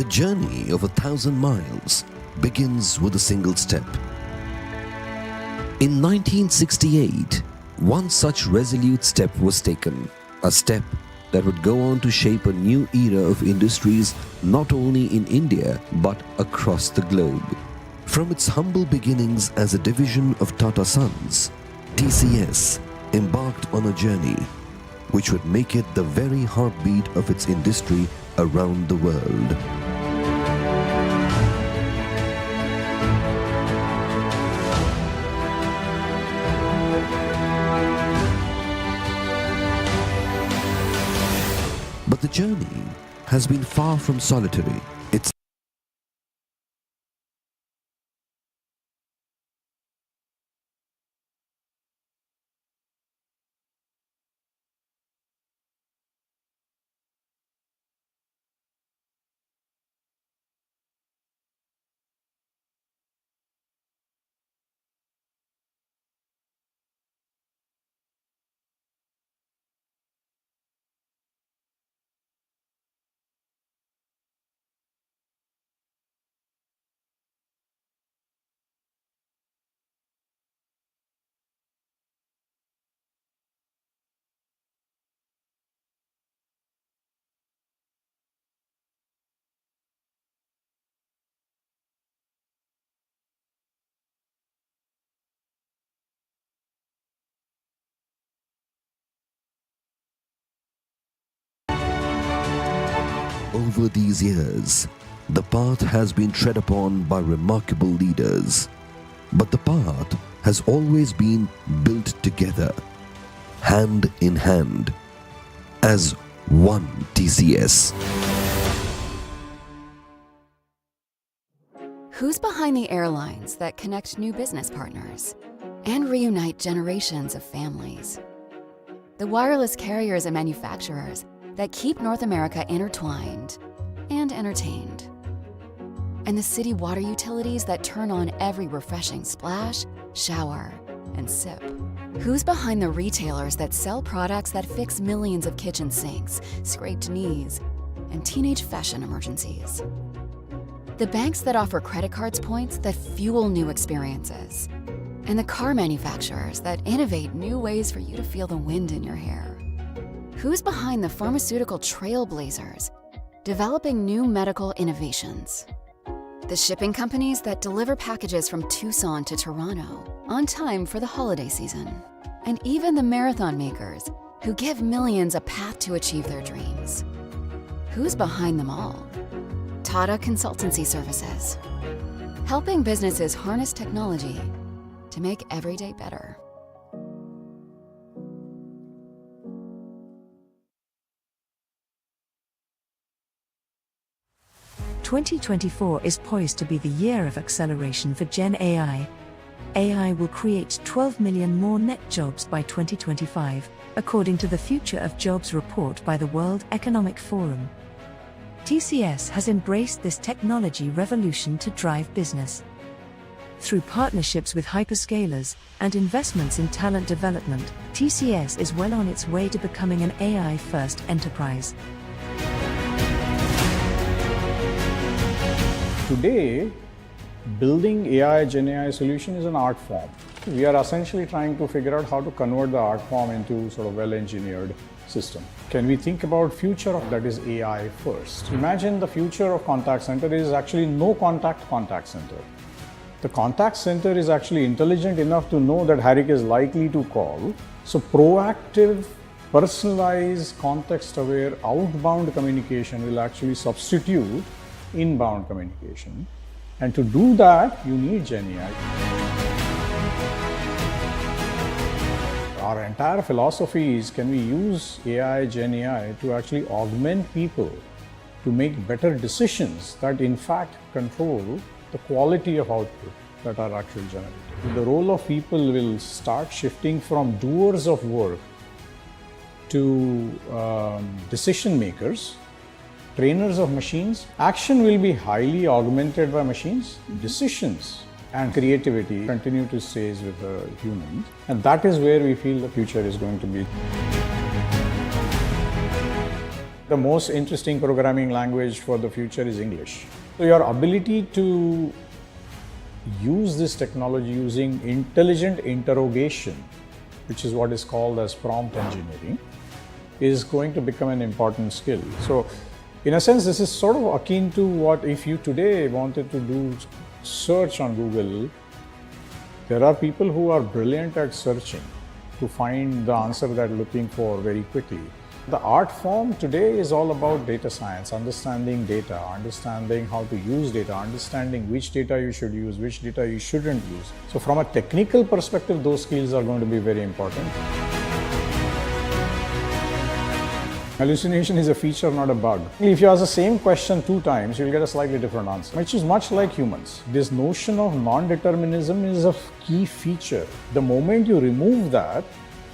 The journey of 1,000 miles begins with a single step. In 1968, one such resolute step was taken, a step that would go on to shape a new era of industries not only in India but across the globe. From its humble beginnings as a division of Tata Sons, TCS embarked on a journey which would make it the very heartbeat of its industry around the world. But the journey has been far from solitary. It's over these years, the path has been tread upon by remarkable leaders. But the path has always been built together, hand in hand, as one TCS. Who's behind the airlines that connect new business partners and reunite generations of families? The wireless carriers and manufacturers that keep North America intertwined and entertained. And the city water utilities that turn on every refreshing splash, shower, and sip. Who's behind the retailers that sell products that fix millions of kitchen sinks, scraped knees, and teenage fashion emergencies? The banks that offer credit cards points that fuel new experiences. And the car manufacturers that innovate new ways for you to feel the wind in your hair. Who's behind the pharmaceutical trailblazers, developing new medical innovations? The shipping companies that deliver packages from Tucson to Toronto on time for the holiday season. And even the marathon makers who give millions a path to achieve their dreams. Who's behind them all? Tata Consultancy Services, helping businesses harness technology to make every day better. 2024 is poised to be the year of acceleration for Gen AI. AI will create 12 million more net jobs by 2025, according to the Future of Jobs report by the World Economic Forum. TCS has embraced this technology revolution to drive business. Through partnerships with hyperscalers and investments in talent development, TCS is well on its way to becoming an AI-first enterprise. Today, building AI, Gen AI solution is an art form. We are essentially trying to figure out how to convert the art form into sort of well-engineered system. Can we think about future that is AI first? Imagine the future of contact center is actually no contact center. The contact center is actually intelligent enough to know that Harik is likely to call. So proactive, personalized, context-aware outbound communication will actually substitute inbound communication. And to do that, you need Gen AI. Our entire philosophy is, can we use AI, Gen AI to actually augment people to make better decisions that in fact control the quality of output that are actually generated. The role of people will start shifting from doers of work to decision makers, trainers of machines. Action will be highly augmented by machines. Decisions and creativity continue to stay with humans. And that is where we feel the future is going to be. The most interesting programming language for the future is English. So your ability to use this technology using intelligent interrogation, which is what is called as prompt engineering, is going to become an important skill. So in a sense, this is sort of akin to what if you today wanted to do search on Google, there are people who are brilliant at searching to find the answer that you're looking for very quickly. The art form today is all about data science, understanding data, understanding how to use data, understanding which data you should use, which data you shouldn't use. So from a technical perspective, those skills are going to be very important. Hallucination is a feature, not a bug. If you ask the same question 2 times, you'll get a slightly different answer, which is much like humans. This notion of non-determinism is a key feature. The moment you remove that,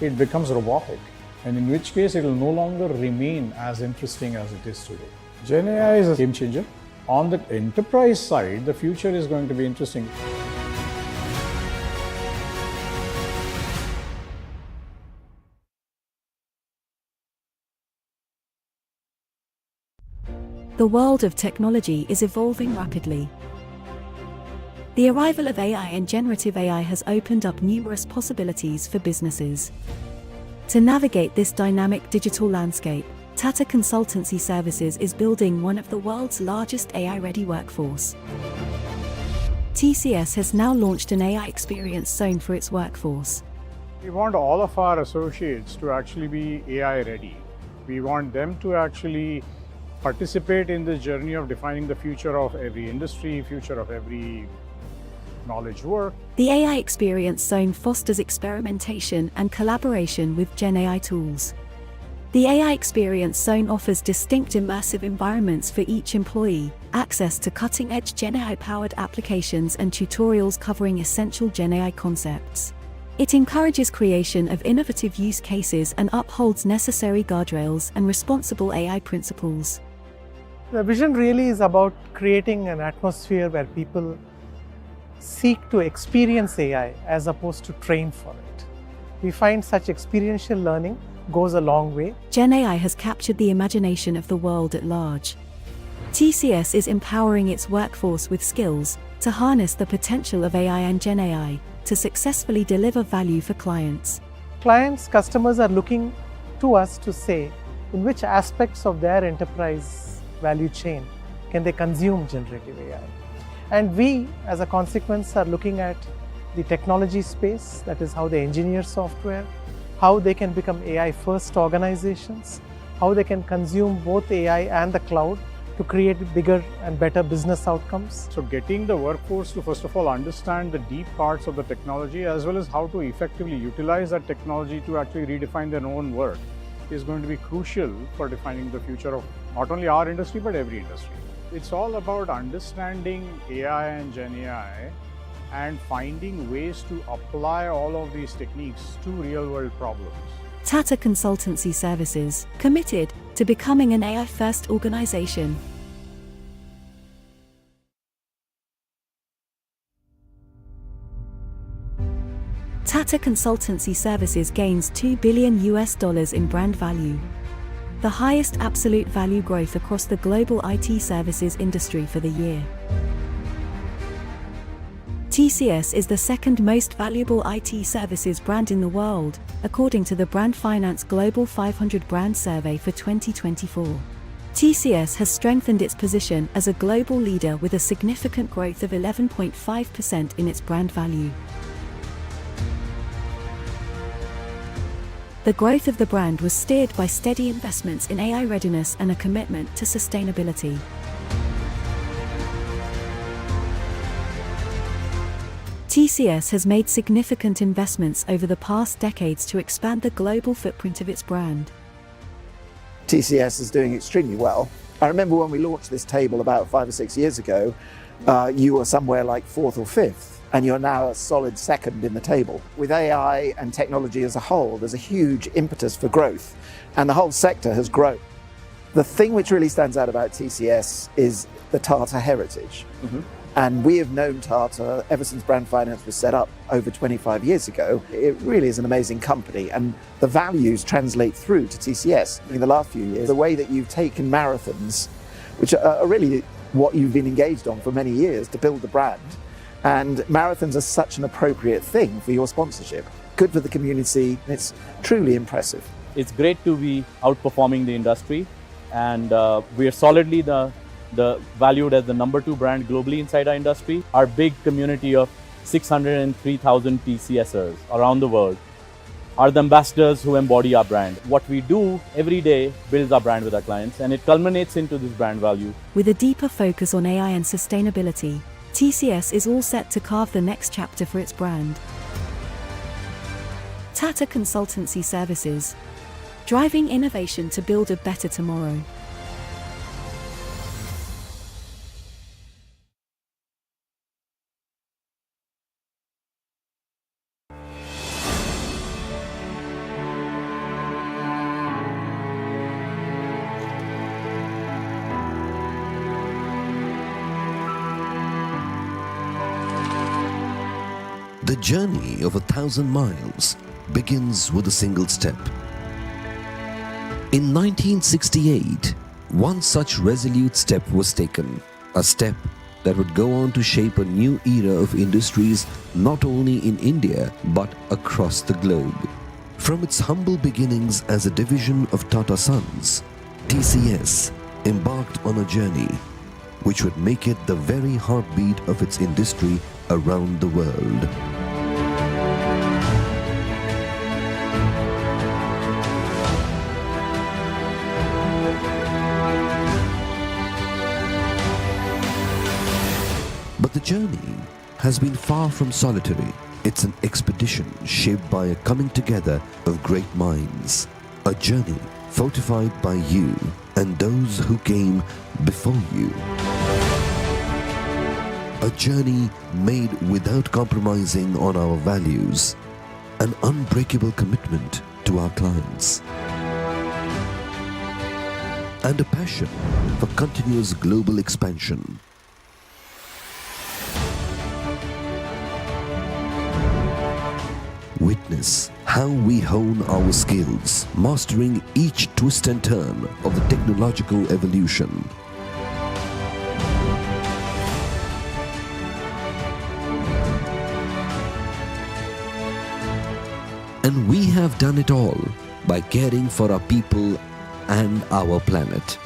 it becomes robotic, and in which case it will no longer remain as interesting as it is today. Gen AI is a game changer. On the enterprise side, the future is going to be interesting. The world of technology is evolving rapidly. The arrival of AI and generative AI has opened up numerous possibilities for businesses. To navigate this dynamic digital landscape, Tata Consultancy Services is building one of the world's largest AI-ready workforce. TCS has now launched an AI experience zone for its workforce. We want all of our associates to actually be AI ready. We want them to actually participate in this journey of defining the future of every industry, future of every knowledge work. The AI Experience Zone fosters experimentation and collaboration with Gen AI tools. The AI Experience Zone offers distinct immersive environments for each employee, access to cutting-edge Gen AI-powered applications and tutorials covering essential Gen AI concepts. It encourages creation of innovative use cases and upholds necessary guardrails and responsible AI principles. The vision really is about creating an atmosphere where people seek to experience AI as opposed to train for it. We find such experiential learning goes a long way. Gen AI has captured the imagination of the world at large. TCS is empowering its workforce with skills to harness the potential of AI and Gen AI to successfully deliver value for clients. Customers are looking to us to say in which aspects of their enterprise value chain can they consume generative AI. And we, as a consequence, are looking at the technology space, that is how they engineer software, how they can become AI-first organizations, how they can consume both AI and the cloud to create bigger and better business outcomes. So getting the workforce to first of all understand the deep parts of the technology as well as how to effectively utilize that technology to actually redefine their own work is going to be crucial for defining the future of not only our industry but every industry. It's all about understanding AI and Gen AI and finding ways to apply all of these techniques to real-world problems. Tata Consultancy Services, committed to becoming an AI-first organization. Tata Consultancy Services gains $2 billion in brand value, the highest absolute value growth across the global IT services industry for the year. TCS is the second most valuable IT services brand in the world, according to the Brand Finance Global 500 Brand Survey for 2024. TCS has strengthened its position as a global leader with a significant growth of 11.5% in its brand value. The growth of the brand was steered by steady investments in AI readiness and a commitment to sustainability. TCS has made significant investments over the past decades to expand the global footprint of its brand. TCS is doing extremely well. I remember when we launched this table about 5 or 6 years ago, you were somewhere like 4th or 5th, and you're now a solid 2nd in the table. With AI and technology as a whole, there's a huge impetus for growth, and the whole sector has grown. The thing which really stands out about TCS is the Tata heritage. And we have known Tata ever since Brand Finance was set up over 25 years ago. It really is an amazing company, and the values translate through to TCS. In the last few years, the way that you've taken marathons, which are really what you've been engaged on for many years to build the brand, and marathons are such an appropriate thing for your sponsorship. Good for the community, and it's truly impressive. It's great to be outperforming the industry, and we are solidly the valued as the number 2 brand globally inside our industry. Our big community of 603,000 TCSers around the world are the ambassadors who embody our brand. What we do every day builds our brand with our clients, and it culminates into this brand value. With a deeper focus on AI and sustainability, TCS is all set to carve the next chapter for its brand. Tata Consultancy Services, driving innovation to build a better tomorrow. The journey of 1,000 miles begins with a single step. In 1968, one such resolute step was taken, a step that would go on to shape a new era of industries not only in India but across the globe. From its humble beginnings as a division of Tata Sons, TCS embarked on a journey which would make it the very heartbeat of its industry around the world. But the journey has been far from solitary. It's an expedition shaped by a coming together of great minds. A journey fortified by you and those who came before you. A journey made without compromising on our values. An unbreakable commitment to our clients. And a passion for continuous global expansion. Witness how we hone our skills, mastering each twist and turn of the technological evolution. And we have done it all by caring for our people and our planet.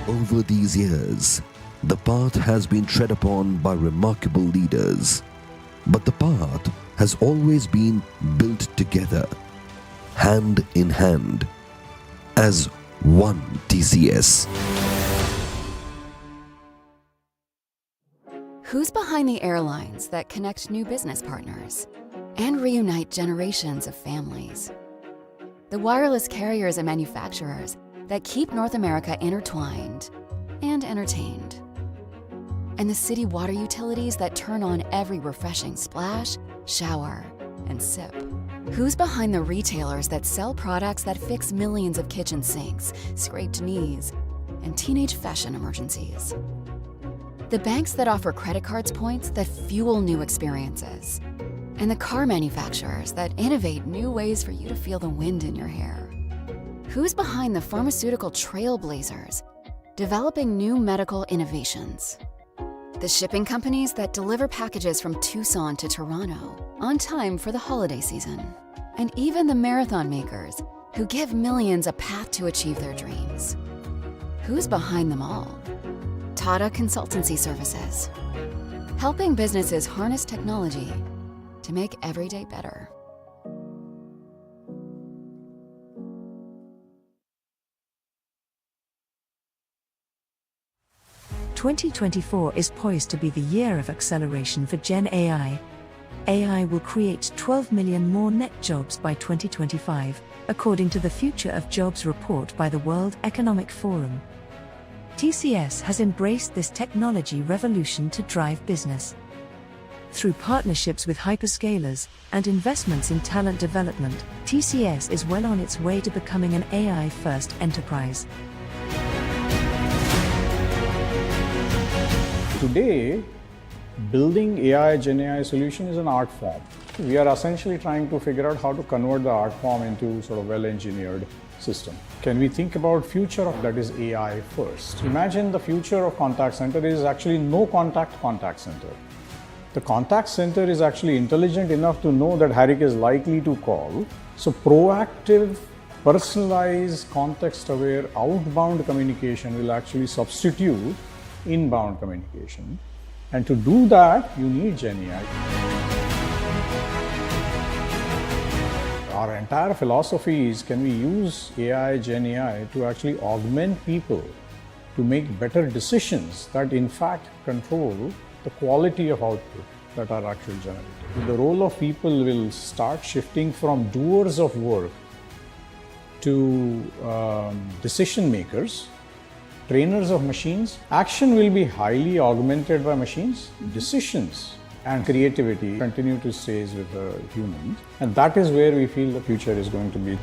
Over these years, the path has been tread upon by remarkable leaders, but the path has always been built together, hand in hand, as one TCS. Who's behind the airlines that connect new business partners and reunite generations of families? The wireless carriers and manufacturers that keep North America intertwined and entertained. And the city water utilities that turn on every refreshing splash, shower, and sip. Who's behind the retailers that sell products that fix millions of kitchen sinks, scraped knees, and teenage fashion emergencies? The banks that offer credit cards points that fuel new experiences. And the car manufacturers that innovate new ways for you to feel the wind in your hair. Who's behind the pharmaceutical trailblazers, developing new medical innovations? The shipping companies that deliver packages from Tucson to Toronto on time for the holiday season. And even the marathon makers who give millions a path to achieve their dreams. Who's behind them all? Tata Consultancy Services, helping businesses harness technology to make every day better. "2024 is poised to be the year of acceleration for Gen AI. AI will create 12 million more net jobs by 2025, according to the Future of Jobs report by the World Economic Forum. TCS has embraced this technology revolution to drive business. Through partnerships with hyperscalers and investments in talent development, TCS is well on its way to becoming an AI-first enterprise. Today, building AI, Gen AI solution is an art form. We are essentially trying to figure out how to convert the art form into sort of well-engineered system. Can we think about future of that is AI first? Imagine the future of contact center is actually no contact center. The contact center is actually intelligent enough to know that Harik is likely to call. So proactive, personalized, context-aware outbound communication will actually substitute inbound communication. And to do that, you need Gen AI. Our entire philosophy is, can we use AI, Gen AI to actually augment people to make better decisions that in fact control the quality of output that are actually generated. The role of people will start shifting from doers of work to decision makers, trainers of machines. Action will be highly augmented by machines. Decisions and creativity continue to stay with the humans. And that is where we feel the future is going to be.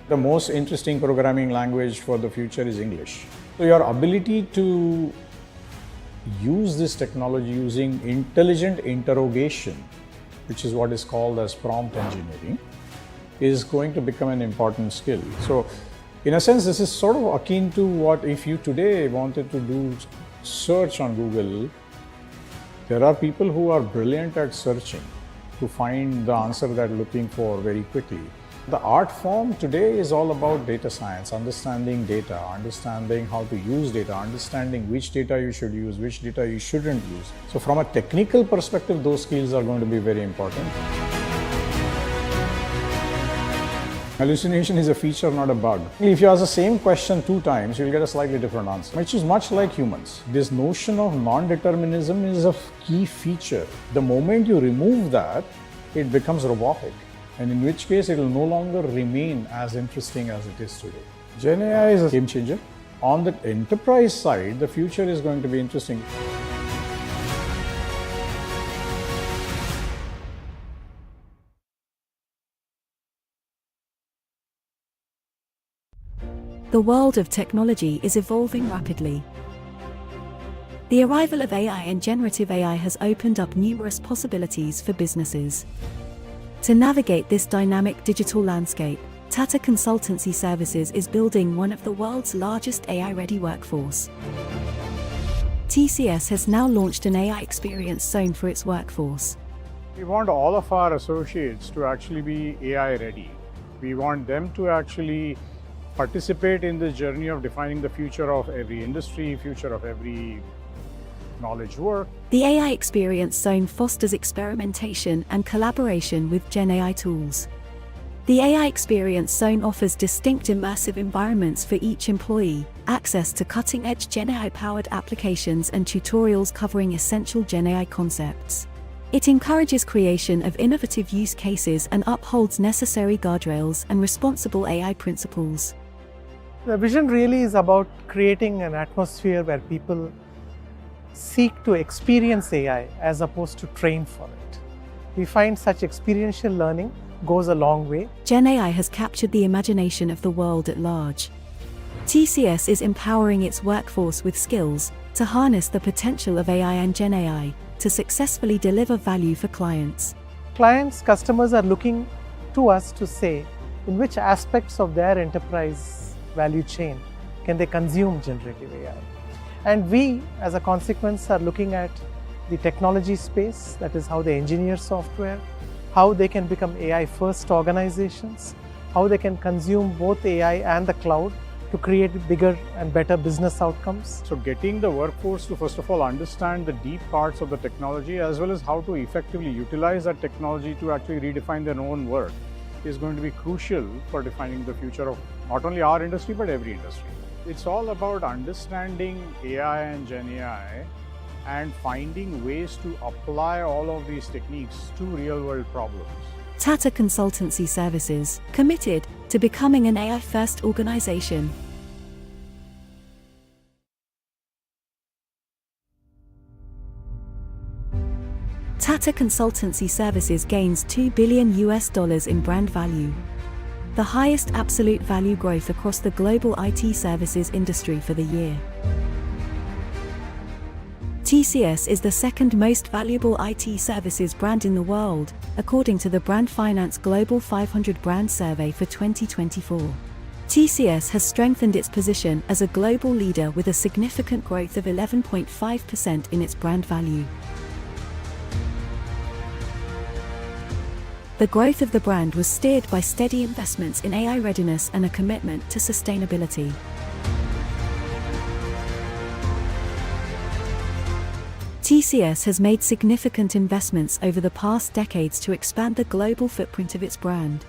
The most interesting programming language for the future is English. So your ability to use this technology using intelligent interrogation, which is what is called as prompt engineering, is going to become an important skill. So in a sense, this is sort of akin to what if you today wanted to do search on Google, there are people who are brilliant at searching to find the answer that you're looking for very quickly. The art form today is all about data science, understanding data, understanding how to use data, understanding which data you should use, which data you shouldn't use. So from a technical perspective, those skills are going to be very important. Hallucination is a feature, not a bug. If you ask the same question 2 times, you'll get a slightly different answer, which is much like humans. This notion of non-determinism is a key feature. The moment you remove that, it becomes robotic, and in which case it will no longer remain as interesting as it is today. Gen AI is a game changer. On the enterprise side, the future is going to be interesting. The world of technology is evolving rapidly. The arrival of AI and generative AI has opened up numerous possibilities for businesses. To navigate this dynamic digital landscape, Tata Consultancy Services is building one of the world's largest AI-ready workforce. TCS has now launched an AI experience zone for its workforce. We want all of our associates to actually be AI ready. We want them to actually participate in this journey of defining the future of every industry, future of every knowledge work. The AI Experience Zone fosters experimentation and collaboration with Gen AI tools. The AI Experience Zone offers distinct immersive environments for each employee, access to cutting-edge Gen AI-powered applications and tutorials covering essential Gen AI concepts. It encourages creation of innovative use cases and upholds necessary guardrails and responsible AI principles. The vision really is about creating an atmosphere where people seek to experience AI as opposed to train for it. We find such experiential learning goes a long way. Gen AI has captured the imagination of the world at large. TCS is empowering its workforce with skills to harness the potential of AI and Gen AI to successfully deliver value for clients. Customers are looking to us to say in which aspects of their enterprise value chain can they consume generative AI. And we, as a consequence, are looking at the technology space, that is how they engineer software, how they can become AI-first organizations, how they can consume both AI and the cloud to create bigger and better business outcomes. So getting the workforce to first of all understand the deep parts of the technology as well as how to effectively utilize that technology to actually redefine their own work is going to be crucial for defining the future of not only our industry but every industry. It's all about understanding AI and Gen AI and finding ways to apply all of these techniques to real-world problems. Tata Consultancy Services, committed to becoming an AI-first organization. Tata Consultancy Services gains $2 billion in brand value, the highest absolute value growth across the global IT services industry for the year. TCS is the second most valuable IT services brand in the world, according to the Brand Finance Global 500 Brand Survey for 2024. TCS has strengthened its position as a global leader with a significant growth of 11.5% in its brand value. The growth of the brand was steered by steady investments in AI readiness and a commitment to sustainability. TCS has made significant investments over the past decades to expand the global footprint of its brand.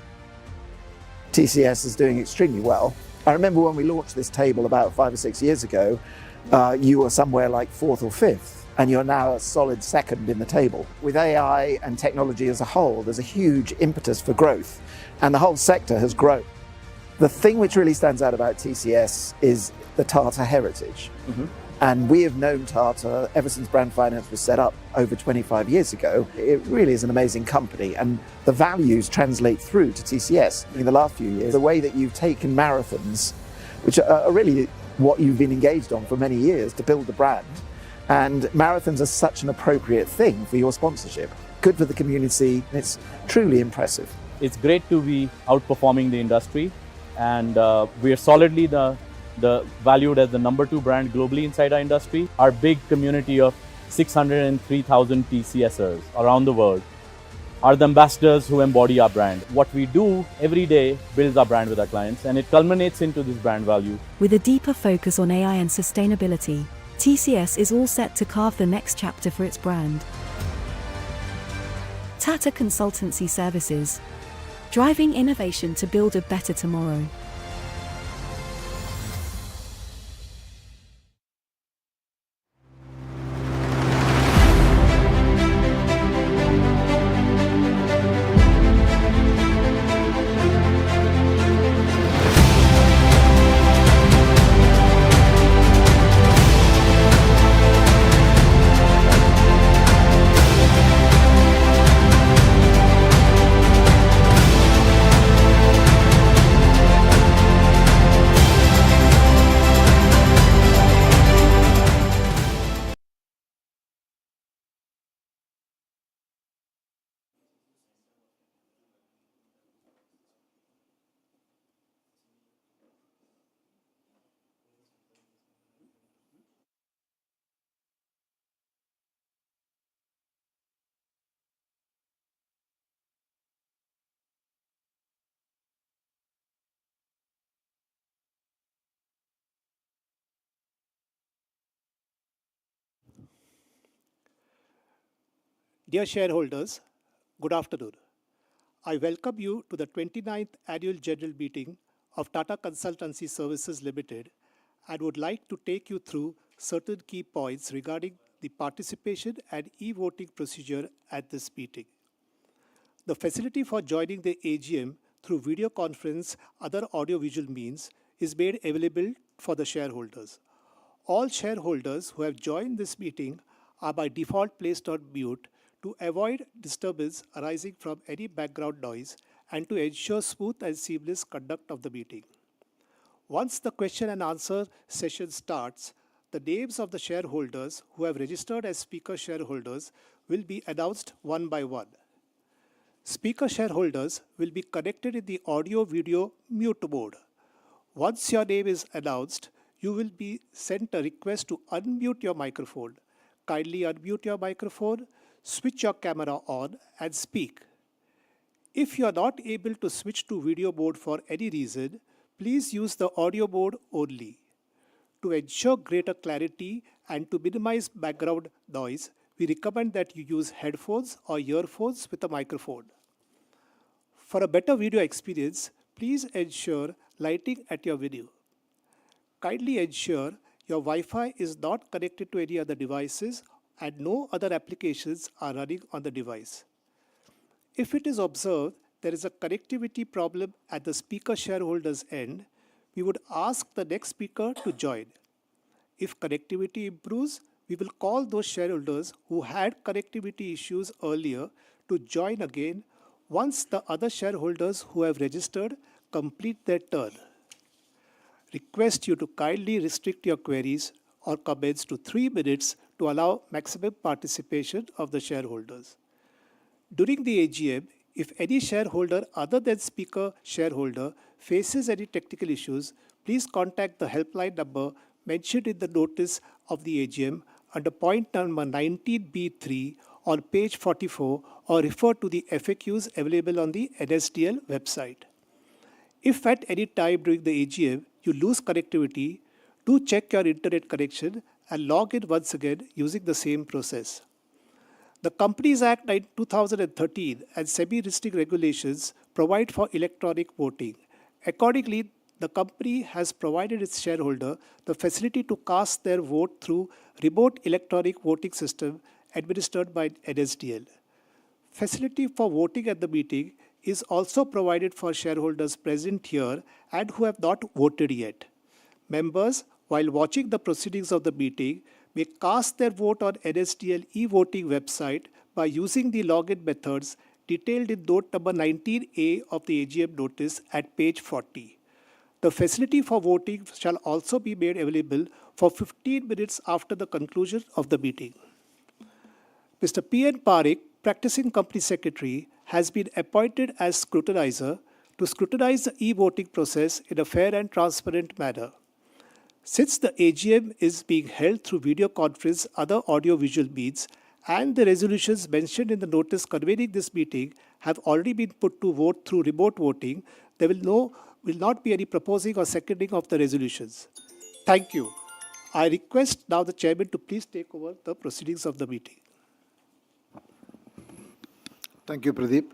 TCS is doing extremely well. I remember when we launched this table about 5 or 6 years ago, you were somewhere like fourth or fifth, and you're now a solid second in the table. With AI and technology as a whole, there's a huge impetus for growth, and the whole sector has grown. The thing which really stands out about TCS is the Tata heritage. And we have known Tata ever since Brand Finance was set up over 25 years ago. It really is an amazing company, and the values translate through to TCS. In the last few years, the way that you've taken marathons, which are really what you've been engaged on for many years to build the brand, and marathons are such an appropriate thing for your sponsorship. Good for the community, and it's truly impressive. It's great to be outperforming the industry, and we are solidly the valued as the number 2 brand globally inside our industry. Our big community of 603,000 TCSers around the world are the ambassadors who embody our brand. What we do every day builds our brand with our clients, and it culminates into this brand value. With a deeper focus on AI and sustainability, TCS is all set to carve the next chapter for its brand. Tata Consultancy Services, driving innovation to build a better tomorrow. Dear shareholders, good afternoon. I welcome you to the 29th Annual General Meeting of Tata Consultancy Services Limited and would like to take you through certain key points regarding the participation and e-voting procedure at this meeting. The facility for joining the AGM through video conference, other audiovisual means is made available for the shareholders. All shareholders who have joined this meeting are by default placed on mute to avoid disturbance arising from any background noise and to ensure smooth and seamless conduct of the meeting. Once the question and answer session starts, the names of the shareholders who have registered as speaker shareholders will be announced one by one. Speaker shareholders will be connected in the audio-video mute mode. Once your name is announced, you will be sent a request to unmute your microphone. Kindly unmute your microphone, switch your camera on and speak. If you are not able to switch to video mode for any reason, please use the audio mode only. To ensure greater clarity and to minimize background noise, we recommend that you use headphones or earphones with a microphone. For a better video experience, please ensure lighting at your venue. Kindly ensure your Wi-Fi is not connected to any other devices and no other applications are running on the device. If it is observed there is a connectivity problem at the speaker shareholder's end, we would ask the next speaker to join. If connectivity improves, we will call those shareholders who had connectivity issues earlier to join again once the other shareholders who have registered complete their turn. Request you to kindly restrict your queries or comments to 3 minutes to allow maximum participation of the shareholders. During the AGM, if any shareholder other than speaker shareholder faces any technical issues, please contact the helpline number mentioned in the notice of the AGM under point number 19B3 on page 44 or refer to the FAQs available on the NSDL website. If at any time during the AGM you lose connectivity, do check your internet connection and log in once again using the same process. The Companies Act 2013 and SEBI regulations provide for electronic voting. Accordingly, the company has provided its shareholder the facility to cast their vote through remote electronic voting system administered by NSDL. Facility for voting at the meeting is also provided for shareholders present here and who have not voted yet. Members, while watching the proceedings of the meeting, may cast their vote on NSDL e-voting website by using the login methods detailed in note number 19A of the AGM notice at page 40. The facility for voting shall also be made available for 15 minutes after the conclusion of the meeting. Mr. P.N. Parekh, Practicing Company Secretary, has been appointed as scrutinizer to scrutinize the e-voting process in a fair and transparent manner. Since the AGM is being held through video conference, other audio-visual means, and the resolutions mentioned in the notice convening this meeting have already been put to vote through remote voting, there will not be any proposing or seconding of the resolutions. Thank you. I request now the Chairman to please take over the proceedings of the meeting. Thank you, Pradeep.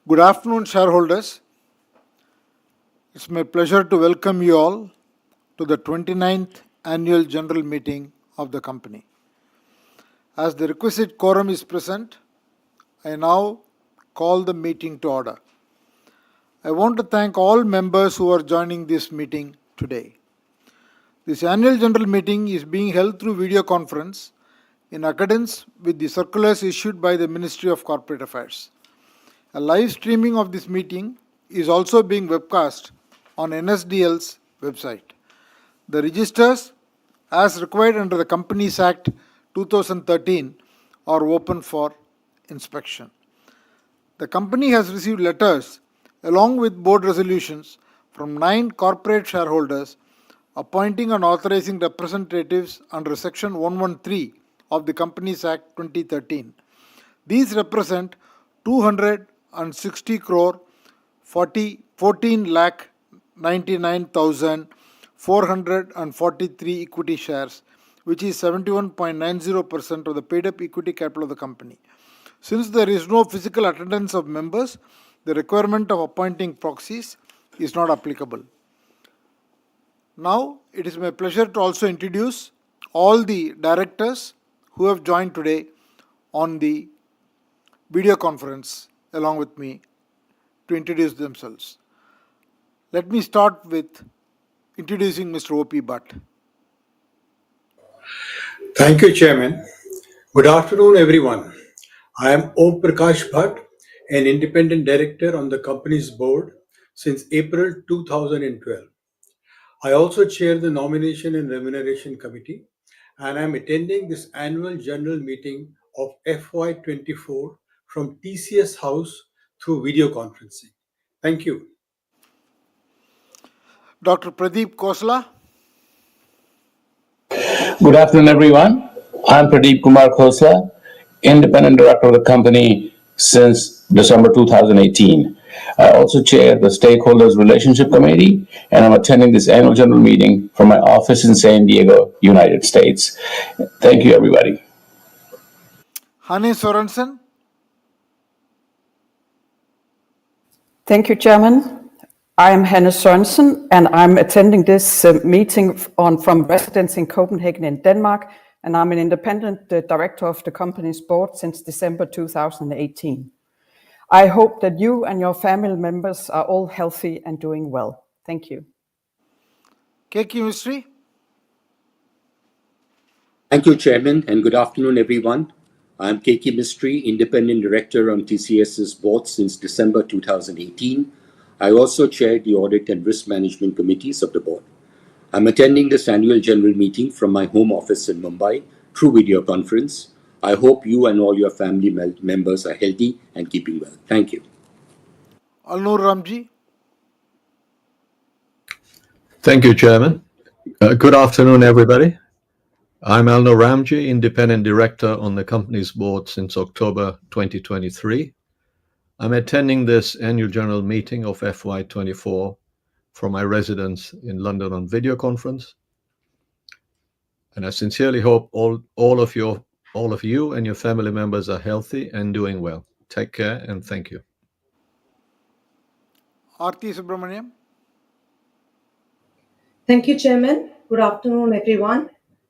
Good afternoon, shareholders. It's my pleasure to welcome you all to the 29th Annual General Meeting of the company. As the requisite quorum is present, I now call the meeting to order. I want to thank all members who are joining this meeting today. This Annual General Meeting is being held through video conference in accordance with the circulars issued by the Ministry of Corporate Affairs. A live streaming of this meeting is also being webcast on NSDL's website. The registers, as required under the Companies Act 2013, are open for inspection. The company has received letters along with board resolutions from 9 corporate shareholders appointing and authorizing representatives under Section 113 of the Companies Act 2013. These represent 260 crore 14 lakh 99,443 equity shares, which is 71.90% of the paid-up equity capital of the company. Since there is no physical attendance of members, the requirement of appointing proxies is not applicable. Now, it is my pleasure to also introduce all the directors who have joined today on the video conference along with me to introduce themselves. Let me start with introducing Mr. O.P. Bhatt. Thank you, Chairman. Good afternoon, everyone. I am Om Prakash Bhatt, an independent director on the company's board since April 2012. I also chair the Nomination and Remuneration Committee, and I am attending this annual general meeting of FY24 from TCS House through video conferencing. Thank you. Dr. Pradeep Khosla. Good afternoon, everyone. I'm Pradeep Kumar Khosla, independent director of the company since December 2018. I also chair the Stakeholders Relationship Committee, and I'm attending this annual general meeting from my office in San Diego, United States. Thank you, everybody. Hanne Sorensen. Thank you, Chairman. I am Hanne Sørensen, and I'm attending this meeting from residence in Copenhagen in Denmark, and I'm an independent director of the company's board since December 2018. I hope that you and your family members are all healthy and doing well. Thank you. Keki Mistry. Thank you, Chairman, and good afternoon, everyone. I'm Keki Mistry, Independent Director on TCS's board since December 2018. I also chair the Audit and Risk Management Committees of the board. I'm attending this annual general meeting from my home office in Mumbai through video conference. I hope you and all your family members are healthy and keeping well. Thank you. Alnur Ramji. Thank you, Chairman. Good afternoon, everybody. I'm Alno Ramji, Independent Director on the company's board since October 2023. I'm attending this annual general meeting of FY24 from my residence in London on video conference. And I sincerely hope all of you and your family members are healthy and doing well. Take care and thank you. Aarti Subramaniam. Thank you, Chairman. Good afternoon, everyone.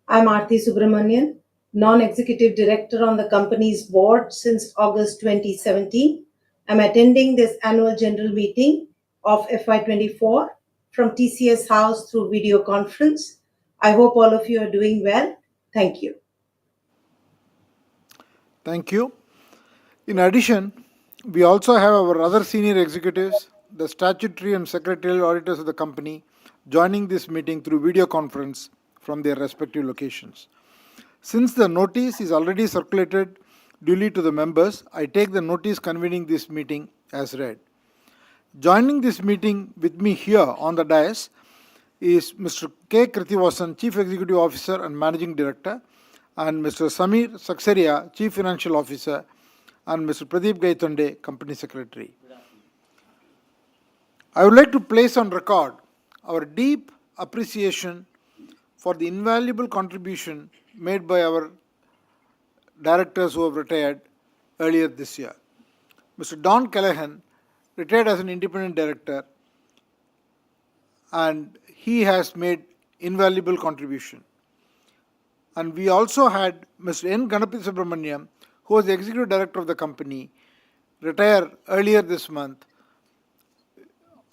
I'm Aarti Subramanian, Non-Executive Director on the company's board since August 2017. I'm attending this annual general meeting of FY24 from TCS House through video conference. I hope all of you are doing well. Thank you. Thank you. In addition, we also have our other senior executives, the statutory and secretarial auditors of the company, joining this meeting through video conference from their respective locations. Since the notice is already circulated duly to the members, I take the notice convening this meeting as read. Joining this meeting with me here on the dais is Mr. K. Krithivasan, Chief Executive Officer and Managing Director, and Mr. Samir Saksaria, Chief Financial Officer, and Mr. Pradeep Gaitonde, Company Secretary. I would like to place on record our deep appreciation for the invaluable contribution made by our directors who have retired earlier this year. Mr. Don Callahan retired as an independent director, and he has made invaluable contribution. And we also had Mr. N. Ganapati Subramaniam, who was the executive director of the company, retire earlier this month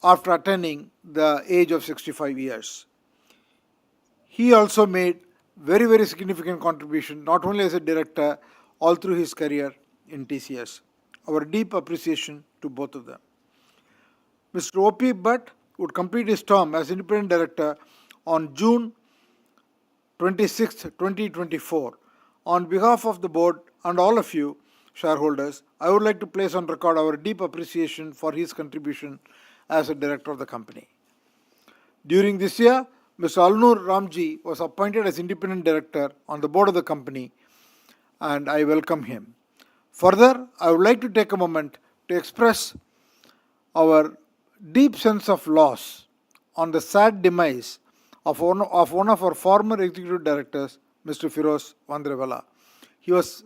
after attaining the age of 65 years. He also made very, very significant contribution, not only as a director, all through his career in TCS. Our deep appreciation to both of them. Mr. O.P. Bhatt would complete his term as independent director on June 26, 2024. On behalf of the board and all of you, shareholders, I would like to place on record our deep appreciation for his contribution as a director of the company. During this year, Mr. Alnur Ramji was appointed as independent director on the board of the company, and I welcome him. Further, I would like to take a moment to express our deep sense of loss on the sad demise of one of our former executive directors, Mr. Firoz Vandrewala. He was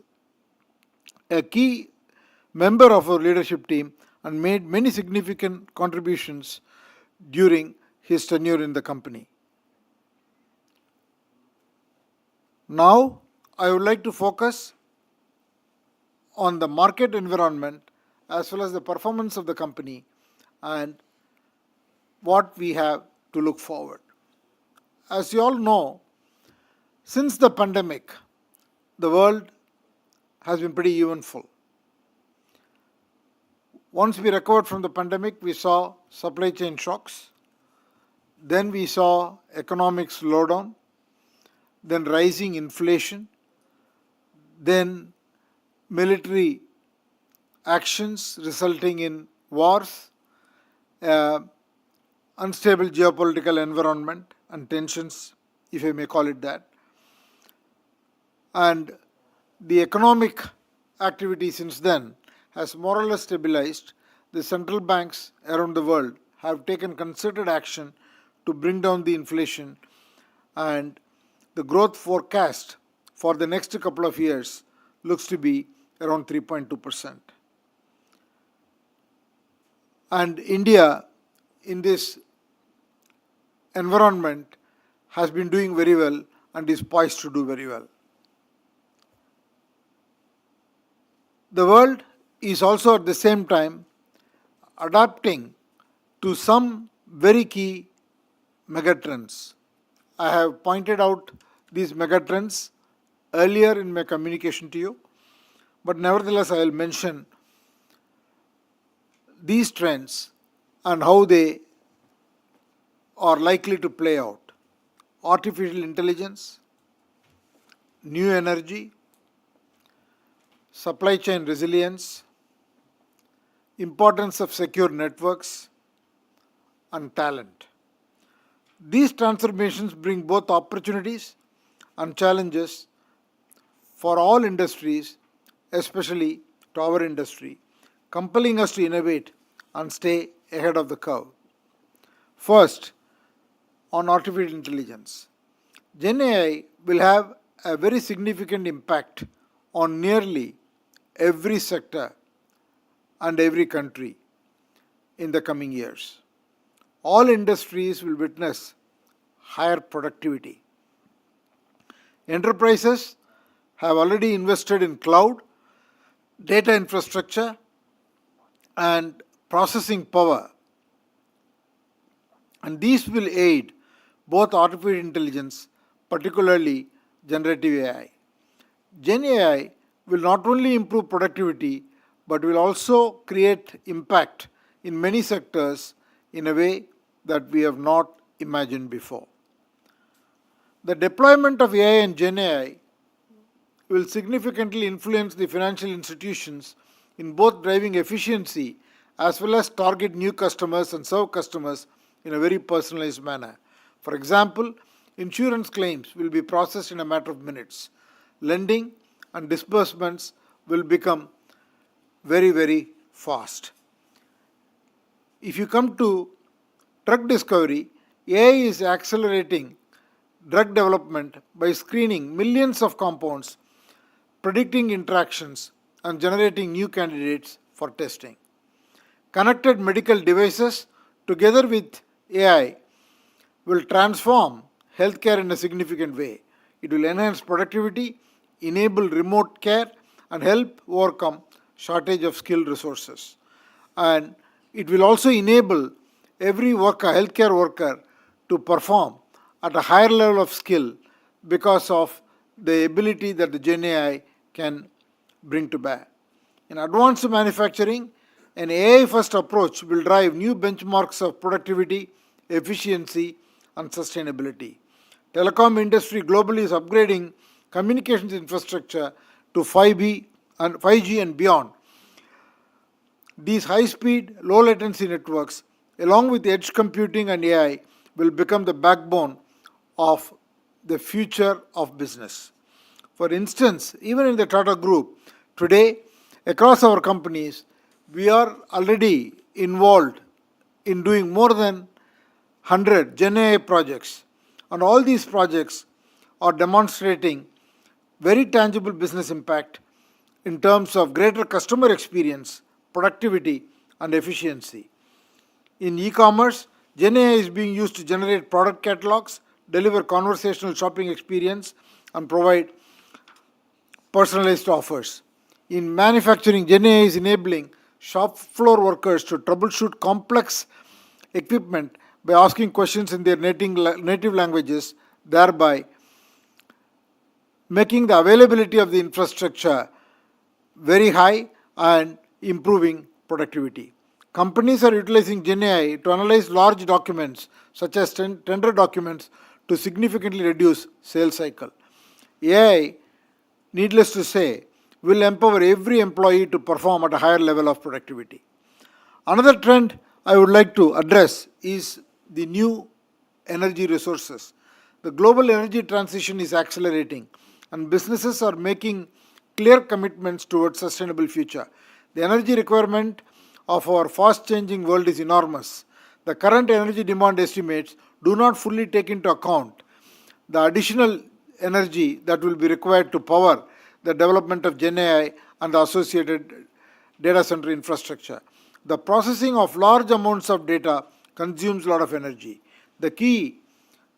a key member of our leadership team and made many significant contributions during his tenure in the company. Now, I would like to focus on the market environment as well as the performance of the company and what we have to look forward. As you all know, since the pandemic, the world has been pretty eventful. Once we recovered from the pandemic, we saw supply chain shocks. Then we saw economic slowdown, then rising inflation, then military actions resulting in wars, unstable geopolitical environment and tensions, if I may call it that. And the economic activity since then has more or less stabilized. The central banks around the world have taken concerted action to bring down the inflation, and the growth forecast for the next couple of years looks to be around 3.2%. And India, in this environment, has been doing very well and is poised to do very well. The world is also at the same time adapting to some very key megatrends. I have pointed out these megatrends earlier in my communication to you, but nevertheless I will mention these trends and how they are likely to play out. Artificial intelligence, new energy, supply chain resilience, importance of secure networks, and talent. These transformations bring both opportunities and challenges for all industries, especially to our industry, compelling us to innovate and stay ahead of the curve. First, on artificial intelligence. Gen AI will have a very significant impact on nearly every sector and every country in the coming years. All industries will witness higher productivity. Enterprises have already invested in cloud, data infrastructure, and processing power, and these will aid both artificial intelligence, particularly generative AI. Gen AI will not only improve productivity but will also create impact in many sectors in a way that we have not imagined before. The deployment of AI and Gen AI will significantly influence the financial institutions in both driving efficiency as well as target new customers and serve customers in a very personalized manner. For example, insurance claims will be processed in a matter of minutes. Lending and disbursements will become very, very fast. If you come to drug discovery, AI is accelerating drug development by screening millions of compounds, predicting interactions, and generating new candidates for testing. Connected medical devices, together with AI, will transform healthcare in a significant way. It will enhance productivity, enable remote care, and help overcome shortage of skilled resources. And it will also enable every worker, healthcare worker, to perform at a higher level of skill because of the ability that the Gen AI can bring to bear. In advanced manufacturing, an AI-first approach will drive new benchmarks of productivity, efficiency, and sustainability. Telecom industry globally is upgrading communications infrastructure to 5G and beyond. These high-speed, low-latency networks, along with edge computing and AI, will become the backbone of the future of business. For instance, even in the Tata Group, today, across our companies, we are already involved in doing more than 100 Gen AI projects. And all these projects are demonstrating very tangible business impact in terms of greater customer experience, productivity, and efficiency. In e-commerce, Gen AI is being used to generate product catalogs, deliver conversational shopping experience, and provide personalized offers. In manufacturing, Gen AI is enabling shop floor workers to troubleshoot complex equipment by asking questions in their native languages, thereby making the availability of the infrastructure very high and improving productivity. Companies are utilizing Gen AI to analyze large documents such as tender documents to significantly reduce sales cycle. AI, needless to say, will empower every employee to perform at a higher level of productivity. Another trend I would like to address is the new energy resources. The global energy transition is accelerating, and businesses are making clear commitments towards sustainable future. The energy requirement of our fast-changing world is enormous. The current energy demand estimates do not fully take into account the additional energy that will be required to power the development of Gen AI and the associated data center infrastructure. The processing of large amounts of data consumes a lot of energy. The key,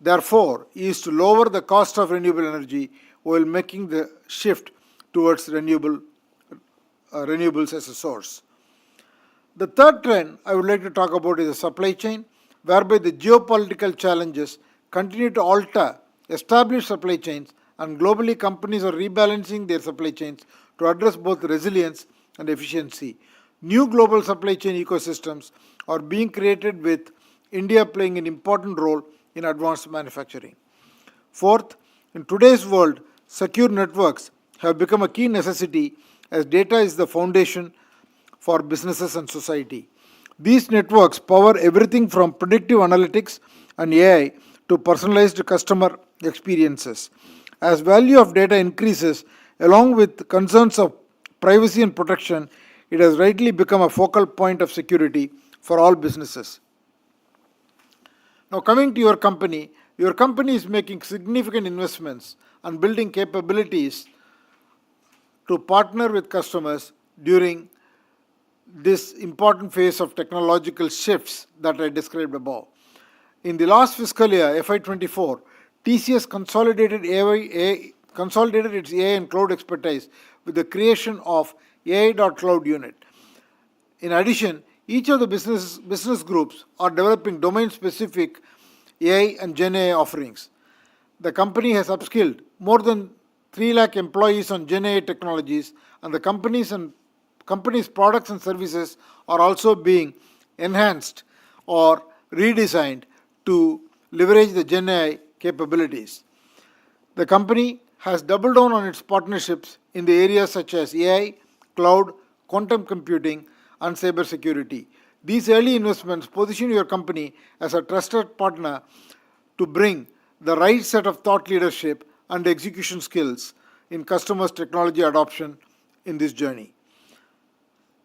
therefore, is to lower the cost of renewable energy while making the shift towards renewables as a source. The third trend I would like to talk about is the supply chain, whereby the geopolitical challenges continue to alter established supply chains, and globally companies are rebalancing their supply chains to address both resilience and efficiency. New global supply chain ecosystems are being created, with India playing an important role in advanced manufacturing. Fourth, in today's world, secure networks have become a key necessity as data is the foundation for businesses and society. These networks power everything from predictive analytics and AI to personalized customer experiences. As value of data increases, along with concerns of privacy and protection, it has rightly become a focal point of security for all businesses. Now, coming to your company is making significant investments and building capabilities to partner with customers during this important phase of technological shifts that I described above. In the last fiscal year, FY24, TCS consolidated its AI and cloud expertise with the creation of AI.Cloud unit. In addition, each of the business groups are developing domain-specific AI and Gen AI offerings. The company has upskilled more than 3 lakh employees on Gen AI technologies, and the company's products and services are also being enhanced or redesigned to leverage the Gen AI capabilities. The company has doubled down on its partnerships in the areas such as AI, cloud, quantum computing, and cybersecurity. These early investments position your company as a trusted partner to bring the right set of thought leadership and execution skills in customers' technology adoption in this journey.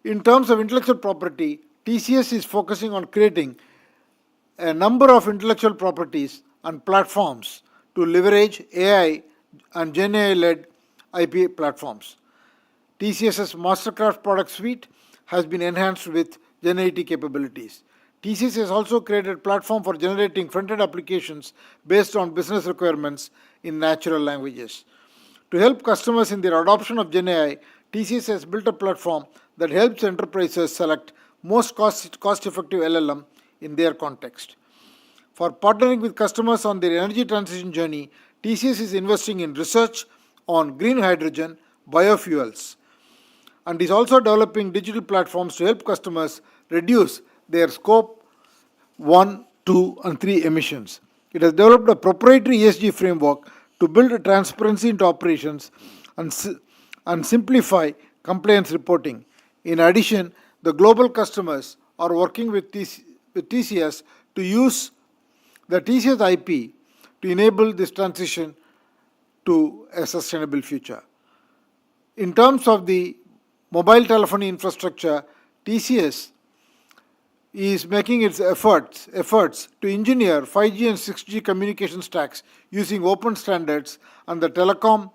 In terms of intellectual property, TCS is focusing on creating a number of intellectual properties and platforms to leverage AI and Gen AI-led IP platforms. TCS's Mastercraft product suite has been enhanced with Gen AI capabilities. TCS has also created a platform for generating front-end applications based on business requirements in natural languages. To help customers in their adoption of Gen AI, TCS has built a platform that helps enterprises select most cost-effective LLM in their context. For partnering with customers on their energy transition journey, TCS is investing in research on green hydrogen, biofuels, and is also developing digital platforms to help customers reduce their scope 1, 2, and 3 emissions. It has developed a proprietary ESG framework to build transparency into operations and simplify compliance reporting. In addition, the global customers are working with TCS to use the TCS IP to enable this transition to a sustainable future. In terms of the mobile telephony infrastructure, TCS is making its efforts to engineer 5G and 6G communication stacks using open standards, and the telecom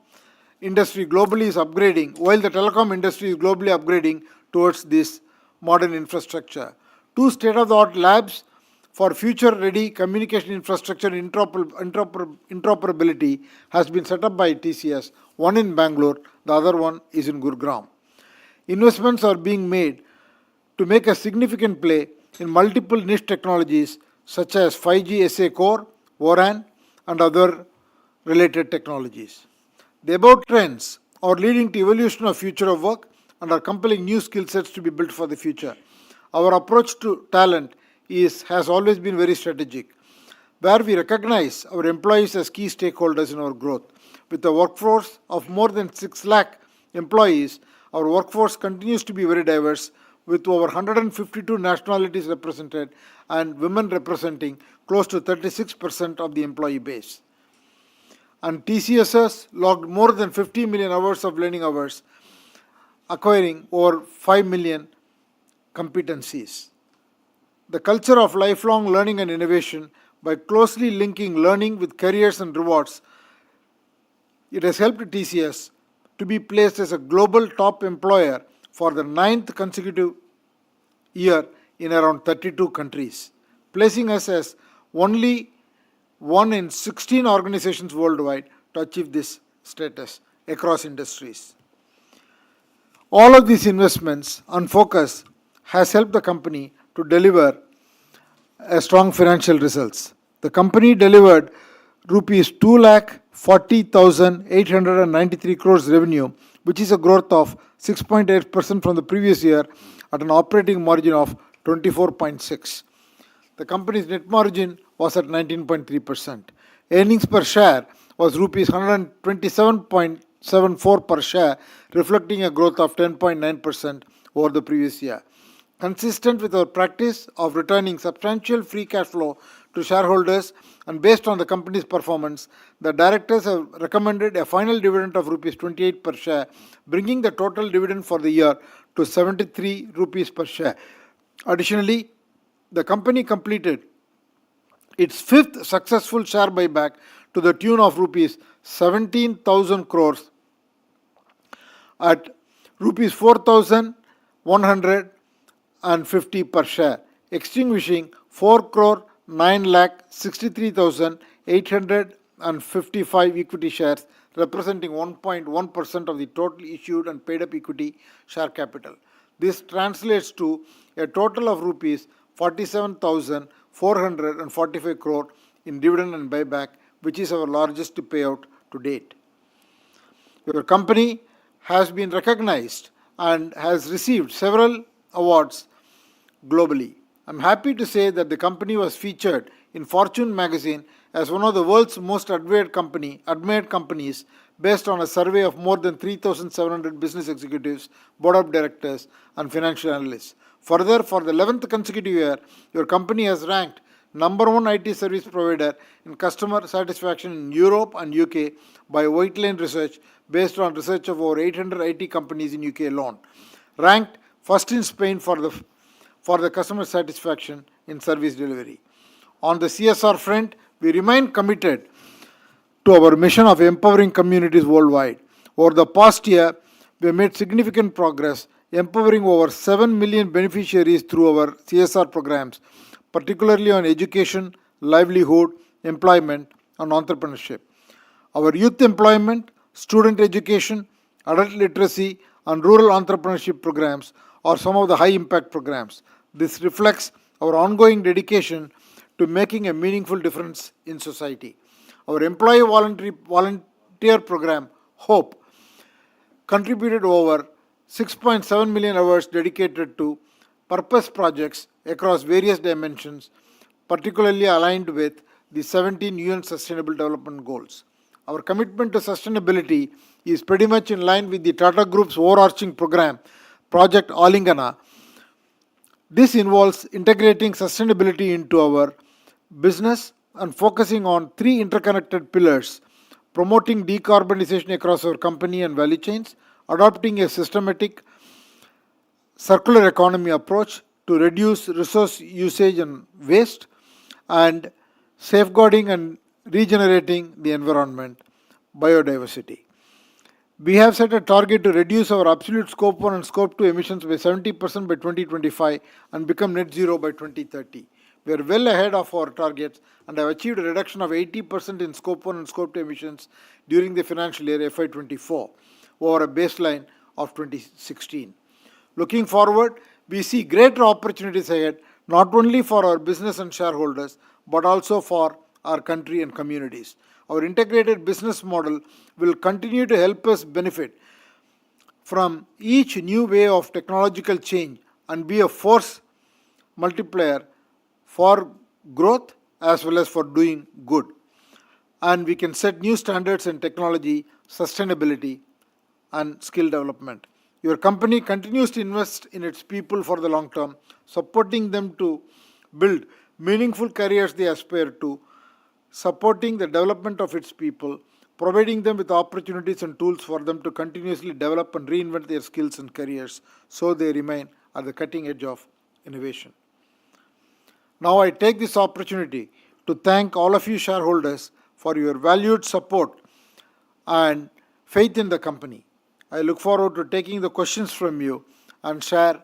industry globally is upgrading, towards this modern infrastructure. 2 state-of-the-art labs for future-ready communication infrastructure interoperability has been set up by TCS, one in Bangalore, the other one is in Gurugram. Investments are being made to make a significant play in multiple niche technologies such as 5G SA core, ORAN, and other related technologies. The above trends are leading to evolution of future of work and are compelling new skill sets to be built for the future. Our approach to talent has always been very strategic, where we recognize our employees as key stakeholders in our growth. With a workforce of more than 6 lakh employees, our workforce continues to be very diverse, with over 152 nationalities represented and women representing close to 36% of the employee base. And TCSers logged more than 50 million hours of learning hours, acquiring over 5 million competencies. The culture of lifelong learning and innovation, by closely linking learning with careers and rewards, it has helped TCS to be placed as a global top employer for the 9th consecutive year in around 32 countries, placing us as only one in 16 organizations worldwide to achieve this status across industries. All of these investments and focus has helped the company to deliver a strong financial results. The company delivered rupees 2,40,893 crores revenue, which is a growth of 6.8% from the previous year at an operating margin of 24.6%. The company's net margin was at 19.3%. Earnings per share was rupees 127.74 per share, reflecting a growth of 10.9% over the previous year. Consistent with our practice of returning substantial free cash flow to shareholders and based on the company's performance, the directors have recommended a final dividend of rupees 28 per share, bringing the total dividend for the year to 73 rupees per share. Additionally, the company completed its fifth successful share buyback to the tune of rupees 17,000 crores at rupees 4,150 per share, extinguishing 4 crore 9 lakh 63,855 equity shares, representing 1.1% of the total issued and paid up equity share capital. This translates to a total of rupees 47,445 crore in dividend and buyback, which is our largest payout to date. Your company has been recognized and has received several awards globally. I'm happy to say that the company was featured in Fortune magazine as one of the world's most admired companies based on a survey of more than 3,700 business executives, board of directors, and financial analysts. Further, for the 11th consecutive year, your company has ranked number one IT service provider in customer satisfaction in Europe and UK by Whitelane Research based on research of over 800 IT companies in UK alone. Ranked first in Spain for the customer satisfaction in service delivery. On the CSR front, we remain committed to our mission of empowering communities worldwide. Over the past year, we have made significant progress, empowering over 7 million beneficiaries through our CSR programs, particularly on education, livelihood, employment, and entrepreneurship. Our youth employment, student education, adult literacy, and rural entrepreneurship programs are some of the high-impact programs. This reflects our ongoing dedication to making a meaningful difference in society. Our employee volunteer program, HOPE, contributed over 6.7 million hours dedicated to purpose projects across various dimensions, particularly aligned with the 17 UN Sustainable Development Goals. Our commitment to sustainability is pretty much in line with the Tata Group's overarching program, Project Alingana. This involves integrating sustainability into our business and focusing on three interconnected pillars: promoting decarbonization across our company and value chains, adopting a systematic circular economy approach to reduce resource usage and waste, and safeguarding and regenerating the environment, biodiversity. We have set a target to reduce our absolute Scope 1 and Scope 2 emissions by 70% by 2025 and become net zero by 2030. We are well ahead of our targets and have achieved a reduction of 80% in Scope 1 and Scope 2 emissions during the financial year FY24 over a baseline of 2016. Looking forward, we see greater opportunities ahead, not only for our business and shareholders, but also for our country and communities. Our integrated business model will continue to help us benefit from each new wave of technological change and be a force multiplier for growth as well as for doing good. And we can set new standards in technology, sustainability, and skill development. Your company continues to invest in its people for the long term, supporting them to build meaningful careers they aspire to, supporting the development of its people, providing them with opportunities and tools for them to continuously develop and reinvent their skills and careers so they remain at the cutting edge of innovation. Now I take this opportunity to thank all of you shareholders for your valued support and faith in the company. I look forward to taking the questions from you and share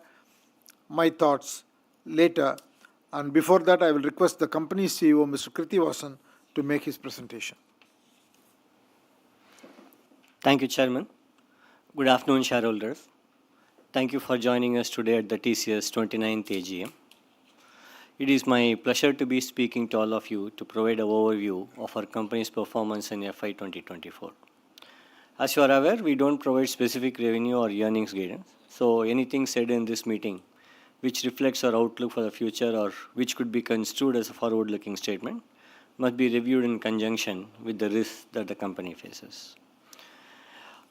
my thoughts later. And before that, I will request the company's CEO, Mr. Krithivasan, to make his presentation. Thank you, Chairman. Good afternoon, shareholders. Thank you for joining us today at the TCS 29th AGM. It is my pleasure to be speaking to all of you to provide an overview of our company's performance in FY 2024. As you are aware, we don't provide specific revenue or earnings guidance, so anything said in this meeting which reflects our outlook for the future or which could be construed as a forward-looking statement must be reviewed in conjunction with the risks that the company faces.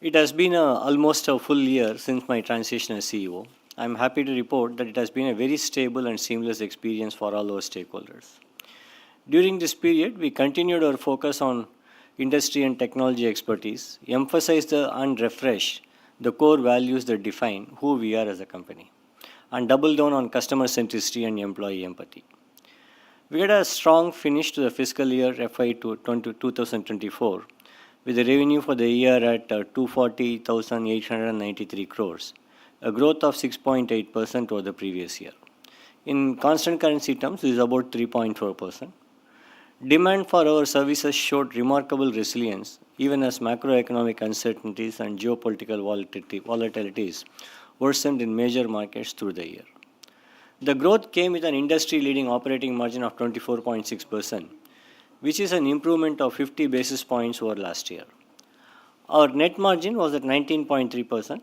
It has been almost a full year since my transition as CEO. I'm happy to report that it has been a very stable and seamless experience for all our stakeholders. During this period, we continued our focus on industry and technology expertise, emphasized and refreshed the core values that define who we are as a company, and doubled down on customer centricity and employee empathy. We had a strong finish to the fiscal year FY 2024, with the revenue for the year at 240,893 crores, a growth of 6.8% over the previous year. In constant currency terms, this is about 3.4%. Demand for our services showed remarkable resilience, even as macroeconomic uncertainties and geopolitical volatilities worsened in major markets through the year. The growth came with an industry-leading operating margin of 24.6%, which is an improvement of 50 basis points over last year. Our net margin was at 19.3%.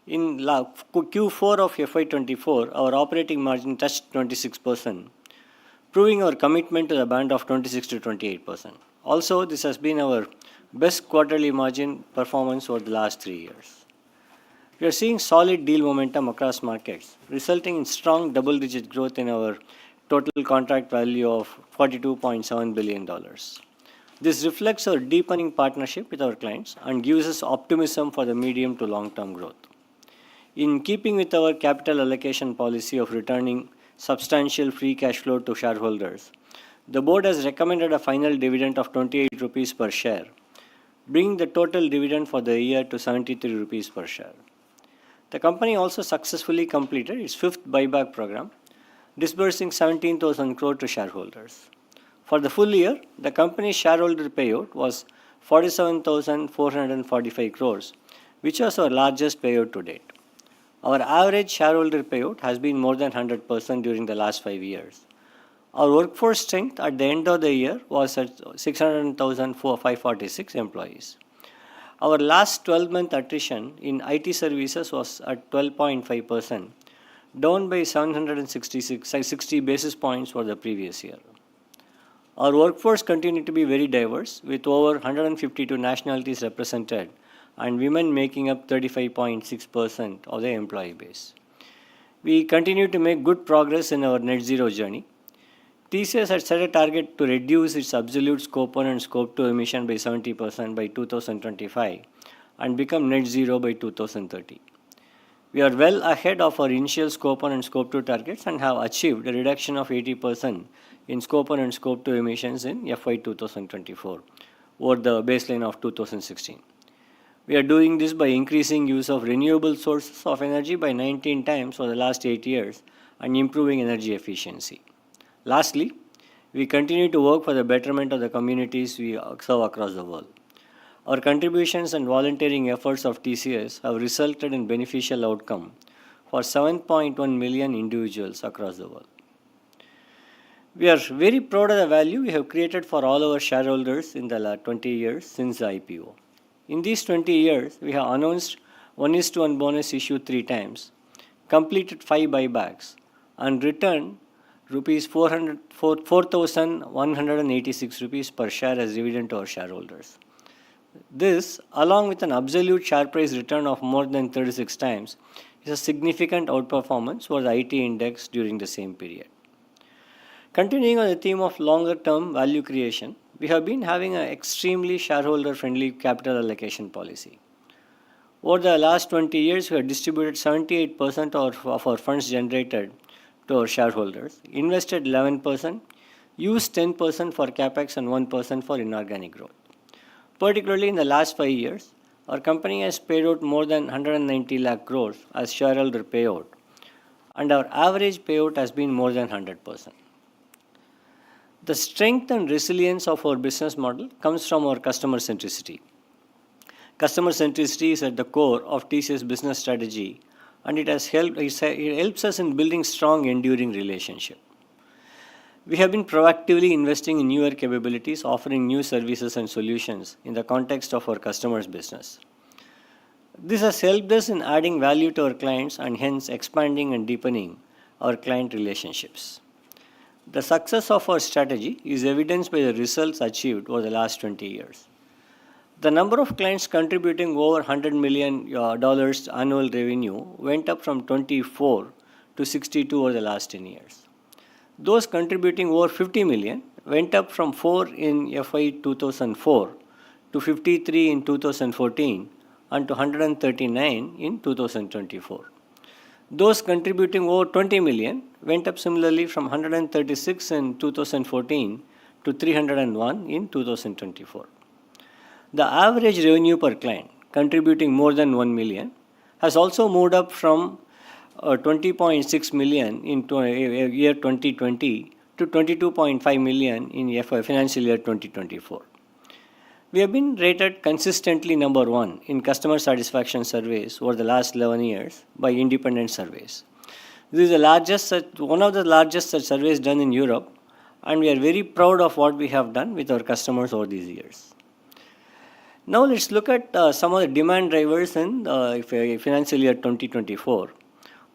In Q4 of FY24, our operating margin touched 26%, proving our commitment to the band of 26 to 28%. Also, this has been our best quarterly margin performance over the last 3 years. We are seeing solid deal momentum across markets, resulting in strong double-digit growth in our total contract value of $42.7 billion. This reflects our deepening partnership with our clients and gives us optimism for the medium to long-term growth. In keeping with our capital allocation policy of returning substantial free cash flow to shareholders, the board has recommended a final dividend of 28 rupees per share, bringing the total dividend for the year to 73 rupees per share. The company also successfully completed its fifth buyback program, disbursing 17,000 crore to shareholders. For the full year, the company's shareholder payout was 47,445 crores, which was our largest payout to date. Our average shareholder payout has been more than 100% during the last 5 years. Our workforce strength at the end of the year was at 600,546 employees. Our last 12-month attrition in IT services was at 12.5%, down by 760 basis points for the previous year. Our workforce continued to be very diverse, with over 152 nationalities represented and women making up 35.6% of the employee base. We continue to make good progress in our net zero journey. TCS had set a target to reduce its absolute Scope 1 and Scope 2 emission by 70% by 2025 and become net zero by 2030. We are well ahead of our initial Scope 1 and Scope 2 targets and have achieved a reduction of 80% in Scope 1 and Scope 2 emissions in FY 2024 over the baseline of 2016. We are doing this by increasing use of renewable sources of energy by 19 times for the last 8 years and improving energy efficiency. Lastly, we continue to work for the betterment of the communities we serve across the world. Our contributions and volunteering efforts of TCS have resulted in beneficial outcome for 7.1 million individuals across the world. We are very proud of the value we have created for all our shareholders in the last 20 years since the IPO. In these 20 years, we have announced 1:1 bonus issue 3 times, completed 5 buybacks, and returned ₹4,186 rupees per share as dividend to our shareholders. This, along with an absolute share price return of more than 36 times, is a significant outperformance for the IT index during the same period. Continuing on the theme of longer-term value creation, we have been having an extremely shareholder-friendly capital allocation policy. Over the last 20 years, we have distributed 78% of our funds generated to our shareholders, invested 11%, used 10% for capex and 1% for inorganic growth. Particularly in the last 5 years, our company has paid out more than 190 lakh crores as shareholder payout, and our average payout has been more than 100%. The strength and resilience of our business model comes from our customer centricity. Customer centricity is at the core of TCS business strategy, and it helps us in building strong, enduring relationships. We have been proactively investing in newer capabilities, offering new services and solutions in the context of our customers' business. This has helped us in adding value to our clients and hence expanding and deepening our client relationships. The success of our strategy is evidenced by the results achieved over the last 20 years. The number of clients contributing over $100 million annual revenue went up from 24 to 62 over the last 10 years. Those contributing over 50 million went up from 4 in FY 2004 to 53 in 2014 and to 139 in 2024. Those contributing over 20 million went up similarly from 136 in 2014 to 301 in 2024. The average revenue per client contributing more than 1 million has also moved up from 20.6 million in year 2020 to 22.5 million in financial year 2024. We have been rated consistently number 1 in customer satisfaction surveys over the last 11 years by independent surveys. This is one of the largest such surveys done in Europe, and we are very proud of what we have done with our customers over these years. Now let's look at some of the demand drivers in financial year 2024.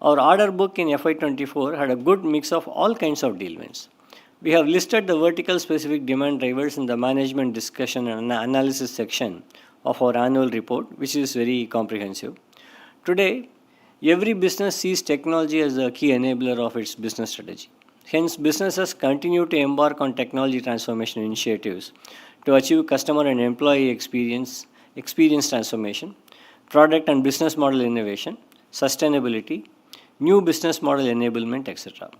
Our order book in FY24 had a good mix of all kinds of deal wins. We have listed the vertical specific demand drivers in the management discussion and analysis section of our annual report, which is very comprehensive. Today, every business sees technology as a key enabler of its business strategy. Hence, businesses continue to embark on technology transformation initiatives to achieve customer and employee experience transformation, product and business model innovation, sustainability, new business model enablement, etc.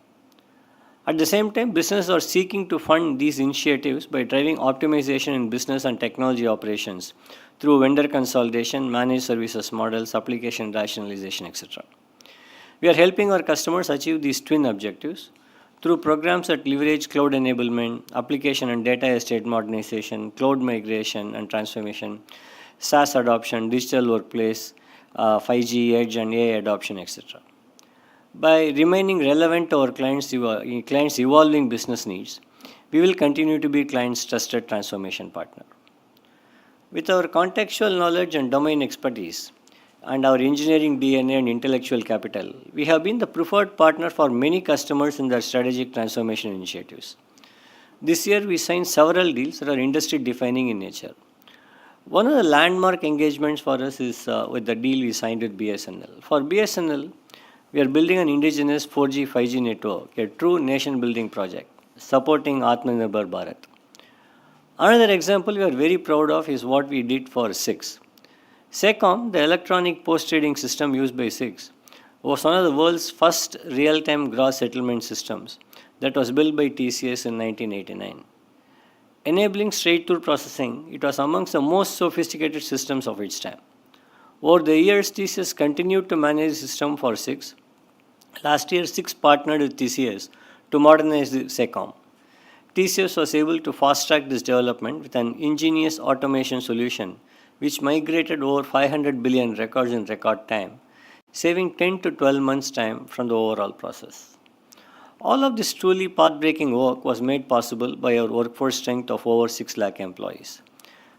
At the same time, businesses are seeking to fund these initiatives by driving optimization in business and technology operations through vendor consolidation, managed services models, application rationalization, etc. We are helping our customers achieve these twin objectives through programs that leverage cloud enablement, application and data estate modernization, cloud migration and transformation, SaaS adoption, digital workplace, 5G, edge and AI adoption, etc. By remaining relevant to our clients' evolving business needs, we will continue to be clients' trusted transformation partner. With our contextual knowledge and domain expertise and our engineering DNA and intellectual capital, we have been the preferred partner for many customers in their strategic transformation initiatives. This year, we signed several deals that are industry-defining in nature. One of the landmark engagements for us is with the deal we signed with BSNL. For BSNL, we are building an indigenous 4G, 5G network, a true nation-building project, supporting Atmanirbhar Bharat. Another example we are very proud of is what we did for SIX. SECOM, the electronic post-trading system used by SIX, was one of the world's first real-time gross settlement systems that was built by TCS in 1989. Enabling straight-through processing, it was amongst the most sophisticated systems of its time. Over the years, TCS continued to manage the system for SIX. Last year, SIX partnered with TCS to modernize the SECOM. TCS was able to fast-track this development with an ingenious automation solution which migrated over 500 billion records in record time, saving 10 to 12 months' time from the overall process. All of this truly path-breaking work was made possible by our workforce strength of over 6 lakh employees.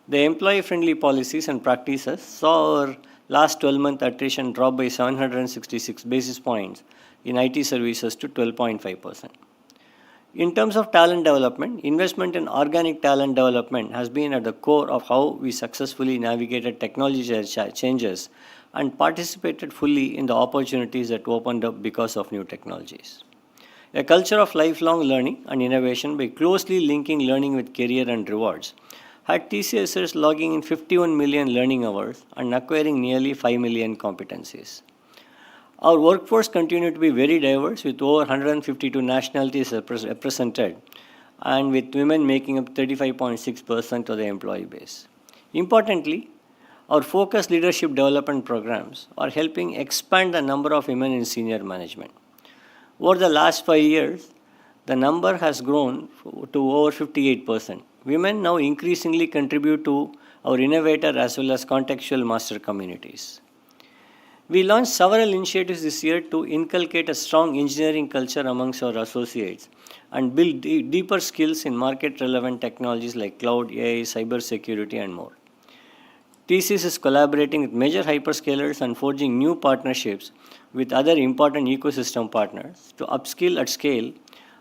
The employee-friendly policies and practices saw our last 12-month attrition drop by 766 basis points in IT services to 12.5%. In terms of talent development, investment in organic talent development has been at the core of how we successfully navigated technology changes and participated fully in the opportunities that opened up because of new technologies. A culture of lifelong learning and innovation by closely linking learning with career and rewards had TCSers logging in 51 million learning hours and acquiring nearly 5 million competencies. Our workforce continued to be very diverse with over 152 nationalities represented and with women making up 35.6% of the employee base. Importantly, our focused leadership development programs are helping expand the number of women in senior management. Over the last 5 years, the number has grown to over 58%. Women now increasingly contribute to our innovator as well as contextual master communities. We launched several initiatives this year to inculcate a strong engineering culture amongst our associates and build deeper skills in market-relevant technologies like cloud, AI, cybersecurity, and more. TCS is collaborating with major hyperscalers and forging new partnerships with other important ecosystem partners to upskill at scale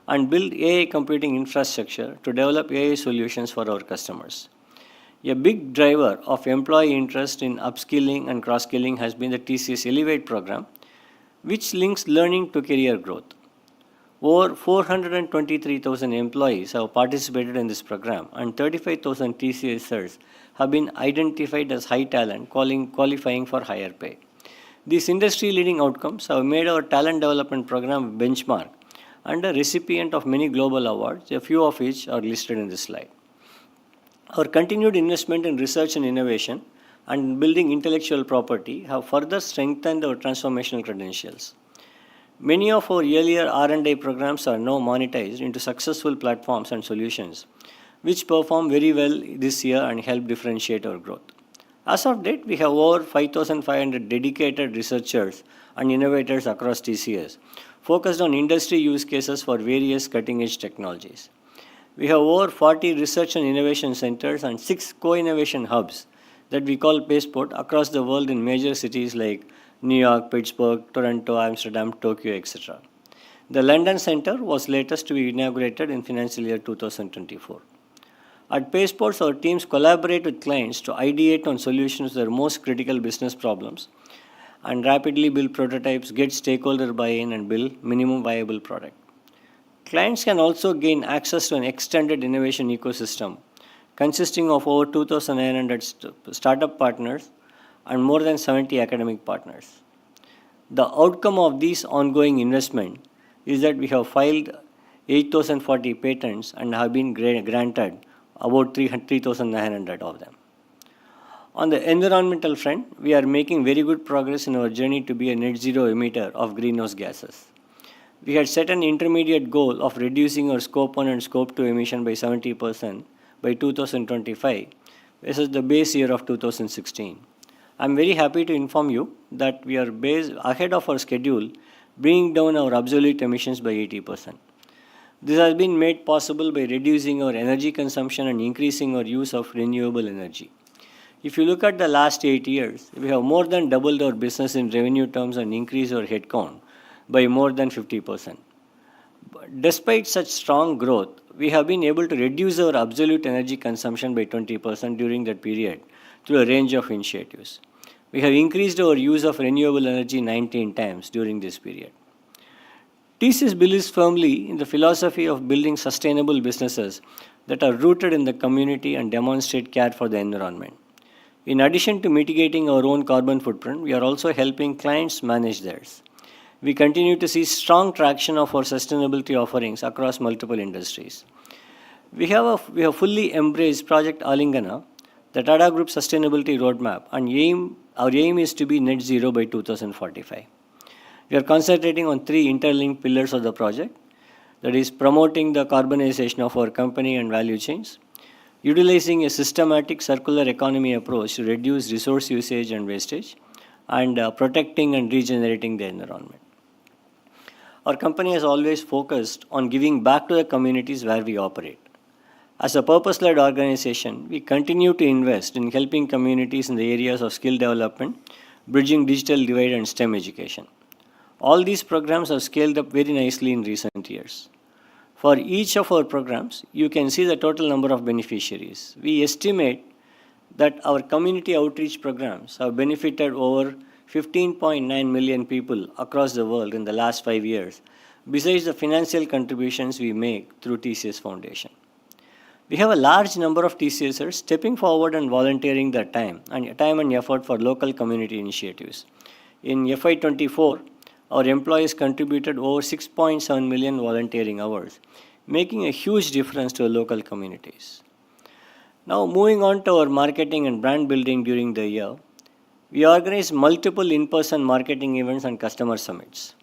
and build AI computing infrastructure to develop AI solutions for our customers. A big driver of employee interest in upskilling and cross-skilling has been the TCS Elevate program, which links learning to career growth. Over 423,000 employees have participated in this program, and 35,000 TCSers have been identified as high talent, qualifying for higher pay. These industry-leading outcomes have made our talent development program a benchmark and a recipient of many global awards, a few of which are listed in this slide. Our continued investment in research and innovation and building intellectual property have further strengthened our transformational credentials. Many of our earlier R&D programs are now monetized into successful platforms and solutions, which perform very well this year and help differentiate our growth. As of date, we have over 5,500 dedicated researchers and innovators across TCS, focused on industry use cases for various cutting-edge technologies. We have over 40 research and innovation centers and 6 co-innovation hubs that we call Passport across the world in major cities like New York, Pittsburgh, Toronto, Amsterdam, Tokyo, etc. The London Center was latest to be inaugurated in financial year 2024. At Passports, our teams collaborate with clients to ideate on solutions to their most critical business problems and rapidly build prototypes, get stakeholder buy-in, and build minimum viable product. Clients can also gain access to an extended innovation ecosystem consisting of over 2,900 startup partners and more than 70 academic partners. The outcome of this ongoing investment is that we have filed 8,040 patents and have been granted about 3,900 of them. On the environmental front, we are making very good progress in our journey to be a net zero emitter of greenhouse gases. We had set an intermediate goal of reducing our Scope 1 and Scope 2 emission by 70% by 2025 versus the base year of 2016. I'm very happy to inform you that we are ahead of our schedule, bringing down our absolute emissions by 80%. This has been made possible by reducing our energy consumption and increasing our use of renewable energy. If you look at the last 8 years, we have more than doubled our business in revenue terms and increased our headcount by more than 50%. Despite such strong growth, we have been able to reduce our absolute energy consumption by 20% during that period through a range of initiatives. We have increased our use of renewable energy 19 times during this period. TCS believes firmly in the philosophy of building sustainable businesses that are rooted in the community and demonstrate care for the environment. In addition to mitigating our own carbon footprint, we are also helping clients manage theirs. We continue to see strong traction of our sustainability offerings across multiple industries. We have fully embraced Project Alingana, the Tata Group Sustainability Roadmap, and our aim is to be net zero by 2045. We are concentrating on 3 interlinked pillars of the project, that is promoting the carbonization of our company and value chains, utilizing a systematic circular economy approach to reduce resource usage and wastage, and protecting and regenerating the environment. Our company has always focused on giving back to the communities where we operate. As a purpose-led organization, we continue to invest in helping communities in the areas of skill development, bridging digital divide, and STEM education. All these programs have scaled up very nicely in recent years. For each of our programs, you can see the total number of beneficiaries. We estimate that our community outreach programs have benefited over 15.9 million people across the world in the last 5 years, besides the financial contributions we make through TCS Foundation. We have a large number of TCSers stepping forward and volunteering their time and effort for local community initiatives. In FY24, our employees contributed over 6.7 million volunteering hours, making a huge difference to our local communities. Now, moving on to our marketing and brand building during the year, we organized multiple in-person marketing events and customer summits.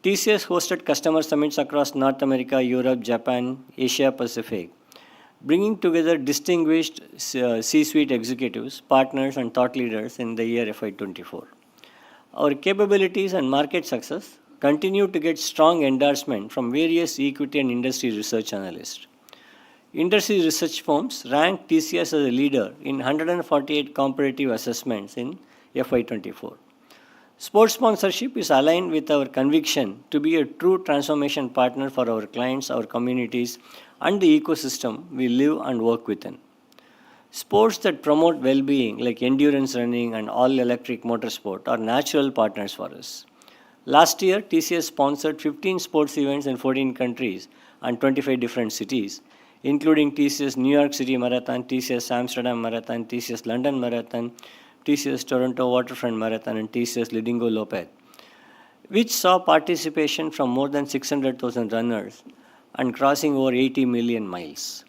TCS hosted customer summits across North America, Europe, Japan, Asia Pacific, bringing together distinguished C-suite executives, partners, and thought leaders in the year FY24. Our capabilities and market success continue to get strong endorsement from various equity and industry research analysts. Industry research firms ranked TCS as a leader in 148 comparative assessments in FY24. Sports sponsorship is aligned with our conviction to be a true transformation partner for our clients, our communities, and the ecosystem we live and work within. Sports that promote well being, like endurance running and all electric motorsport, are natural partners for us. Last year, TCS sponsored 15 sports events in 14 countries and 25 different cities, including TCS New York City Marathon, TCS Amsterdam Marathon, TCS London Marathon, TCS Toronto Waterfront Marathon, and TCS Lidingo Lopez, which saw participation from more than 600,000 runners and crossing over 80 million miles.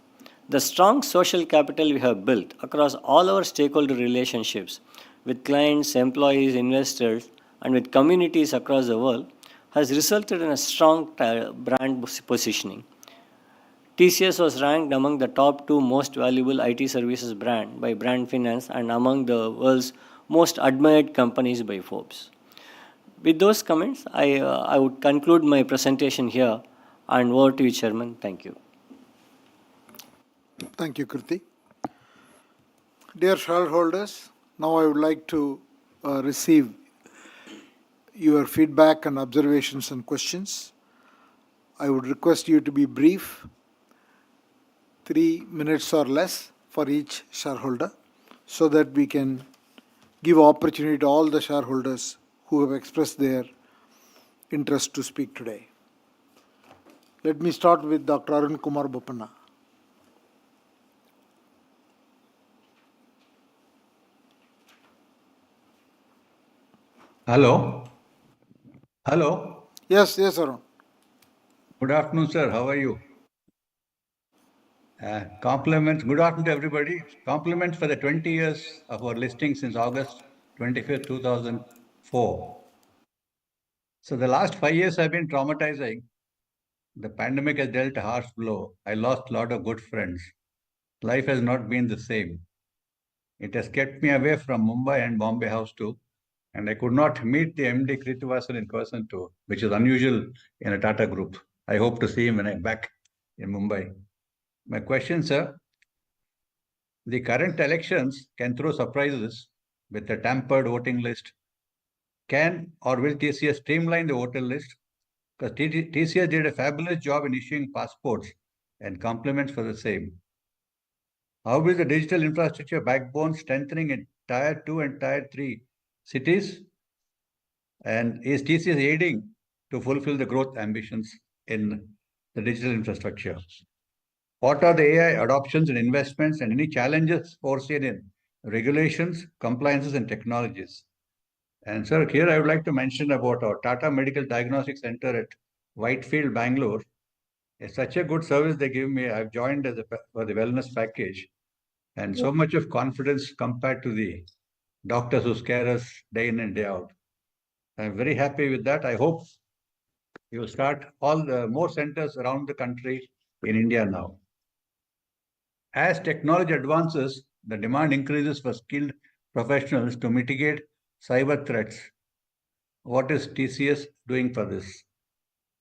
The strong social capital we have built across all our stakeholder relationships with clients, employees, investors, and with communities across the world has resulted in a strong brand positioning. TCS was ranked among the top 2 most valuable IT services brand by Brand Finance and among the world's most admired companies by Forbes. With those comments, I would conclude my presentation here and over to you, Chairman. Thank you. Thank you, Krithi. Dear shareholders, now I would like to receive your feedback and observations and questions. I would request you to be brief, 3 minutes or less for each shareholder, so that we can give opportunity to all the shareholders who have expressed their interest to speak today. Let me start with Dr. Arun Kumar Bopanna. Hello. Hello. Yes, Arun. Good afternoon, sir. How are you? Compliments. Good afternoon to everybody. Compliments for the 20 years of our listing since August 25th, 2004. So the last 5 years have been traumatizing. The pandemic has dealt a harsh blow. I lost a lot of good friends. Life has not been the same. It has kept me away from Mumbai and Bombay House too. And I could not meet the MD Krithivasan in person too, which is unusual in a Tata group. I hope to see him when I'm back in Mumbai. My question, sir, the current elections can throw surprises with a tampered voting list. Can or will TCS streamline the voter list? Because TCS did a fabulous job in issuing passports and compliments for the same. How will the digital infrastructure backbone strengthening in Tier 2 and Tier 3 cities? And is TCS aiding to fulfill the growth ambitions in the digital infrastructure? What are the AI adoptions and investments and any challenges foreseen in regulations, compliances, and technologies? And sir, here I would like to mention about our Tata Medical Diagnostic Center at Whitefield, Bangalore. It's such a good service they give me. I've joined for the wellness package, and so much of confidence compared to the doctors who scare us day in and day out. I'm very happy with that. I hope you will start all the more centers around the country in India now. As technology advances, the demand increases for skilled professionals to mitigate cyber threats. What is TCS doing for this?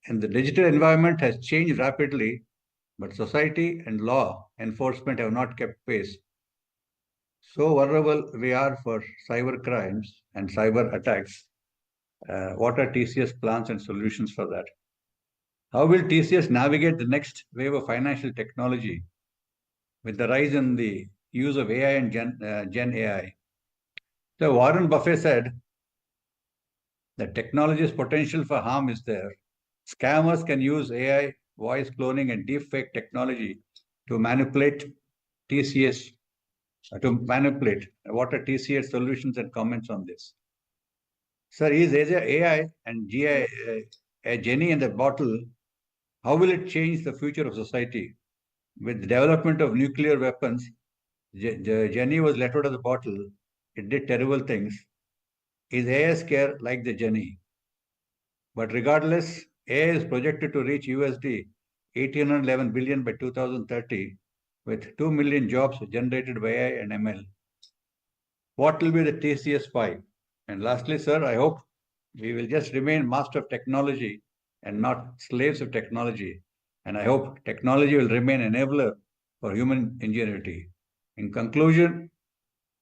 And the digital environment has changed rapidly, but society and law enforcement have not kept pace. So vulnerable we are for cyber crimes and cyber attacks. What are TCS plans and solutions for that? How will TCS navigate the next wave of financial technology with the rise in the use of AI and Gen AI? So Warren Buffett said that technology's potential for harm is there. Scammers can use AI, voice cloning, and deepfake technology to manipulate TCS. What are TCS solutions and comments on this? Sir, is AI and GI a genie in the bottle? How will it change the future of society? With the development of nuclear weapons, the genie was let out of the bottle. It did terrible things. Is AI scare like the genie? But regardless, AI is projected to reach USD 1,811 billion by 2030, with 2 million jobs generated by AI and ML. What will be the TCS 5? And lastly, sir, I hope we will just remain master of technology and not slaves of technology. And I hope technology will remain enabler for human ingenuity. In conclusion,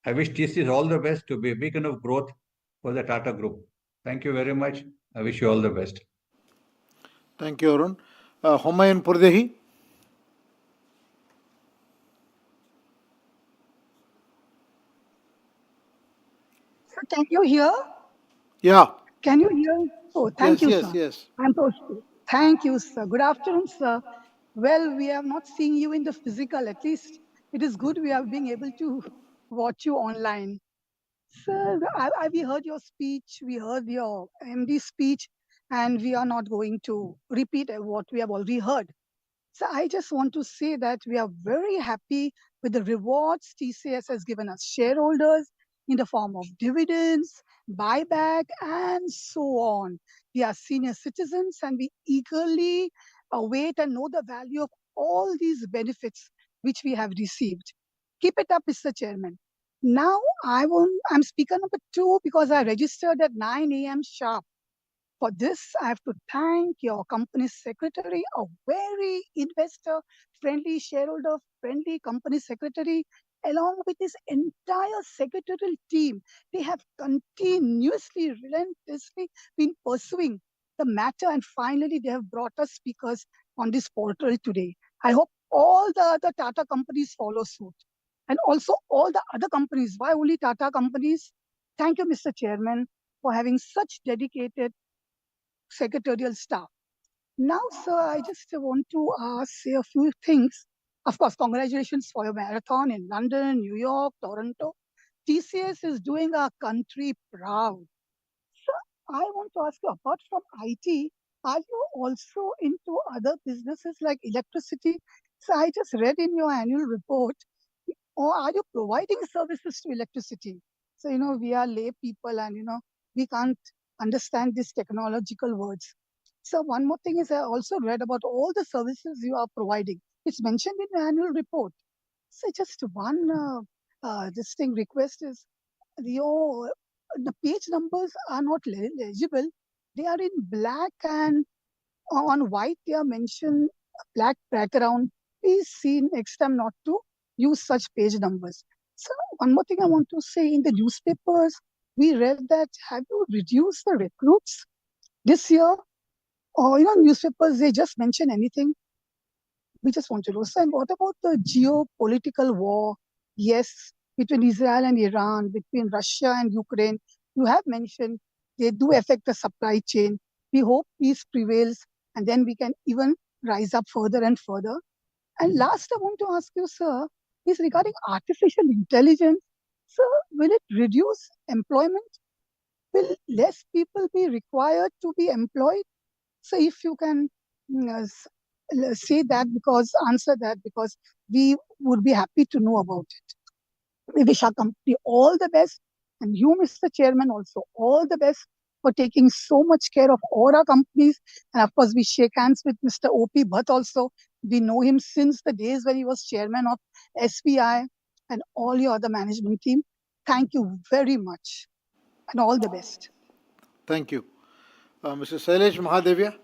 I wish TCS all the best to be a beacon of growth for the Tata Group. Thank you very much. I wish you all the best. Thank you, Arun. Humayun Purdehi. Sir, can you hear? Yeah. Can you hear? Oh, thank you, sir. Yes. Thank you, sir. Good afternoon, sir. Well, we have not seen you in the physical. At least it is good we are being able to watch you online. Sir, we heard your speech, we heard your MD speech, and we are not going to repeat what we have already heard. So I just want to say that we are very happy with the rewards TCS has given us shareholders in the form of dividends, buyback, and so on. We are senior citizens and we eagerly await and know the value of all these benefits which we have received. Keep it up, Mr. Chairman. Now I'm speaker number 2 because I registered at 9 a.m. sharp. For this, I have to thank your company secretary, a very investor-friendly, shareholder-friendly company secretary, along with his entire secretarial team. They have continuously, relentlessly been pursuing the matter, and finally they have brought us speakers on this portal today. I hope all the other Tata companies follow suit. And also all the other companies. Why only Tata companies? Thank you, Mr. Chairman, for having such dedicated secretarial staff. Now, sir, I just want to say a few things. Of course, congratulations for your marathon in London, New York, Toronto. TCS is doing our country proud. Sir, I want to ask you, apart from IT, are you also into other businesses like electricity? So I just read in your annual report, or are you providing services to electricity? So, we are lay people and, we can't understand these technological words. So one more thing is I also read about all the services you are providing. It's mentioned in the annual report. So just one this thing request is the page numbers are not legible. They are in black and on white. They are mentioned black background. Please see next time not to use such page numbers. So one more thing I want to say, in the newspapers, we read that have you reduced the recruits this year? Or, newspapers, they just mention anything. We just want to know. So, and what about the geopolitical war? Yes, between Israel and Iran, between Russia and Ukraine. You have mentioned they do affect the supply chain. We hope peace prevails and then we can even rise up further and further. And last, I want to ask you, sir, is regarding artificial intelligence. Sir, will it reduce employment? Will less people be required to be employed? So if you can say that, answer that, because we would be happy to know about it. We wish our company all the best, and you, Mr. Chairman, also all the best for taking so much care of all our companies. And of course, we shake hands with Mr. O.P. Bhatt also. We know him since the days when he was chairman of SBI and all your other management team. Thank you very much and all the best. Thank you. Mr. Sailesh Mahadevia.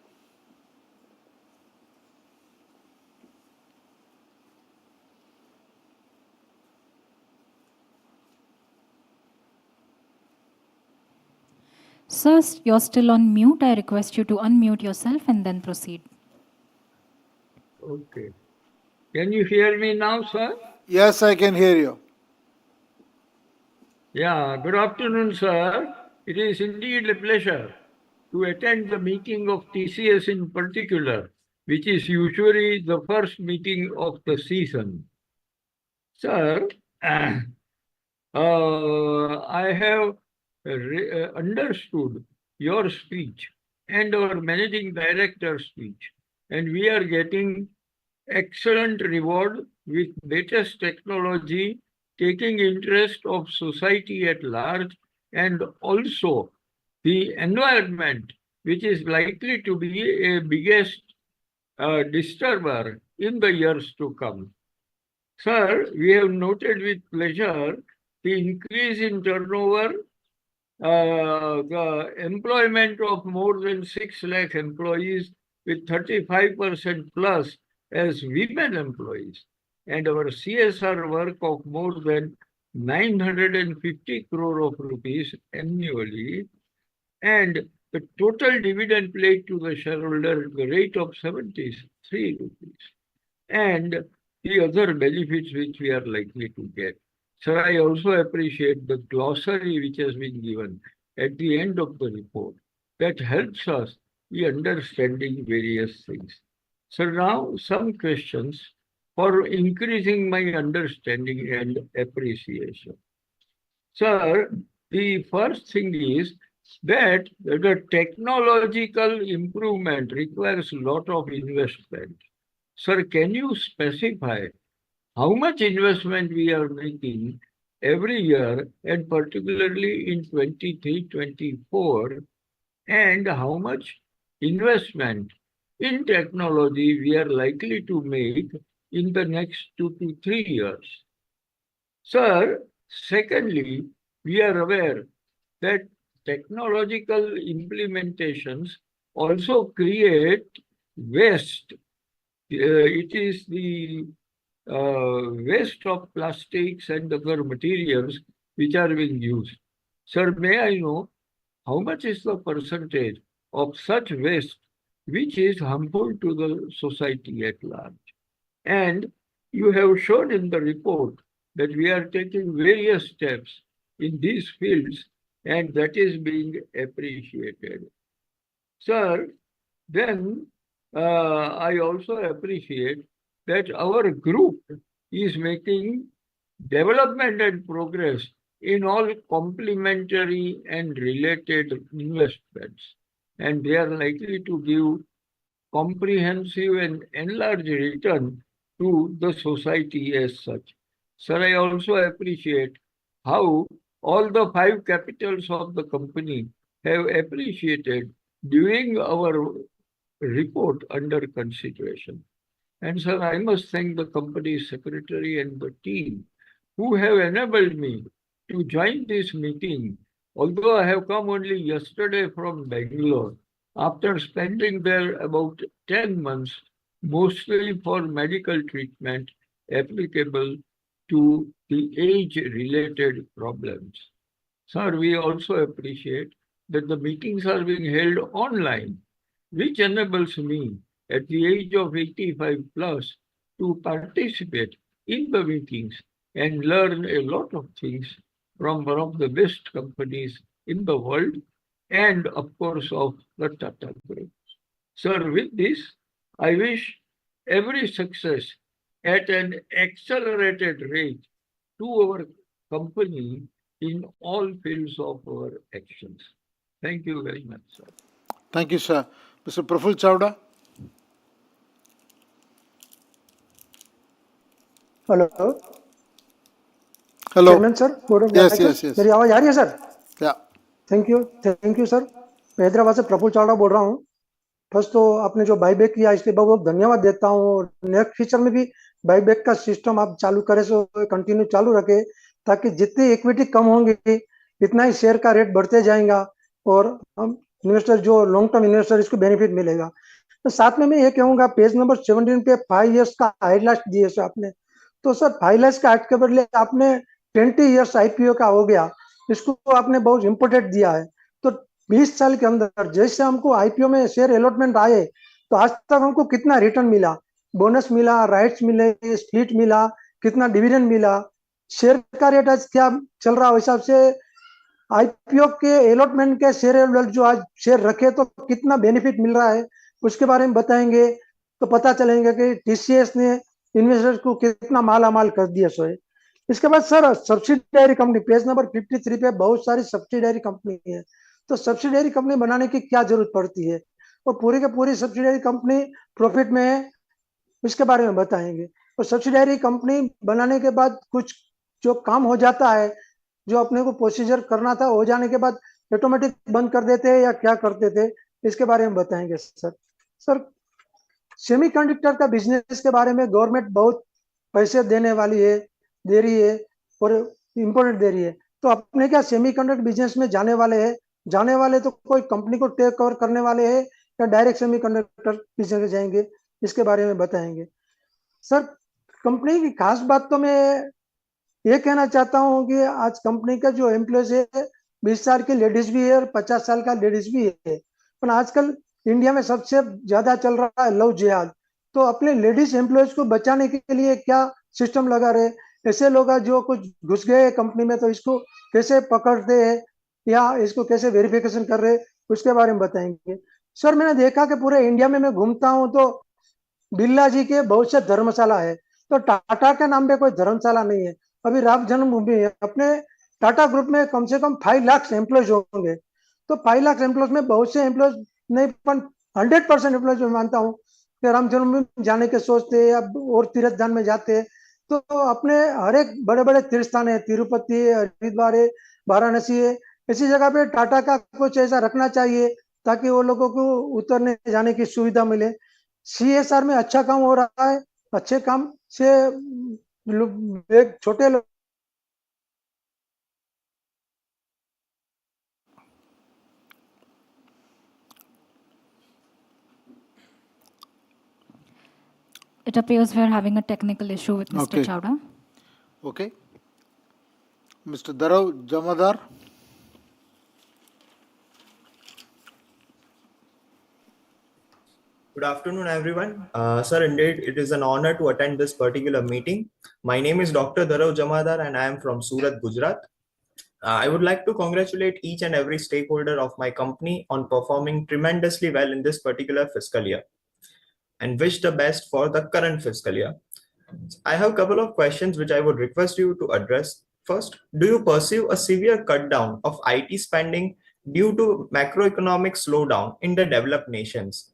Sir, you're still on mute. I request you to unmute yourself and then proceed. Okay. Can you hear me now, sir? Yes, I can hear you. Yeah, good afternoon, sir. It is indeed a pleasure to attend the meeting of TCS in particular, which is usually the first meeting of the season. Sir, I have understood your speech and our managing director's speech, and we are getting excellent reward with latest technology, taking interest of society at large, and also the environment, which is likely to be a biggest disturber in the years to come. Sir, we have noted with pleasure the increase in turnover, the employment of more than 6 lakh employees with 35% plus as women employees, and our CSR work of more than 950 crore of rupees annually, and the total dividend paid to the shareholder at the rate of 73 rupees, and the other benefits which we are likely to get. Sir, I also appreciate the glossary which has been given at the end of the report that helps us in understanding various things. So now some questions for increasing my understanding and appreciation. Sir, the first thing is that the technological improvement requires a lot of investment. Sir, can you specify how much investment we are making every year, and particularly in 23-24, and how much investment in technology we are likely to make in the next 2 to 3 years? Sir, secondly, we are aware that technological implementations also create waste. It is the waste of plastics and other materials which are being used. Sir, may I know how much is the percentage of such waste which is harmful to the society at large? And you have shown in the report that we are taking various steps in these fields, and that is being appreciated. Sir, then I also appreciate that our group is making development and progress in all complementary and related investments, and they are likely to give comprehensive and enlarged return to the society as such. Sir, I also appreciate how all the 5 capitals of the company have appreciated during our report under consideration. And sir, I must thank the company secretary and the team who have enabled me to join this meeting, although I have come only yesterday from Bangalore after spending there about 10 months, mostly for medical treatment applicable to the age-related problems. Sir, we also appreciate that the meetings are being held online, which enables me at the age of 85 plus to participate in the meetings and learn a lot of things from one of the best companies in the world and of course of the Tata Group. Sir, with this, I wish every success at an accelerated rate to our company in all fields of our actions. Thank you very much, sir. Thank you, sir. Mr. Praful Chawda. Hello Hello. Chairman sir, board of Yes, directors, yes, yes. मेरी आवाज आ रही है sir? Yeah. Thank you sir. मैं हैदराबाद से प्रफुल्ल चावड़ा बोल रहा हूँ। First तो आपने जो बाईबैक किया इसके बहुत बहुत धन्यवाद देता हूँ, और नेक्स्ट फ्यूचर में भी बाईबैक का सिस्टम आप चालू करें, सो कंटिन्यू चालू रखे, ताकि जितनी इक्विटी कम होंगी इतना ही शेयर का रेट बढ़ते जाएगा और हम इन्वेस्टर जो लॉन्ग टर्म इन्वेस्टर इसको बेनिफिट मिलेगा। तो साथ में मैं ये कहूँगा, पेज नंबर 17 पे 5 इयर्स का हाईलाइट दिए सर आपने, तो सर 5 इयर्स का हाइट के बदले आपने 20 इयर्स आईपीओ का हो गया, इसको आपने बहुत इंपोर्टेंट दिया है। तो 20 साल के अंदर जैसे हमको आईपीओ में शेयर अलॉटमेंट आए, तो आज तक हमको कितना रिटर्न मिला, बोनस मिला, राइट्स मिले, स्प्लिट मिला, कितना डिविडेंड मिला, शेयर का रेट आज क्या चल रहा है, हिसाब से आईपीओ के अलॉटमेंट के शेयर जो आज शेयर रखे तो कितना बेनिफिट मिल रहा है, उसके बारे में बताएंगे तो पता चलेंगे कि टीसीएस ने इन्वेस्टर्स को कितना मालामाल कर दिया। सो इसके बाद sir subsidiary company, page number 53 पे बहुत सारी सब्सिडियरी कंपनी है, तो सब्सिडियरी कंपनी बनाने की क्या जरूरत पड़ती है, और पूरी के पूरी सब्सिडियरी कंपनी प्रॉफिट में है, इसके बारे में बताएंगे। और सब्सिडियरी कंपनी बनाने के बाद कुछ जो काम हो जाता है, जो अपने को प्रोसीजर करना था, हो जाने के बाद ऑटोमेटिक बंद कर देते हैं या क्या करते थे, इसके बारे में बताएंगे सर। सर सेमीकंडक्टर का बिजनेस के बारे में गवर्नमेंट बहुत पैसे देने वाली है, दे रही है और इम्पोर्टेंट दे रही है, तो अपने क्या सेमीकंडक्टर बिजनेस में जाने वाले तो कोई कंपनी को टेक ओवर करने वाले हैं या डायरेक्ट सेमीकंडक्टर बिजनेस में जाएंगे, इसके बारे में बताएंगे। सर कंपनी की खास बात तो मैं ये कहना चाहता हूँ कि आज कंपनी का जो एम्प्लॉयज है 20 साल की लेडीज भी है और 50 साल का लेडीज भी है। पर आजकल इंडिया में सबसे ज्यादा चल रहा है लव जिहाद। तो अपने लेडीज एम्प्लॉयज को बचाने के लिए क्या सिस्टम लगा रहे? ऐसे लोग जो कुछ घुस गए कंपनी में, तो इसको कैसे पकड़ते हैं या इसको कैसे वेरिफिकेशन कर रहे, उसके बारे में बताएंगे। सर, मैंने देखा कि पूरे इंडिया में मैं घूमता हूँ तो बिरला जी के बहुत से धर्मशाला है, तो टाटा के नाम पे कोई धर्मशाला नहीं है। अभी राम जन्मभूमि है, अपने टाटा ग्रुप में कम से कम 5 लाख एम्प्लॉयज होंगे। तो 5 लाख एम्प्लॉयज में बहुत से एम्प्लॉयज नहीं, पर 100% एम्प्लॉयज में मानता हूँ कि राम जन्मभूमि जाने के सोचते हैं या और तीर्थ दान में जाते हैं। तो अपने हर एक बड़े बड़े तीर्थ स्थान है, तिरुपति है, हरिद्वार है, वाराणसी है, ऐसी जगह पे टाटा का कुछ ऐसा रखना चाहिए ताकि वो लोगों को उतरने जाने की सुविधा मिले। CSR में अच्छा काम हो रहा है, अच्छे काम से एक छोटे लोग It appears we are having a technical issue with Mr. Okay. Chowda. Okay. Mr. Dharav Jamadar. Good afternoon, everyone. Sir, indeed, it is an honor to attend this particular meeting. My name is Dr. Dharav Jamadar and I am from Surat, Gujarat. I would like to congratulate each and every stakeholder of my company on performing tremendously well in this particular fiscal year and wish the best for the current fiscal year. I have a couple of questions which I would request you to address. First, do you pursue a severe cut down of IT spending due to macroeconomic slowdown in the developed nations?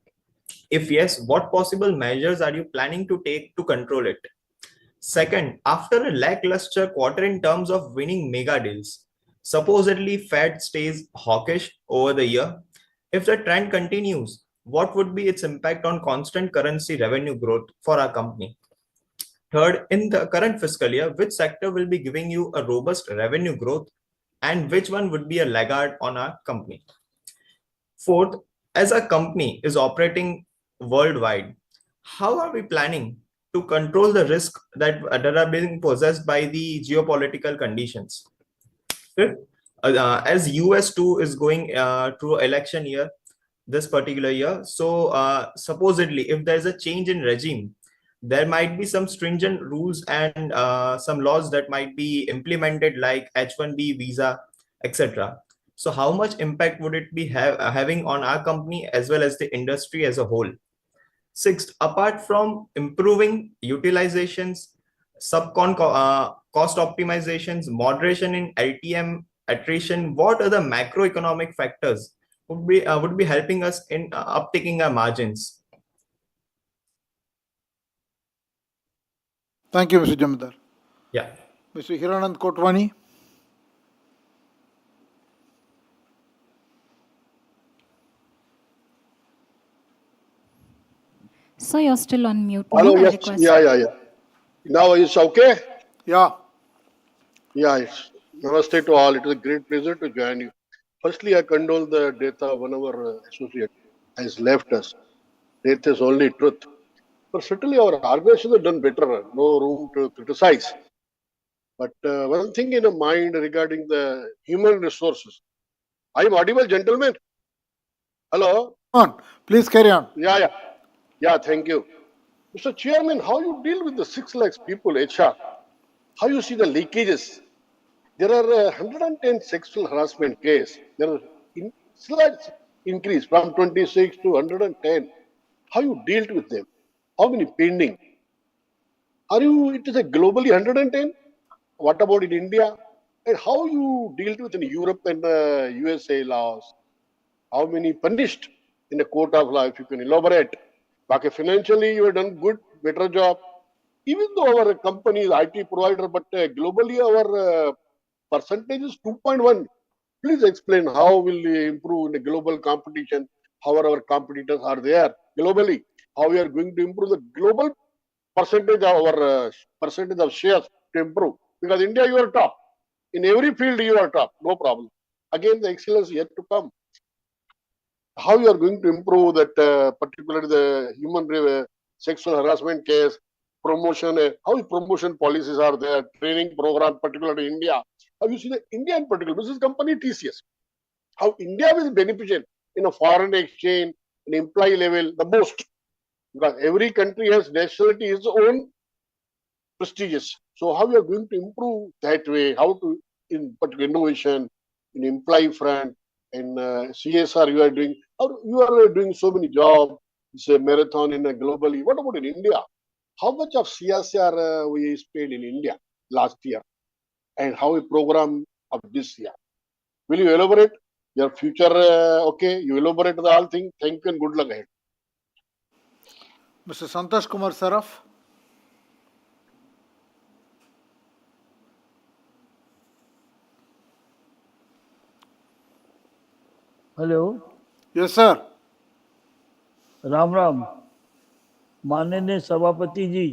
If yes, what possible measures are you planning to take to control it? Second, after a lackluster quarter in terms of winning mega deals, supposedly Fed stays hawkish over the year. If the trend continues, what would be its impact on constant currency revenue growth for our company? Third, in the current fiscal year, which sector will be giving you a robust revenue growth and which one would be a laggard on our company? Fourth, as a company is operating worldwide, how are we planning to control the risk that are being possessed by the geopolitical conditions? Fifth, as US too is going through election year this particular year, so supposedly if there's a change in regime, there might be some stringent rules and some laws that might be implemented like H-1B visa, etc. So how much impact would it be having on our company as well as the industry as a whole? Sixth, apart from improving utilizations, cost optimizations, moderation in LTM attrition, what other macroeconomic factors would be helping us in uptaking our margins? Thank you, Mr. Jamadar. Yeah. Mr. Hiranand Kotwani. So you're still on mute. Hello, No, I yes, request. yeah. Now it's okay? Yeah. Yeah, it's namaste to all. It is a great pleasure to join you. Firstly, I condole the death of one of our associate has left us. Death is only truth. But certainly our organization has done better. No room to criticize. But one thing in a mind regarding the human resources. I am audible, gentlemen. Hello? On. Please carry on. Yeah, thank you. Mr. Chairman, how you deal with the 6 lakhs people, HR? How you see the leakages? There are 110 sexual harassment cases. There are slight increase from 26 to 110. How you dealt with them? How many pending? It is a globally 110? What about in India? And how you dealt with in Europe and USA laws? How many punished in the court of law? If you can elaborate. But financially, you have done good, better job. Even though our company is IT provider, but globally our percentage is 2.1. Please explain how will we improve in the global competition? How our competitors are there globally? How we are going to improve the global percentage of our percentage of shares to improve? Because India, you are top. In every field, you are top. No problem. Again, the excellence yet to come. How you are going to improve that, particularly the human sexual harassment case, promotion, how promotion policies are there, training program, particularly in India, How you see the India in particular, this is company TCS, how India will benefit in a foreign exchange, in employee level, the most. Because every country has nationality its own prestigious. So how you are going to improve that way? How to in particular innovation, in employee front, in CSR you are doing. How you are doing so many jobs. It's a marathon in a globally. What about in India? How much of CSR we spent in India last year, and how a program of this year? Will you elaborate your future? Okay, you elaborate the whole thing. Thank you and good luck ahead. Mr. Santosh Kumar Saraf. Hello Yes, sir. Ram Ram माननीय सभापति जी,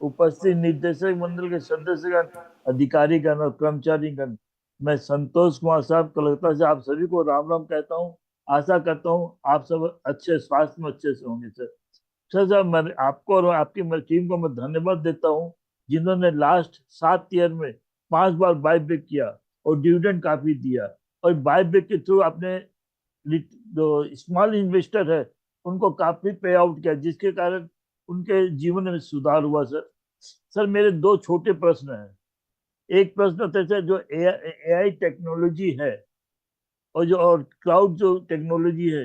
उपस्थित निर्देशक मंडल के सदस्यगण, अधिकारीगण और कर्मचारीगण, मैं संतोष कुमार साहब कलकत्ता से आप सभी को राम राम कहता हूं। आशा करता हूं आप सब अच्छे स्वास्थ्य में अच्छे से होंगे सर। मैं आपको और आपकी टीम को मैं धन्यवाद देता हूं, जिन्होंने लास्ट 7 ईयर में 5 बार बायबैक किया और डिविडेंड काफी दिया, और बायबैक के थ्रू आपने जो स्मॉल इन्वेस्टर है उनको काफी पे आउट किया, जिसके कारण उनके जीवन में सुधार हुआ सर। मेरे 2 छोटे प्रश्न हैं। एक प्रश्न था सर, जो एआई टेक्नोलॉजी है और क्लाउड जो टेक्नोलॉजी है,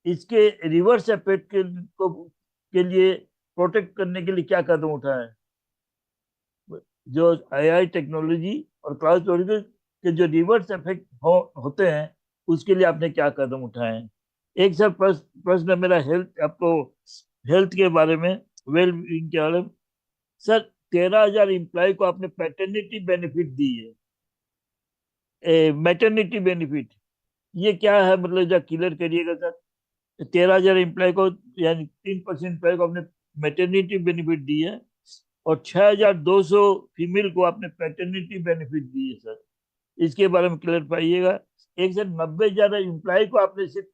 इसके रिवर्स इफेक्ट के लिए प्रोटेक्ट करने के लिए क्या कदम उठाए? जो एआई टेक्नोलॉजी और क्लाउड टेक्नोलॉजी के जो रिवर्स इफेक्ट होते हैं, उसके लिए आपने क्या कदम उठाए हैं? एक सर प्रश्न मेरा हेल्थ के बारे में, वेल बीइंग के बारे में। सर 13,000 एम्प्लॉय को आपने पैटर्निटी बेनिफिट दी है, मैटरनिटी बेनिफिट, ये क्या है? मतलब जरा क्लियर करिएगा सर। 13,000 एम्प्लॉय को यानी 3% एम्प्लॉय को आपने मैटरनिटी बेनिफिट दी है, और 6,200 फीमेल को आपने पैटर्निटी बेनिफिट दी है सर। इसके बारे में क्लियर पाइएगा। एक सर 90,000 एम्प्लॉय को आपने सिर्फ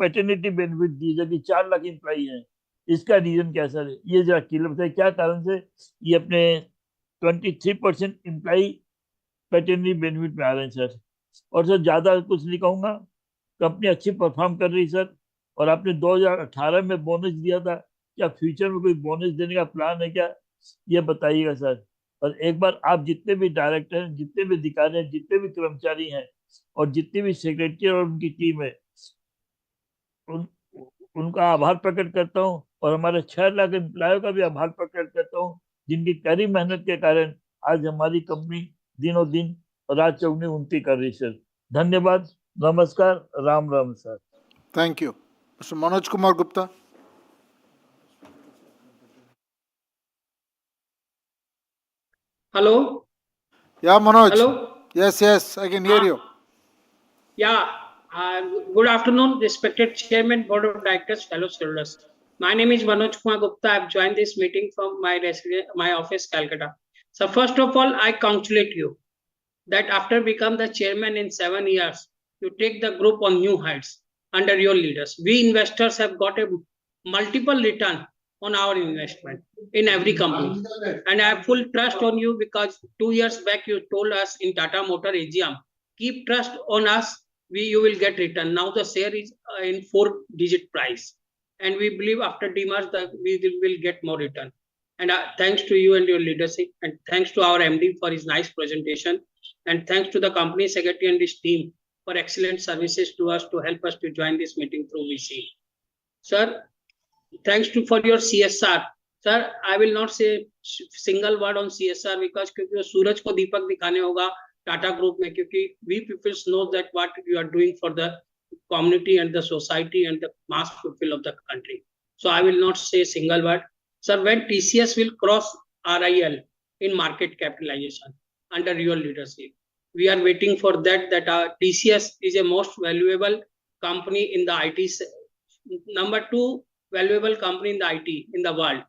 पैटर्निटी बेनिफिट दी, जबकि 4 लाख एम्प्लॉय हैं। इसका रीजन क्या सर? ये जरा क्लियर बताइए, क्या कारण से ये अपने 23% एम्प्लॉय पैटर्निटी बेनिफिट में आ रहे हैं सर। और सर ज्यादा कुछ नहीं कहूंगा, कंपनी अच्छी परफॉर्म कर रही सर, और आपने 2018 में बोनस दिया था, क्या फ्यूचर में कोई बोनस देने का प्लान है क्या, ये बताइएगा सर। और एक बार आप जितने भी डायरेक्टर हैं, जितने भी अधिकारी हैं, जितने भी कर्मचारी हैं, और जितने भी सेक्रेटरी और उनकी टीम है, उनका आभार प्रकट करता हूँ, और हमारे 6 लाख एम्प्लॉय का भी आभार प्रकट करता हूँ, जिनकी कड़ी मेहनत के कारण आज हमारी कंपनी दिनों दिन रात चौगनी उन्नति कर रही सर। धन्यवाद, नमस्कार, Ram Ram sir. Thank you. Mr. Manoj Kumar Gupta. Hello. Yeah, Manoj. Hello. Yes, I can hear you. Yeah. Good afternoon, respected Chairman, Board of Directors, fellow shareholders. My name is Manoj Kumar Gupta. I've joined this meeting from my office, Calcutta. So first of all, I congratulate you that after become the chairman in 7 years, you take the group on new heights under your leaders. We investors have got a multiple return on our investment in every company. And I have full trust on you, because 2 years back you told us in Tata Motor AGM, keep trust on us, you will get return. Now the share is in 4-digit price. And we believe after demerge that we will get more return. And thanks to you and your leadership, and thanks to our MD for his nice presentation, and thanks to the company secretary and his team for excellent services to us to help us to join this meeting through VC. Sir, thanks for your CSR. Sir, I will not say single word on CSR, because क्योंकि सूरज को दीपक दिखाने होगा Tata group में, क्योंकि we people know that what you are doing for the community and the society and the mass fulfill of the country. So I will not say single word. Sir, when TCS will cross RIL in market capitalization under your leadership, we are waiting for that TCS is a most valuable company in the IT, number 2 valuable company in the IT in the world.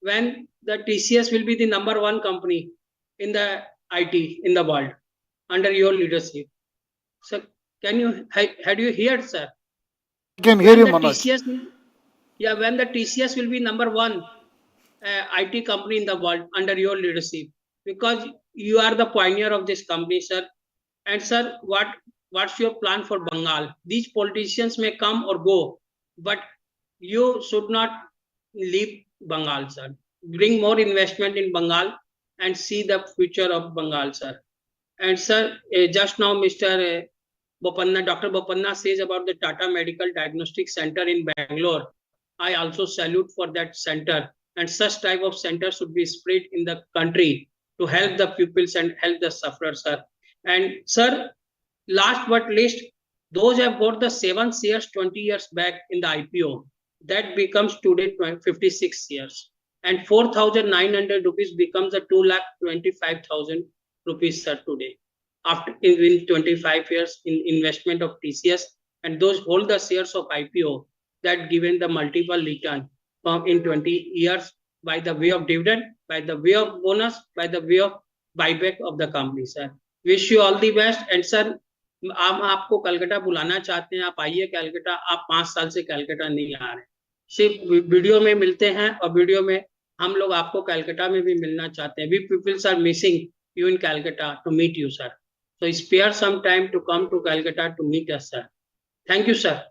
When the TCS will be the number 1 company in the IT in the world under your leadership. So had you heard, sir? I can hear you, Manoj. When the TCS will be number 1 IT company in the world under your leadership, because you are the pioneer of this company, sir. And sir, what's your plan for Bengal? These politicians may come or go, but you should not leave Bengal, sir. Bring more investment in Bengal and see the future of Bengal, sir. And sir, just now Mr. Bopanna, Dr. Bopanna says about the Tata Medical Diagnostic Center in Bangalore. I also salute for that center. And such type of center should be spread in the country to help the pupils and help the sufferers, sir. And sir, last but least, those have bought the 7 shares 20 years back in the IPO. That becomes today 56 years. And 4,900 rupees becomes a 2,25,000 rupees, sir, today. After in 25 years in investment of TCS, and those hold the shares of IPO that given the multiple return from in 20 years by the way of dividend, by the way of bonus, by the way of buyback of the company, sir. Wish you all the best. And sir, हम आपको कलकत्ता बुलाना चाहते हैं, आप आइए कलकत्ता. आप 5 साल से कलकत्ता नहीं आ रहे, सिर्फ वीडियो में मिलते हैं, और वीडियो में हम लोग आपको कलकत्ता में भी मिलना चाहते हैं. We people are missing you in Calcutta to meet you, sir. So spare some time to come to Calcutta to meet us, sir. Thank you, sir.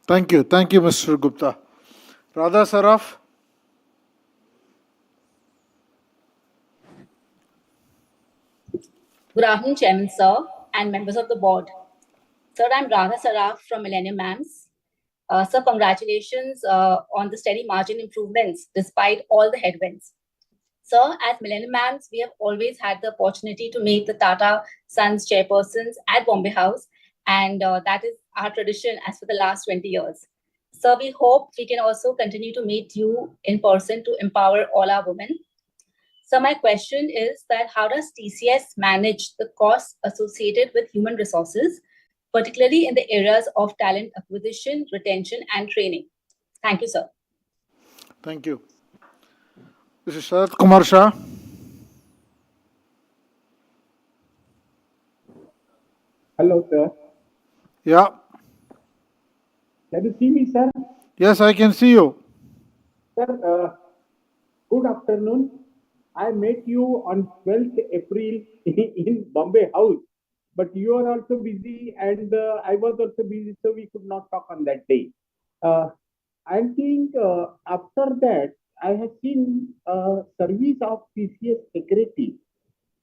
Thank you, Mr. Gupta. Radha Saraf. Good afternoon, Chairman, sir, and members of the board. Sir, I'm Radha Saraf from Millennium Mams. Sir, congratulations on the steady margin improvements despite all the headwinds. Sir, as Millennium Mams, we have always had the opportunity to meet the Tata Sons chairpersons at Bombay House, and that is our tradition as for the last 20 years. Sir, we hope we can also continue to meet you in person to empower all our women. So my question is that how does TCS manage the costs associated with human resources, particularly in the areas of talent acquisition, retention, and training? Thank you, sir. Thank you. This is Sarath Kumar Shah. Hello, sir. Yeah. Can you see me, sir? Yes, I can see you. Sir, good afternoon. I met you on 12th April in Bombay House, but you are also busy and I was also busy, so we could not talk on that day. I think after that, I have seen a service of TCS secretary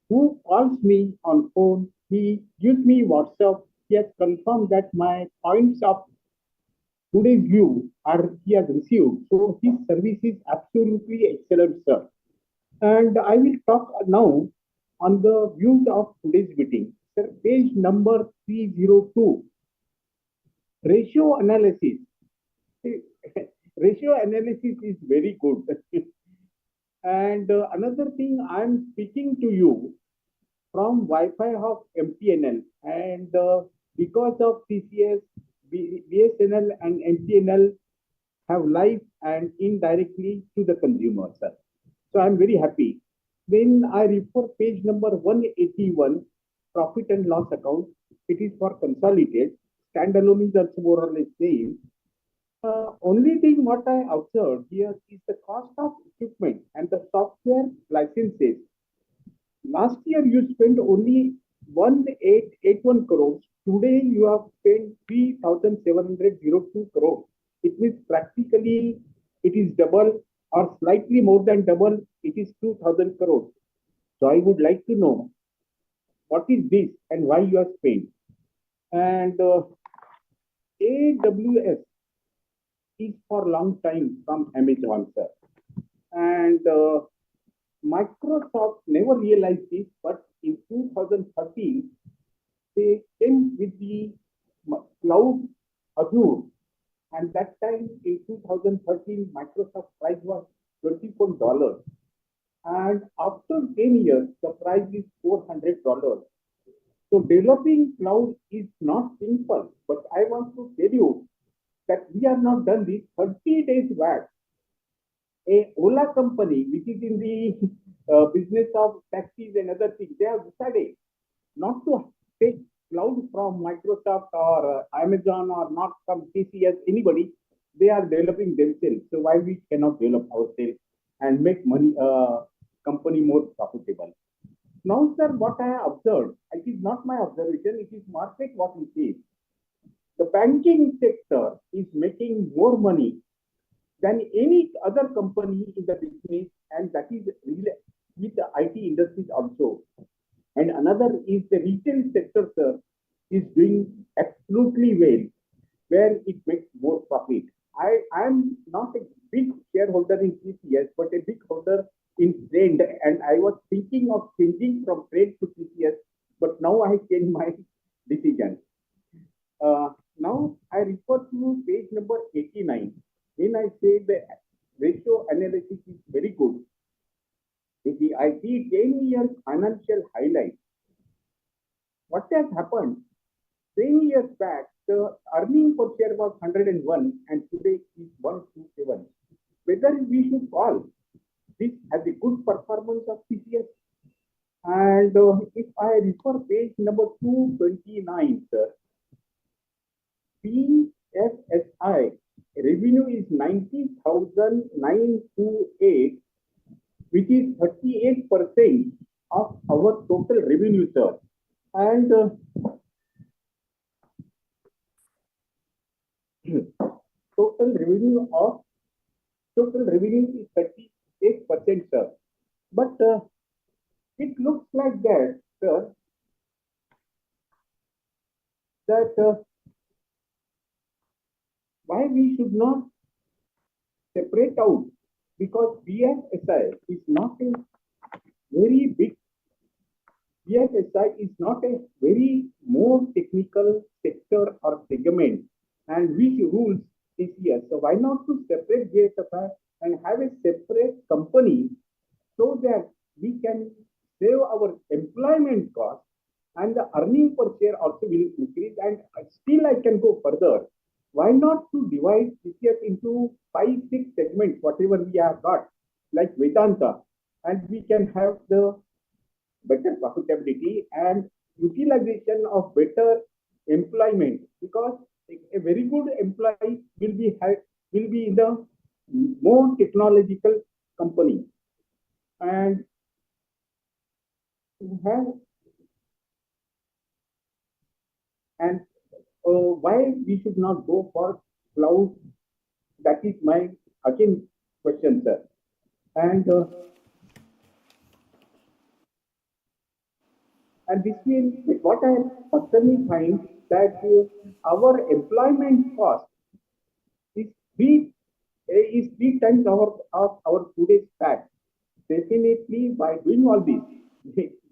who calls me on phone. He gives me WhatsApp. He has confirmed that my points of today's view he has received. So his service is absolutely excellent, sir. And I will talk now on the views of today's meeting. Sir, page number 302, ratio analysis. Ratio analysis is very good. And another thing, I'm speaking to you from Wi-Fi of MTNL, and because of TCS, BSNL and MTNL have live and indirectly to the consumer, sir. So I'm very happy. When I refer page number 181, profit and loss account, it is for consolidated. Standalone is also more or less same. Only thing what I observed here is the cost of equipment and the software licenses. Last year you spent only 1881 crores. Today you have spent 3,702 crores. It means practically it is double or slightly more than double. It is 2,000 crores. So I would like to know what is this and why you have spent. And AWS is for long time from Amazon, sir. And Microsoft never realized this, but in 2013, they came with the cloud Azure. And that time in 2013, Microsoft price was $24. And after 10 years, the price is $400. So developing cloud is not simple, but I want to tell you that we have not done this 30 days back. A Ola company, which is in the business of taxis and other things, they have decided not to take cloud from Microsoft or Amazon or not from TCS, anybody. They are developing themselves. So why we cannot develop ourselves and make money, company more profitable? Now, sir, what I have observed, it is not my observation, it is market what we see. The banking sector is making more money than any other company in the business, and that is with the IT industries also. And another is the retail sector, sir, is doing absolutely well, where it makes more profit. I am not a big shareholder in TCS, but a big holder in Trend, and I was thinking of changing from Trend to TCS, but now I changed my decision. Now I refer to page number 89. When I say the ratio analysis is very good, I see 10 years financial highlights. What has happened? 10 years back, the earning per share was 101 and today is 127. Whether we should call this as a good performance of TCS? And if I refer page number 229, sir, PFSI revenue is 90,928, which is 38% of our total revenue, sir. And total revenue is 38%, sir. But it looks like that, sir, that why we should not separate out, because BFSI is not a very big, BFSI is not a very more technical sector or segment, and which rules TCS. So why not to separate BFSI and have a separate company so that we can save our employment cost and the earning per share also will increase. And still I can go further. Why not to divide TCS into 5-6 segments, whatever we have got, like Vedanta, and we can have the better profitability and utilization of better employment, because a very good employee will be in the more technological company. And why we should not go for cloud? That is my again question, sir. And this means what I personally find that our employment cost is three times of our today's tax. Definitely, by doing all this,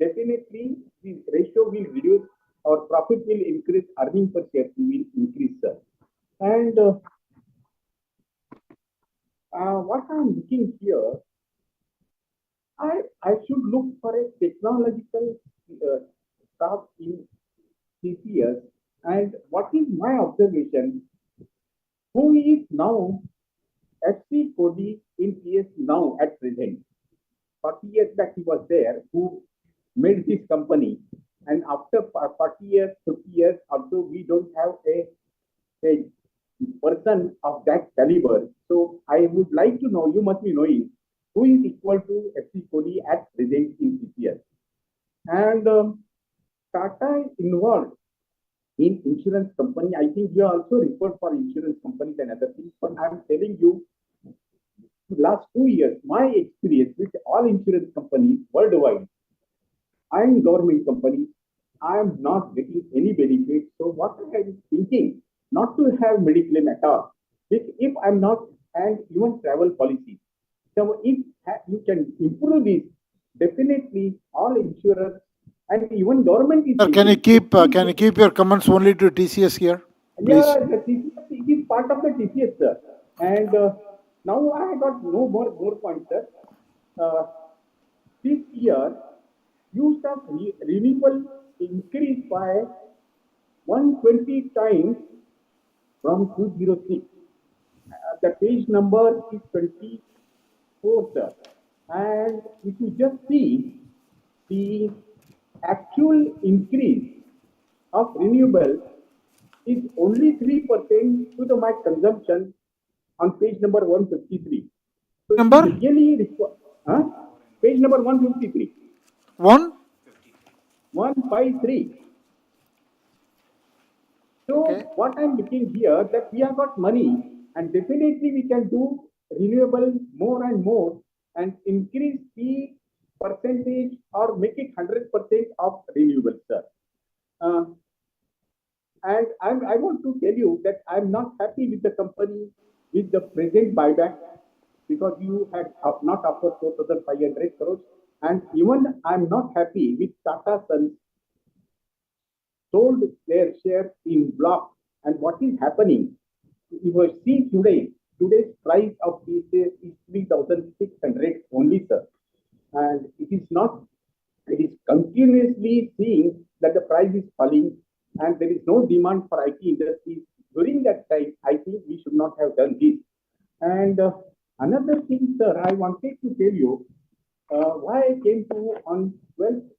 definitely the ratio will reduce, our profit will increase, earning per share will increase, sir. And what I'm looking here, I should look for a technological staff in TCS. And what is my observation? Who is now FC Cody in TCS now at present? 40 years back he was there, who made this company, and after 40 years, 50 years also, we don't have a person of that caliber. So I would like to know, you must be knowing, who is equal to FC Cody at present in TCS. And Tata is involved in insurance company. I think you also referred for insurance companies and other things, but I'm telling you, last 2 years, my experience with all insurance companies worldwide and government companies, I am not getting any benefit. So what I am thinking, not to have mediclaim at all, if I'm not, and even travel policy. So if you can improve this, definitely all insurers and even government is. Sir, can you keep your comments only to TCS here, please? Yeah, the TCS, it is part of the TCS, sir. And now I got no more points, sir. This year, use of renewable increased by 120 times from 206. The page number is 24, sir. And if you just see the actual increase of renewable is only 3% to the my consumption on page number 153. So number? really page number 153. 1? 153. So Okay. what I'm looking here, that we have got money and definitely we can do renewable more and more and increase the percentage or make it 100% of renewable, sir. And I want to tell you that I'm not happy with the company with the present buyback because you had not offered 4,500 crores. And even I'm not happy with Tata Sons sold their shares in block. And what is happening? You will see today's price of TCS is 3,600 only, sir. And it is continuously seeing that the price is falling and there is no demand for IT industries. During that time, I think we should not have done this. And another thing, sir, I wanted to tell you why I came to on 12th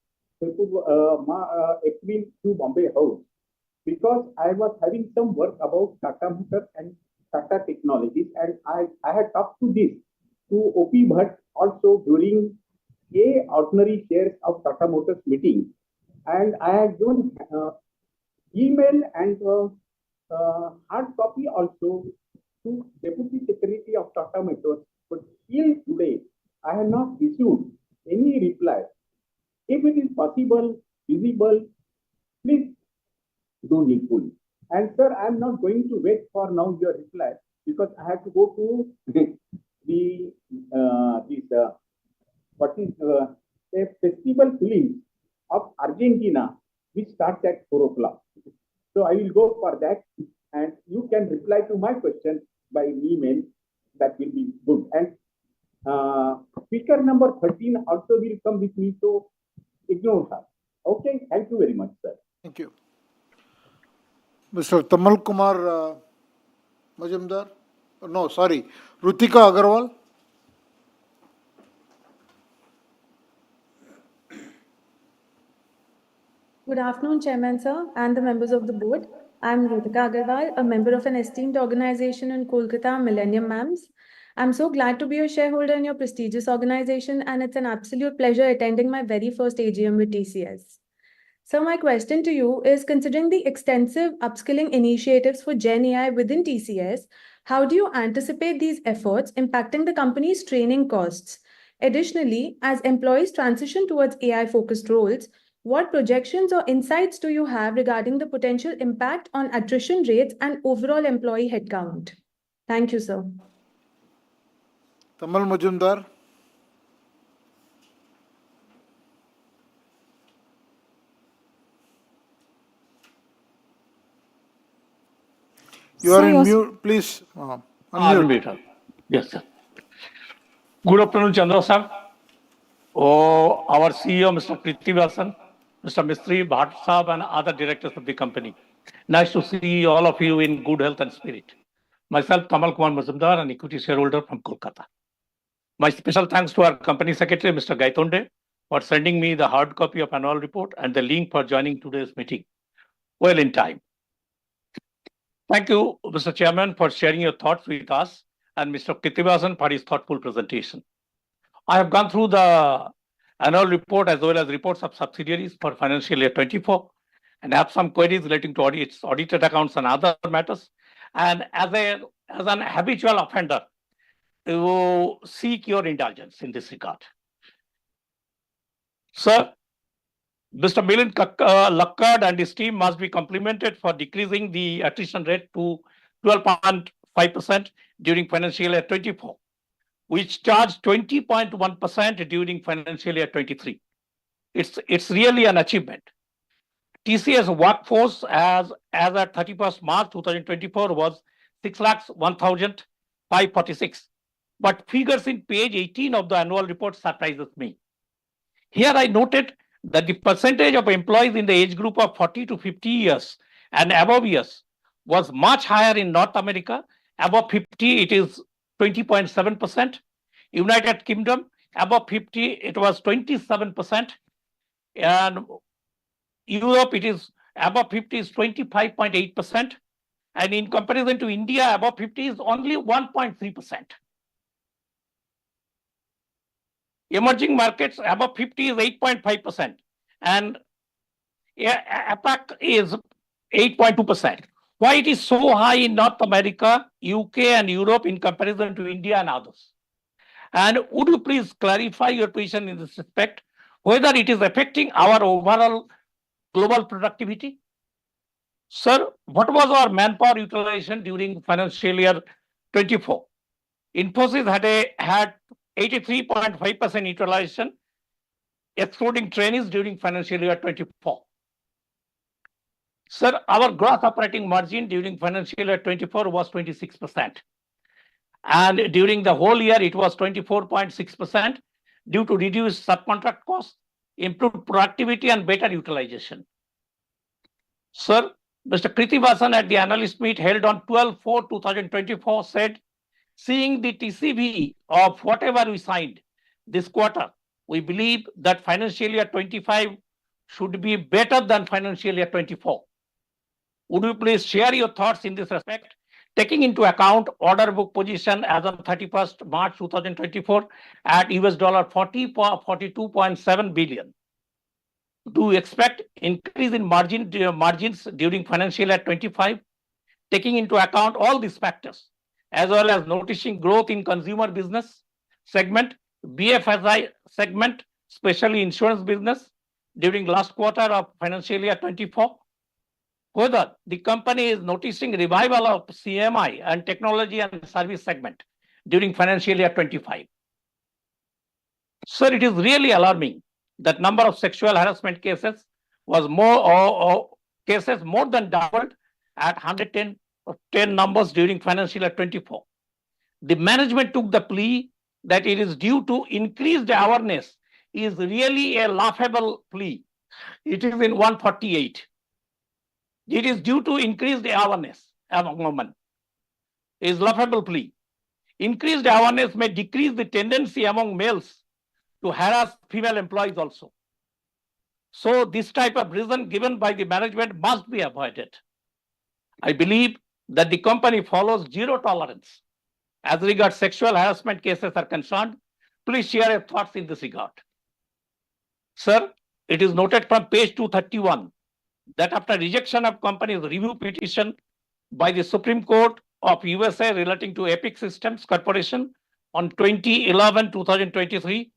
April to Bombay House, because I was having some work about Tata Motors and Tata Technologies, and I had talked to this to OP Bhatt also during a ordinary shares of Tata Motors meeting, and I had given email and hard copy also to Deputy Secretary of Tata Motors, but till today I have not received any reply. If it is possible, visible, please do needful. And sir, I am not going to wait for now your reply because I have to go to a festival film of Argentina, which starts at 4 o'clock. So I will go for that, and you can reply to my question by email. That will be good. And speaker number 13 also will come with me, so ignore her. Okay, thank you very much, sir. Thank you. Mr. Tamal Kumar Majumdar? No, sorry. Rutika Agarwal? Good afternoon, Chairman, sir, and the members of the board. I'm Ritika Agarwal, a member of an esteemed organization in Kolkata, Millennium MAMS. I'm so glad to be a shareholder in your prestigious organization, and it's an absolute pleasure attending my very first AGM with TCS. So my question to you is, considering the extensive upskilling initiatives for Gen AI within TCS, how do you anticipate these efforts impacting the company's training costs? Additionally, as employees transition towards AI-focused roles, what projections or insights do you have regarding the potential impact on attrition rates and overall employee headcount? Thank you, sir. Tamal Majumdar? You are in mute, please. Unmute. Yes, sir. Good afternoon, Chandra sir. Our CEO, Mr. Krithivasan, Mr. Mistry, Bhatt Saab, and other directors of the company. Nice to see all of you in good health and spirit. Myself, Tamal Kumar Majumdar, an equity shareholder from Kolkata. My special thanks to our company secretary, Mr. Gaitonde, for sending me the hard copy of annual report and the link for joining today's meeting. Well in time. Thank you, Mr. Chairman, for sharing your thoughts with us, and Mr. Krithivasan for his thoughtful presentation. I have gone through the annual report as well as reports of subsidiaries for financial year 24 and have some queries relating to audits, audited accounts and other matters. And as an habitual offender, to seek your indulgence in this regard. Sir, Mr. Milind Lakkad and his team must be complimented for decreasing the attrition rate to 12.5% during financial year 24. Which charged 20.1% during financial year 23. It's really an achievement. TCS workforce as at 31st March 2024 was 6,01,546. But figures in page 18 of the annual report surprises me. Here I noted that the percentage of employees in the age group of 40 to 50 years and above years was much higher in North America. Above 50, it is 20.7%. United Kingdom, above 50, it was 27%. And Europe, it is above 50 is 25.8%. And in comparison to India, above 50 is only 1.3%. Emerging markets, above 50 is 8.5%. And APAC is 8.2%. Why it is so high in North America, UK and Europe in comparison to India and others? And would you please clarify your position in this respect, whether it is affecting our overall global productivity? Sir, what was our manpower utilization during financial year 24? Infosys had 83.5% utilization, excluding trainees during financial year 24. Sir, our gross operating margin during financial year 24 was 26%. And during the whole year, it was 24.6% due to reduced subcontract costs, improved productivity, and better utilization. Sir, Mr. Krithivasan at the analyst meet held on 12/4/2024 said, seeing the TCV of whatever we signed this quarter, we believe that financial year 25 should be better than financial year 24. Would you please share your thoughts in this respect, taking into account order book position as of 31st March 2024 at $42.7 billion? Do you expect increase in margins during financial year 25, taking into account all these factors, as well as noticing growth in consumer business segment, BFSI segment, especially insurance business during last quarter of financial year 24? Whether the company is noticing revival of CMI and technology and service segment during financial year 25. Sir, it is really alarming that number of sexual harassment cases was more than doubled at 110 numbers during financial year 24. The management took the plea that it is due to increased awareness is really a laughable plea. It is in 148. It is due to increased awareness among women. It is laughable plea. Increased awareness may decrease the tendency among males to harass female employees also. So this type of reason given by the management must be avoided. I believe that the company follows zero tolerance as regards sexual harassment cases are concerned. Please share your thoughts in this regard. Sir, it is noted from page 231 that after rejection of company's review petition by the Supreme Court of USA relating to Epic Systems Corporation on 20/11/2023,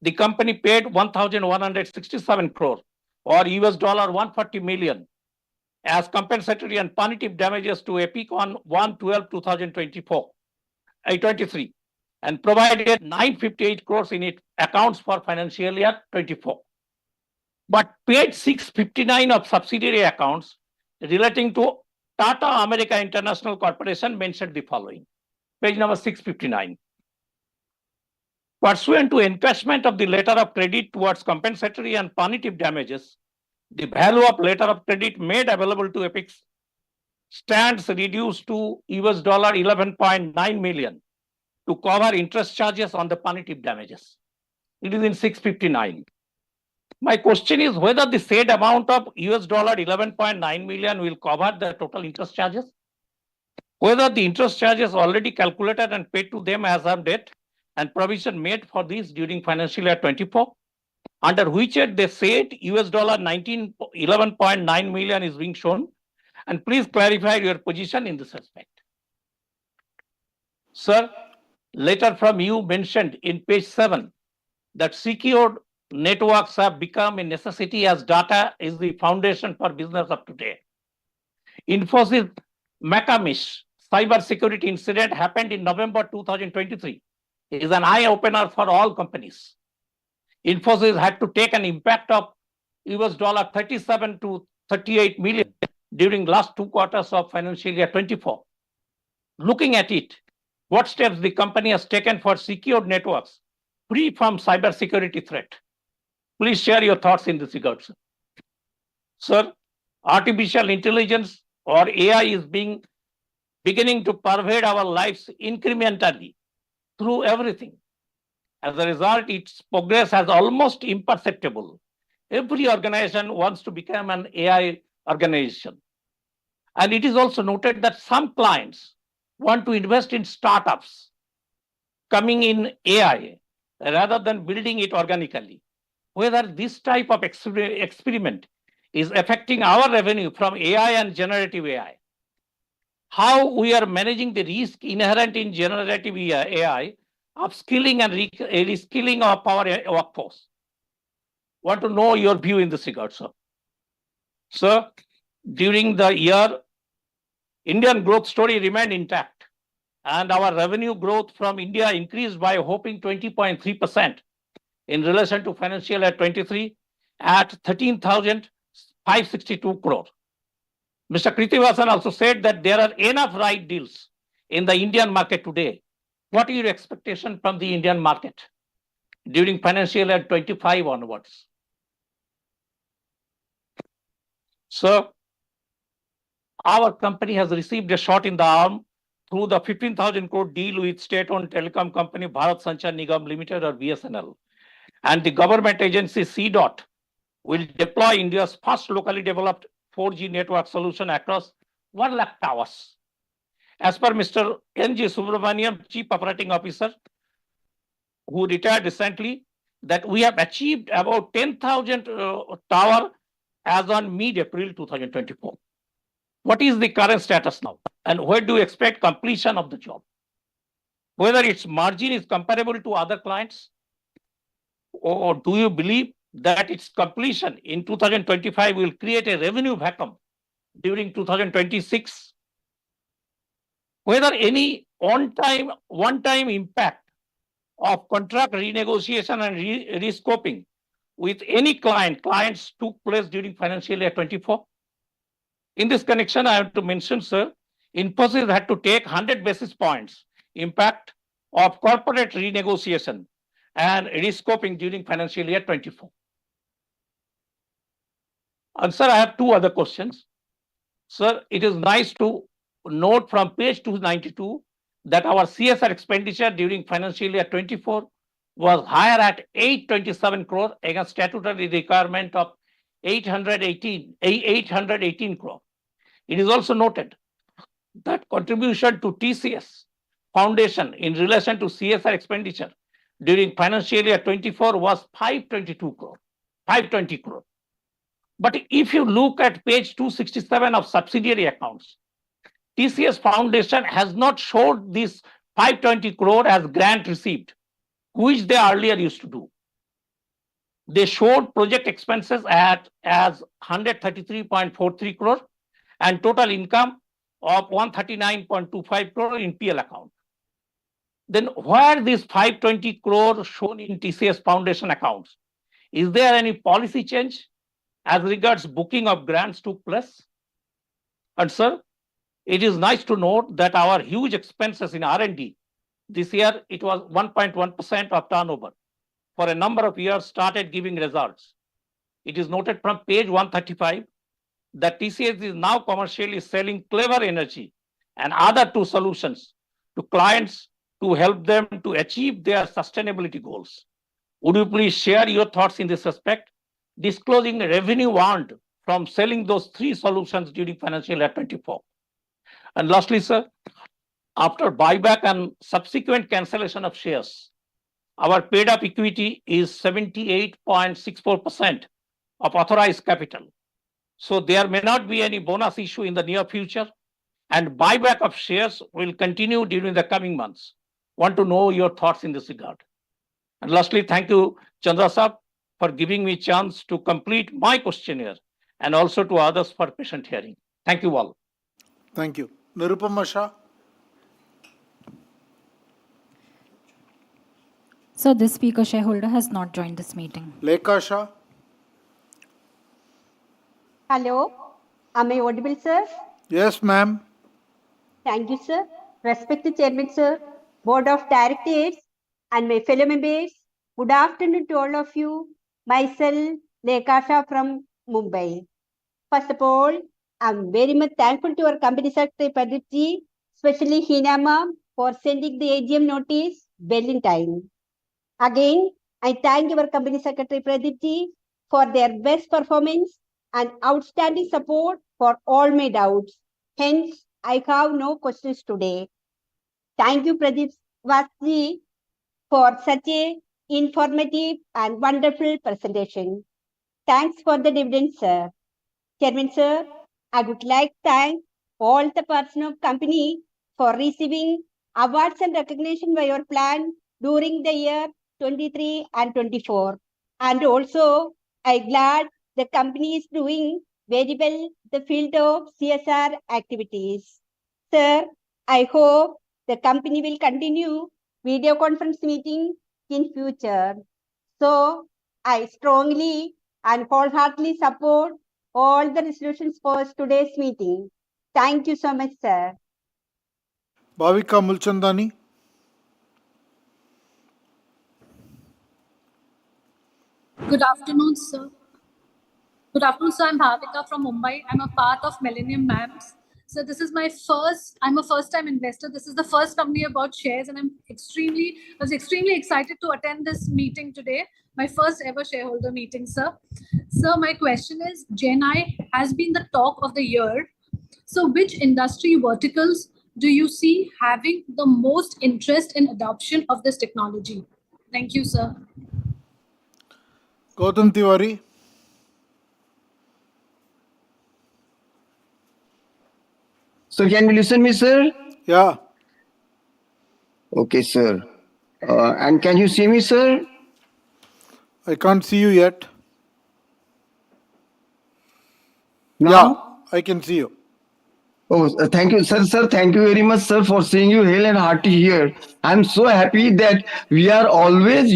the company paid 1,167 crore or $140 million as compensatory and punitive damages to Epic on 1/12/2023 and provided 958 crores in its accounts for financial year 24. But paid 659 of subsidiary accounts relating to Tata America International Corporation mentioned the following. Page number 659. Pursuant to encashment of the letter of credit towards compensatory and punitive damages, the value of letter of credit made available to Epic stands reduced to $11.9 million to cover interest charges on the punitive damages. It is in 659. My question is whether the said amount of $11.9 million will cover the total interest charges, whether the interest charges already calculated and paid to them as of date and provision made for this during financial year 24, under which they said $11.9 million is being shown, and please clarify your position in this respect. Sir, letter from you mentioned in page 7 that secured networks have become a necessity as data is the foundation for business of today. Infosys McAmish cybersecurity incident happened in November 2023. It is an eye-opener for all companies. Infosys had to take an impact of $37 to 38 million during last 2 quarters of financial year 24. Looking at it, what steps the company has taken for secured networks free from cybersecurity threat? Please share your thoughts in this regard, sir. Sir, artificial intelligence or AI is beginning to pervade our lives incrementally through everything. As a result, its progress has almost imperceptible. Every organization wants to become an AI organization. And it is also noted that some clients want to invest in startups coming in AI rather than building it organically. Whether this type of experiment is affecting our revenue from AI and generative AI. How we are managing the risk inherent in generative AI, upskilling and reskilling of our workforce. Want to know your view in this regard, sir. Sir, during the year, Indian growth story remained intact, and our revenue growth from India increased by a whopping 20.3% in relation to financial year 23 at 13,562 crore. Mr. Krithivasan also said that there are enough right deals in the Indian market today. What is your expectation from the Indian market during financial year 25 onwards? Sir, our company has received a shot in the arm through the 15,000 crore deal with state-owned telecom company Bharat Sanchar Nigam Limited or BSNL. And the government agency CDOT will deploy India's first locally developed 4G network solution across 1 lakh towers. As per Mr. N.G. Subramaniam, Chief Operating Officer, who retired recently, that we have achieved about 10,000 tower as on mid-April 2024. What is the current status now? And when do you expect completion of the job? Whether its margin is comparable to other clients, or do you believe that its completion in 2025 will create a revenue vacuum during 2026? Whether any one-time impact of contract renegotiation and rescoping with any clients took place during financial year 24? In this connection, I have to mention, sir, Infosys had to take 100 basis points impact of corporate renegotiation and rescoping during financial year 24. And sir, I have two other questions. Sir, it is nice to note from page 292 that our CSR expenditure during financial year 24 was higher at 827 crore against statutory requirement of 818 crore. It is also noted that contribution to TCS Foundation in relation to CSR expenditure during financial year 24 was 520 crore. But if you look at page 267 of subsidiary accounts, TCS Foundation has not showed this 520 crore as grant received, which they earlier used to do. They showed project expenses as 133.43 crore and total income of 139.25 crore in PL account. Then where this 520 crore shown in TCS Foundation accounts? Is there any policy change as regards booking of grants took place? And sir, it is nice to note that our huge expenses in R&D, this year it was 1.1% of turnover, for a number of years started giving results. It is noted from page 135 that TCS is now commercially selling Clever Energy and other two solutions to clients to help them to achieve their sustainability goals. Would you please share your thoughts in this respect, disclosing the revenue earned from selling those three solutions during financial year 24? And lastly, sir, after buyback and subsequent cancellation of shares, our paid up equity is 78.64% of authorized capital. So there may not be any bonus issue in the near future, and buyback of shares will continue during the coming months. Want to know your thoughts in this regard. And lastly, thank you, Chandra Sahab, for giving me chance to complete my questionnaire and also to others for patient hearing. Thank you all. Thank you. Nirupama Shah. So this speaker shareholder has not joined this meeting. Lekha Shah. Hello, am I audible, sir? Yes, ma'am. Thank you, sir. Respected Chairman, sir, Board of Directors, and my fellow members, good afternoon to all of you. Myself, Lekha Shah from Mumbai. First of all, I'm very much thankful to our Company Secretary Pradeep ji, especially Hina ma'am, for sending the AGM notice well in time. Again, I thank our Company Secretary Pradeep ji for their best performance and outstanding support for all my doubts. Hence, I have no questions today. Thank you, Pradeep Vasji, for such a informative and wonderful presentation. Thanks for the dividend, sir. Chairman Sir, I would like to thank all the personnel of company for receiving awards and recognition by your plan during the year 23 and 24. And also, I'm glad the company is doing very well the field of CSR activities. Sir, I hope the company will continue video conference meeting in future. So I strongly and wholeheartedly support all the resolutions for today's meeting. Thank you so much, sir. Bhavika Mulchandani. Good afternoon, sir. Good afternoon, sir. I'm Bhavika from Mumbai. I'm a part of Millennium MAMS. So this is I'm a first-time investor. This is the first company I bought shares, and I was extremely excited to attend this meeting today. My first ever shareholder meeting, sir. Sir, my question is, GenAI has been the talk of the year. So which industry verticals do you see having the most interest in adoption of this technology? Thank you, sir. Gautam Tiwari. So can you listen me, sir? Yeah. Okay, sir. And can you see me, sir? I can't see you yet. Now? Yeah, I can see you. Oh, thank you, sir. Sir, thank you very much, sir, for seeing you hale and hearty here. I'm so happy that you are always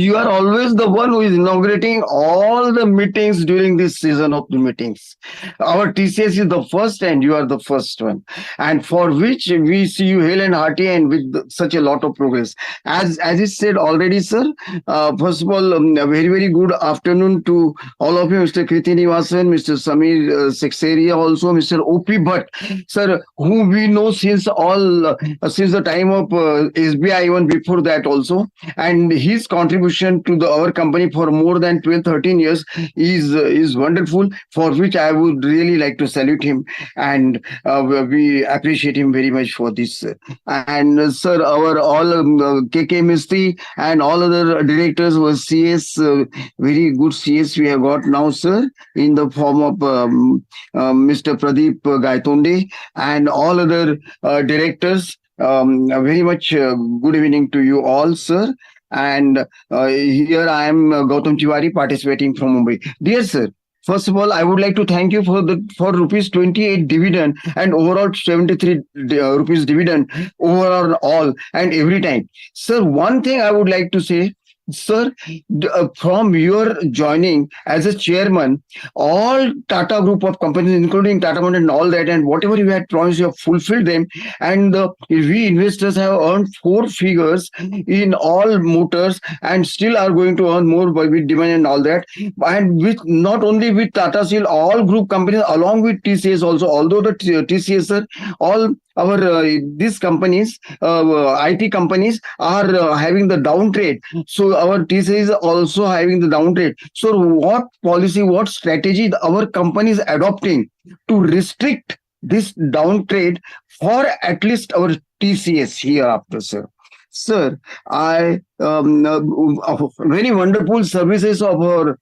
the one who is inaugurating all the meetings during this season of the meetings. Our TCS is the first and you are the first one. And for which we see you hale and hearty and with such a lot of progress. As is said already, sir, first of all, a very, very good afternoon to all of you, Mr. Krithivasan, Mr. Samir Seksaria, also Mr. OP Bhatt, sir, whom we know since the time of SBI, even before that also, and his contribution to our company for more than 12-13 years is wonderful, for which I would really like to salute him, and we appreciate him very much for this. And sir, our all KK Mistry and all other directors were CS, very good CS we have got now, sir, in the form of Mr. Pradeep Gaitonde and all other directors. Very much good evening to you all, sir. And here I am, Gautam Tiwari, participating from Mumbai. Dear sir, first of all, I would like to thank you for rupees 28 dividend and overall 73 rupees dividend overall all and every time. Sir, one thing I would like to say, sir, from your joining as a chairman, all Tata group of companies, including Tata Motors and all that, and whatever you had promised, you have fulfilled them. And we investors have earned 4 figures in all motors and still are going to earn more with demand and all that. And with not only with Tata Steel, all group companies along with TCS also, although the TCS, sir, all our these companies, IT companies are having the downtrade. So our TCS is also having the downtrade. So what policy, what strategy our company is adopting to restrict this downtrade for at least our TCS hereafter, sir? Sir, I very wonderful services of our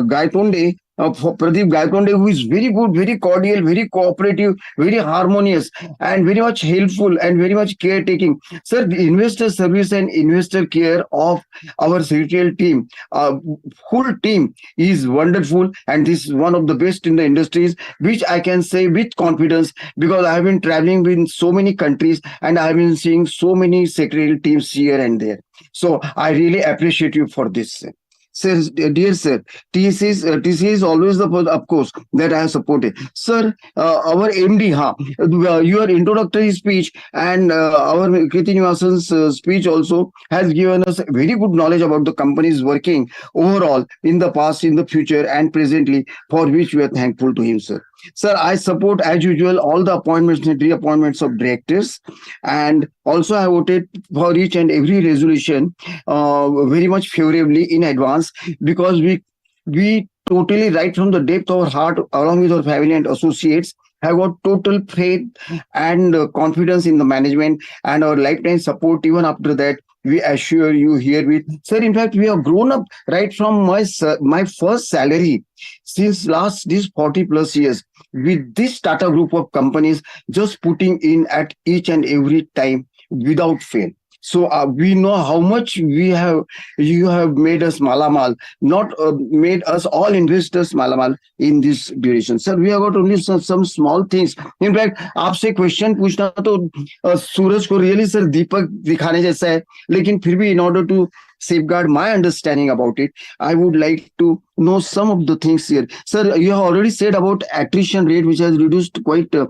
Gaitonde, for Pradeep Gaitonde, who is very good, very cordial, very cooperative, very harmonious, and very much helpful and very much caretaking. Sir, the investor service and investor care of our retail team, whole team is wonderful, and this is one of the best in the industries, which I can say with confidence because I have been traveling in so many countries and I have been seeing so many secretarial teams here and there. So I really appreciate you for this. Sir, dear sir, TCS is always the, of course, that I have supported. Sir, our MD, your introductory speech and our Krithivasan's speech also has given us very good knowledge about the company's working overall in the past, in the future, and presently, for which we are thankful to him, sir. Sir, I support, as usual, all the appointments and reappointments of directors, and also I voted for each and every resolution very much favorably in advance, because we totally, right from the depth of our heart, along with our family and associates, have got total faith and confidence in the management and our lifetime support even after that we assure you herewith. Sir, in fact, we have grown up right from my first salary since last these 40 plus years with this Tata group of companies, just putting in at each and every time without fail. So we know how much you have made us malamal, not made us all investors malamal in this duration. Sir, we have got only some small things. In fact, आपसे question पूछना तो सूरज को really sir दीपक दिखाने जैसा है, लेकिन फिर भी in order to safeguard my understanding about it, I would like to know some of the things here. Sir, you have already said about attrition rate, which has reduced quite too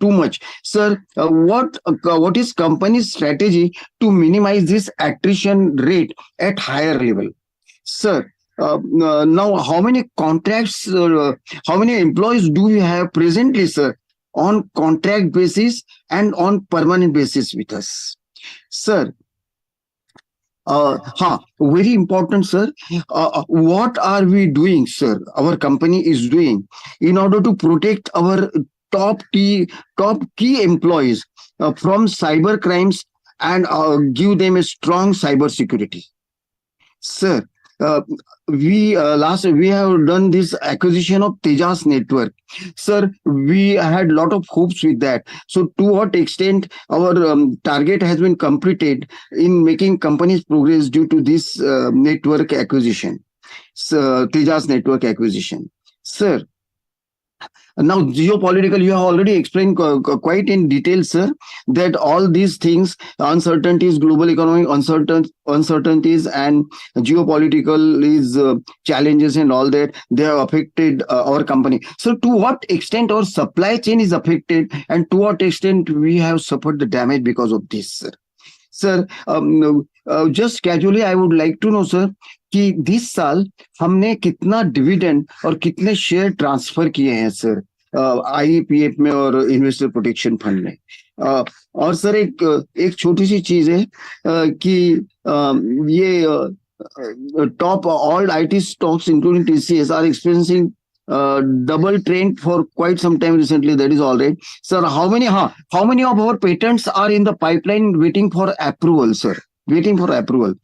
much. Sir, what is company's strategy to minimize this attrition rate at higher level? Sir, now how many contracts, how many employees do you have presently, sir, on contract basis and on permanent basis with us? Sir, very important, sir. What are we doing, sir? Our company is doing in order to protect our top key employees from cyber crimes and give them a strong cyber security. Sir, we have done this acquisition of Tejas Network. Sir, we had a lot of hopes with that. So to what extent our target has been completed in making companies progress due to this network acquisition, Tejas Network acquisition. Sir, now, geopolitical, you have already explained quite in detail, sir, that all these things, uncertainties, global economic uncertainties and geopolitical is challenges and all that, they have affected our company. So to what extent our supply chain is affected and to what extent we have suffered the damage because of this, sir? Sir, just casually, I would like to know, sir, कि this साल हमने कितना dividend और कितने share transfer किए हैं sir IPF में और इन्वेस्टर प्रोटेक्शन फंड में और सर एक छोटी सी चीज है कि ये top all IT stocks including TCS are experiencing double trend for quite some time recently. That is all right, sir. How many of our patents are in the pipeline waiting for approval, sir? Waiting for approval.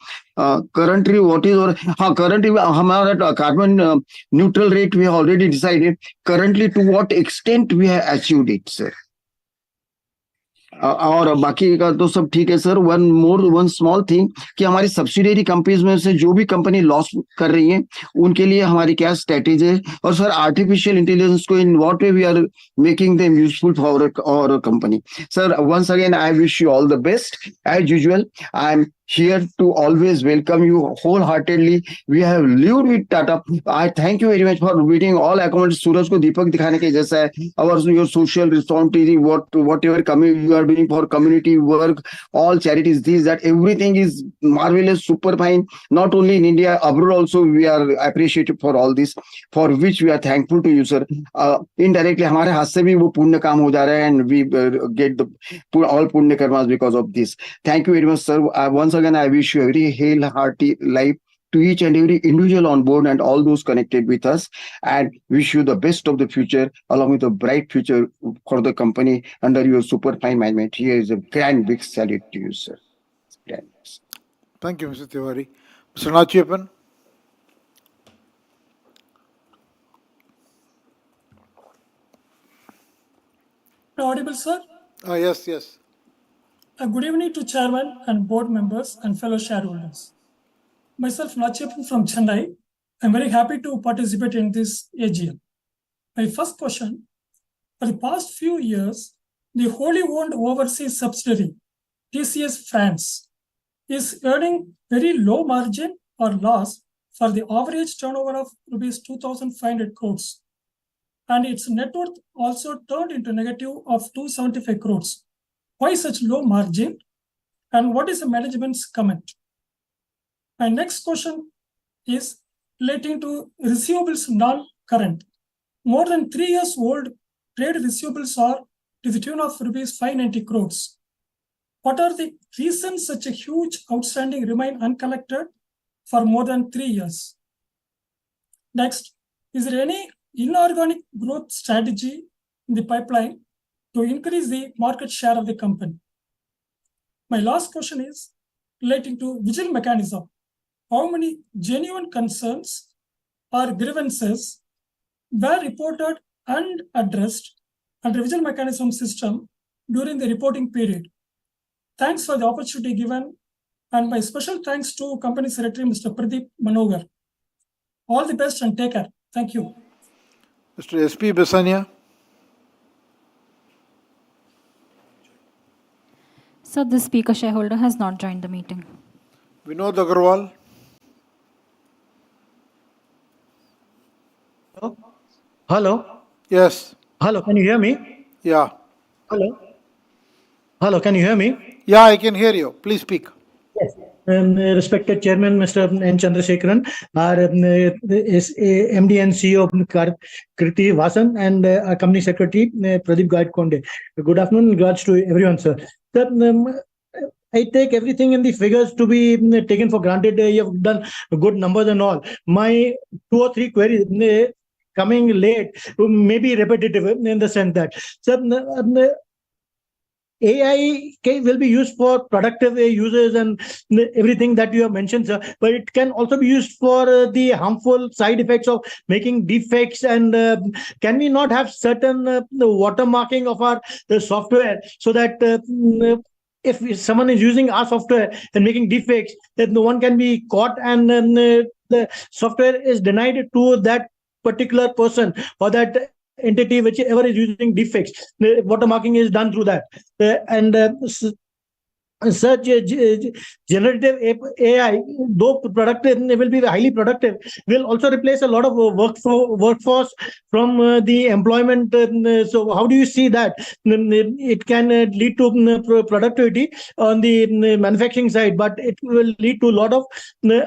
Currently, what is our currently हमारा carbon neutral rate we have already decided. Currently, to what extent we have achieved it, sir? और बाकी का तो सब ठीक है sir. One small thing कि हमारी सब्सिडियरी कंपनीज में से जो भी कंपनी लॉस कर रही हैं उनके लिए हमारी क्या स्ट्रेटेजी है और सर आर्टिफिशियल इंटेलिजेंस को in what way we are making them useful for our company. Sir, once again I wish you all the best. As usual, I am here to always welcome you wholeheartedly. We have lived with Tata. I thank you very much for meeting all accommodations. सूरज को दीपक दिखाने के जैसा है. Your social responsibility, whatever you are doing for community work, all charities, that everything is marvelous, super fine. Not only in India, abroad also we are appreciated for all this, for which we are thankful to you, sir. Indirectly हमारे हाथ से भी वो पुण्य काम हो जा रहा है and we get the all punya karmas because of this. Thank you very much, sir. Once again, I wish you a very hail, hearty life to each and every individual on board and all those connected with us, and wish you the best of the future along with a bright future for the company under your super fine management. Here is a grand big salute to you, sir. Thank you, Mr. Tiwari. Mr. Nachiappan. Audible, sir? Yes. Good evening to chairman and board members and fellow shareholders. Myself, Nachiappan from Chennai. I'm very happy to participate in this AGM. My first question, for the past few years, the wholly owned overseas subsidiary, TCS France, is earning very low margin or loss for the average turnover of rupees 2,500 crores. And its net worth also turned into negative of 275 crores. Why such low margin? And what is the management's comment? My next question is relating to receivables non-current. More than 3 years old trade receivables are to the tune of rupees 590 crores. What are the reasons such a huge outstanding remain uncollected for more than 3 years? Next, is there any inorganic growth strategy in the pipeline to increase the market share of the company? My last question is relating to vigil mechanism. How many genuine concerns or grievances were reported and addressed under vigil mechanism system during the reporting period? Thanks for the opportunity given, and my special thanks to Company Secretary Mr. Pradeep Manohar. All the best and take care. Thank you. Mr. S.P. Basania. So the speaker shareholder has not joined the meeting. Vinod Agarwal. Hello. Yes. Hello, can you hear me? Yeah. Hello. Hello, can you hear me? Yeah, I can hear you. Please speak. Yes. Respected Chairman, Mr. N. Chandrasekaran, our MD and CEO Krithivasan, and our Company Secretary Pradeep Gaikonde. Good afternoon, regards to everyone, sir. I take everything in the figures to be taken for granted. You have done good numbers and all. My 2 or 3 queries coming late may be repetitive in the sense that, sir, AI will be used for productive uses and everything that you have mentioned, sir. But it can also be used for the harmful side effects of making defects. And can we not have certain watermarking of our software so that if someone is using our software and making defects, that no one can be caught and the software is denied to that particular person or that entity whichever is using defects. Watermarking is done through that. Such generative AI, though productive, will be highly productive, will also replace a lot of workforce from the employment. So how do you see that? It can lead to productivity on the manufacturing side, but it will lead to a lot of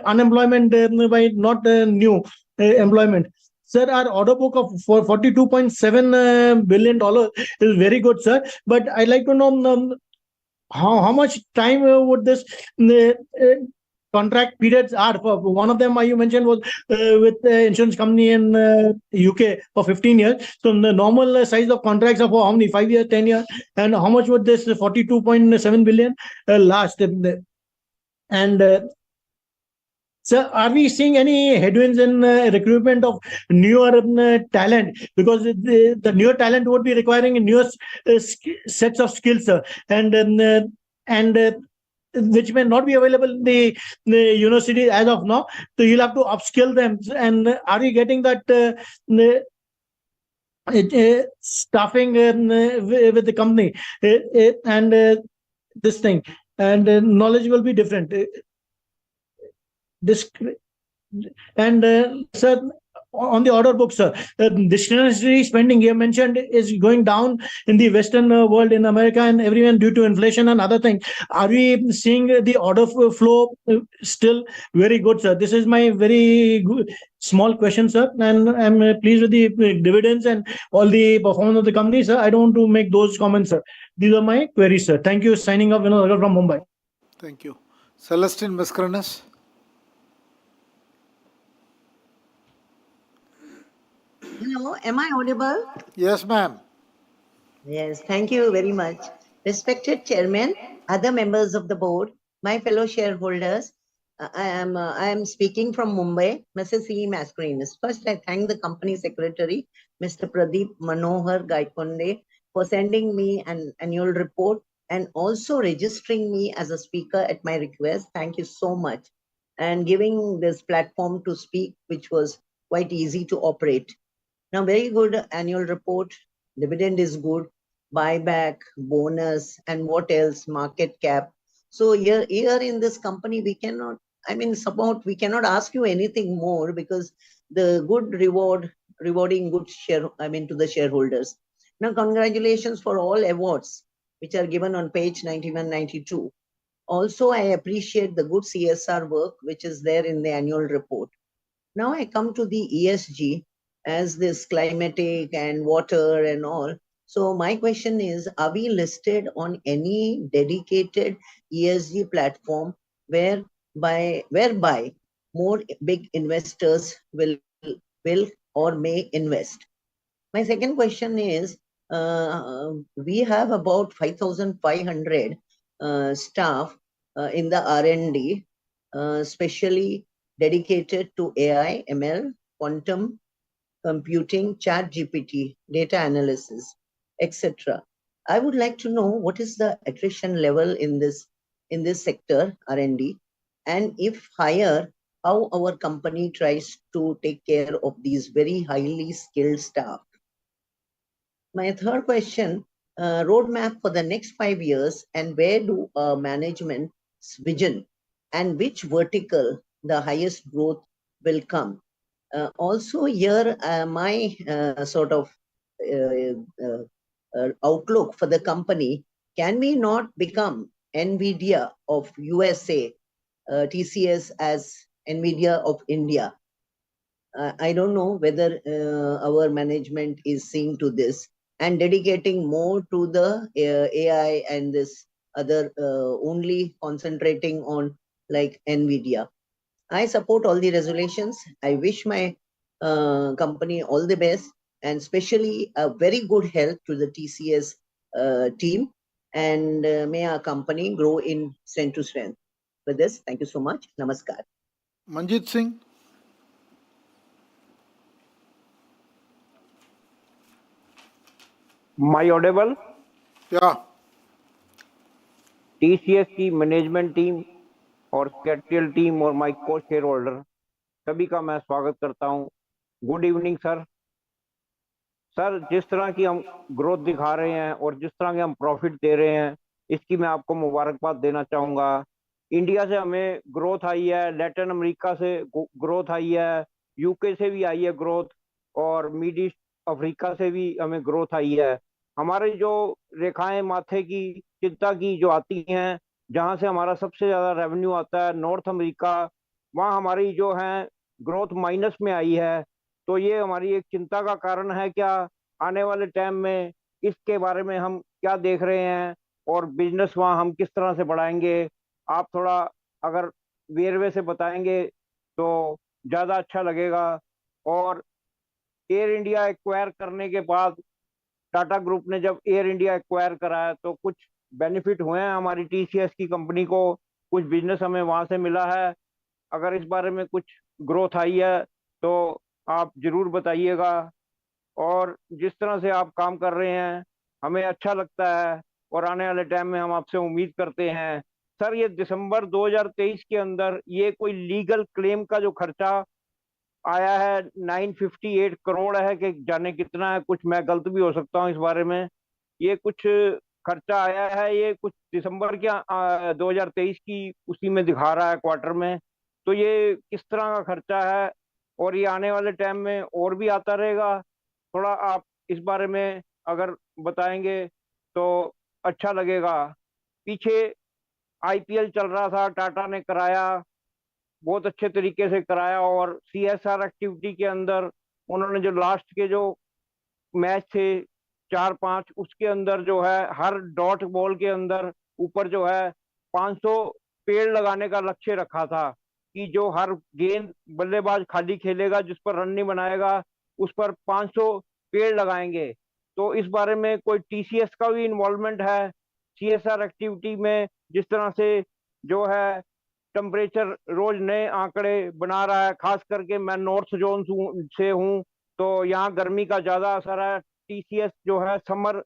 unemployment by not new employment. Sir, our order book of $42.7 billion is very good, sir. But I'd like to know how much time would this contract periods are for. One of them you mentioned was with the insurance company in UK for 15 years. So the normal size of contracts are for how many? 5 years, 10 years? And how much would this 42.7 billion last? And sir, are we seeing any headwinds in recruitment of newer talent? Because the newer talent would be requiring newer sets of skills, sir, and which may not be available in the university as of now. So you'll have to upskill them. And are we getting that staffing with the company and this thing? And knowledge will be different. Sir, on the order book, sir, discretionary spending you mentioned is going down in the Western world, in America and everyone due to inflation and other things. Are we seeing the order flow still very good, sir? This is my very small question, sir, and I'm pleased with the dividends and all the performance of the company, sir. I don't want to make those comments, sir. These are my queries, sir. Thank you. Signing off, Vinod Agarwal from Mumbai. Thank you. Celestine Mascarenas. Hello, am I audible? Yes, ma'am. Yes, thank you very much. Respected Chairman, other members of the board, my fellow shareholders, I am speaking from Mumbai, Mrs. C. Mascarenas. First, I thank the company secretary, Mr. Pradeep Manohar Gaikonde, for sending me an annual report and also registering me as a speaker at my request. Thank you so much. And giving this platform to speak, which was quite easy to operate. Now, very good annual report. Dividend is good. Buyback, bonus, and what else? Market cap. So here in this company, we cannot, we cannot ask you anything more because the good rewarding good share, to the shareholders. Now, congratulations for all awards which are given on page 91, 92. Also, I appreciate the good CSR work which is there in the annual report. Now I come to the ESG as this climatic and water and all. So my question is, are we listed on any dedicated ESG platform whereby more big investors will or may invest? My second question is, we have about 5,500 staff in the R&D, specially dedicated to AI, ML, quantum computing, chat GPT, data analysis, etc. I would like to know what is the attrition level in this sector, R&D, and if higher, how our company tries to take care of these very highly skilled staff. My third question, roadmap for the next 5 years, and where do management's vision and which vertical the highest growth will come? Also here, my sort of outlook for the company, can we not become NVIDIA of USA, TCS as NVIDIA of India? I don't know whether our management is seeing to this and dedicating more to the AI and this other, only concentrating on like NVIDIA. I support all the resolutions. I wish my company all the best, and especially a very good health to the TCS team, and may our company grow in strength to strength. With this, thank you so much. Namaskar. Manjit Singh. My audible? Yeah. TCS की management team और secretarial team और my को share holder सभी का मैं स्वागत करता हूं। Good evening sir. सर, जिस तरह की हम ग्रोथ दिखा रहे हैं और जिस तरह के हम प्रॉफिट दे रहे हैं, इसकी मैं आपको मुबारकबाद देना चाहूंगा। इंडिया से हमें ग्रोथ आई है, लैटिन अमेरिका से ग्रोथ आई है, यूके से भी आई है ग्रोथ, और मिड ईस्ट अफ्रीका से भी हमें ग्रोथ आई है। हमारी जो रेखाएं माथे की चिंता की जो आती हैं, जहां से हमारा सबसे ज्यादा रेवेन्यू आता है, नॉर्थ अमेरिका, वहां हमारी जो है ग्रोथ माइनस में आई है। तो ये हमारी एक चिंता का कारण है। क्या आने वाले टाइम में इसके बारे में हम क्या देख रहे हैं और बिजनेस वहां हम किस तरह से बढ़ाएंगे? आप थोड़ा अगर वेरवे से बताएंगे तो ज्यादा अच्छा लगेगा। और एयर इंडिया एक्वायर करने के बाद, टाटा ग्रुप ने जब एयर इंडिया एक्वायर करा है, तो कुछ बेनिफिट हुए हैं हमारी टीसीएस की कंपनी को, कुछ बिजनेस हमें वहां से मिला है। अगर इस बारे में कुछ ग्रोथ आई है तो आप जरूर बताइएगा। और जिस तरह से आप काम कर रहे हैं हमें अच्छा लगता है, और आने वाले टाइम में हम आपसे उम्मीद करते हैं। सर, ये दिसंबर 2023 के अंदर ये कोई लीगल क्लेम का जो खर्चा आया है 958 करोड़ है, कि जाने कितना है, कुछ मैं गलत भी हो सकता हूँ इस बारे में। ये कुछ खर्चा आया है, ये कुछ दिसंबर के 2023 की उसी में दिखा रहा है क्वार्टर में। तो ये किस तरह का खर्चा है और ये आने वाले टाइम में और भी आता रहेगा? थोड़ा आप इस बारे में अगर बताएंगे तो अच्छा लगेगा। पीछे आईपीएल चल रहा था, टाटा ने कराया, बहुत अच्छे तरीके से कराया, और सीएसआर एक्टिविटी के अंदर उन्होंने जो लास्ट के जो मैच थे 4-5, उसके अंदर जो है हर डॉट बॉल के अंदर ऊपर जो है 500 पेड़ लगाने का लक्ष्य रखा था, कि जो हर गेंद बल्लेबाज खाली खेलेगा, जिस पर रन नहीं बनाएगा, उस पर 500 पेड़ लगाएंगे। तो इस बारे में कोई टीसीएस का भी इन्वॉल्वमेंट है सीएसआर एक्टिविटी में? जिस तरह से जो है टेम्परेचर रोज नए आंकड़े बना रहा है, खास करके मैं नॉर्थ जोन से हूँ, तो यहाँ गर्मी का ज्यादा असर है। टीसीएस जो है समर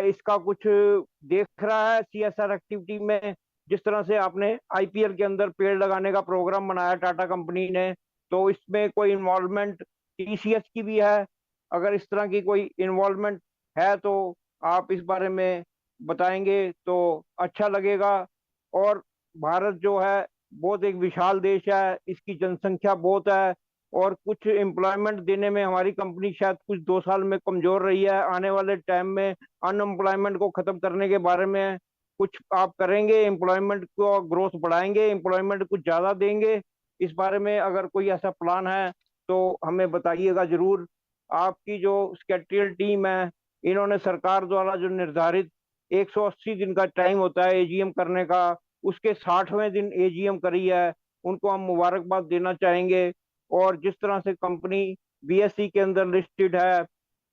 इसका कुछ देख रहा है सीएसआर एक्टिविटी में? जिस तरह से आपने आईपीएल के अंदर पेड़ लगाने का प्रोग्राम बनाया टाटा कंपनी ने, तो इसमें कोई इन्वॉल्वमेंट टीसीएस की भी है? अगर इस तरह की कोई इन्वॉल्वमेंट है तो आप इस बारे में बताएंगे तो अच्छा लगेगा। और भारत जो है बहुत एक विशाल देश है, इसकी जनसंख्या बहुत है, और कुछ एम्प्लॉयमेंट देने में हमारी कंपनी शायद कुछ 2 साल में कमजोर रही है। आने वाले टाइम में अनएम्प्लॉयमेंट को खत्म करने के बारे में कुछ आप करेंगे? एम्प्लॉयमेंट को ग्रोथ बढ़ाएंगे, एम्प्लॉयमेंट कुछ ज्यादा देंगे? इस बारे में अगर कोई ऐसा प्लान है तो हमें बताइएगा जरूर। आपकी जो सेक्रेटरियल टीम है, इन्होंने सरकार द्वारा जो निर्धारित 180 दिन का टाइम होता है एजीएम करने का, उसके 60वें दिन एजीएम करी है, उनको हम मुबारकबाद देना चाहेंगे। और जिस तरह से कंपनी बीएसई के अंदर लिस्टेड है,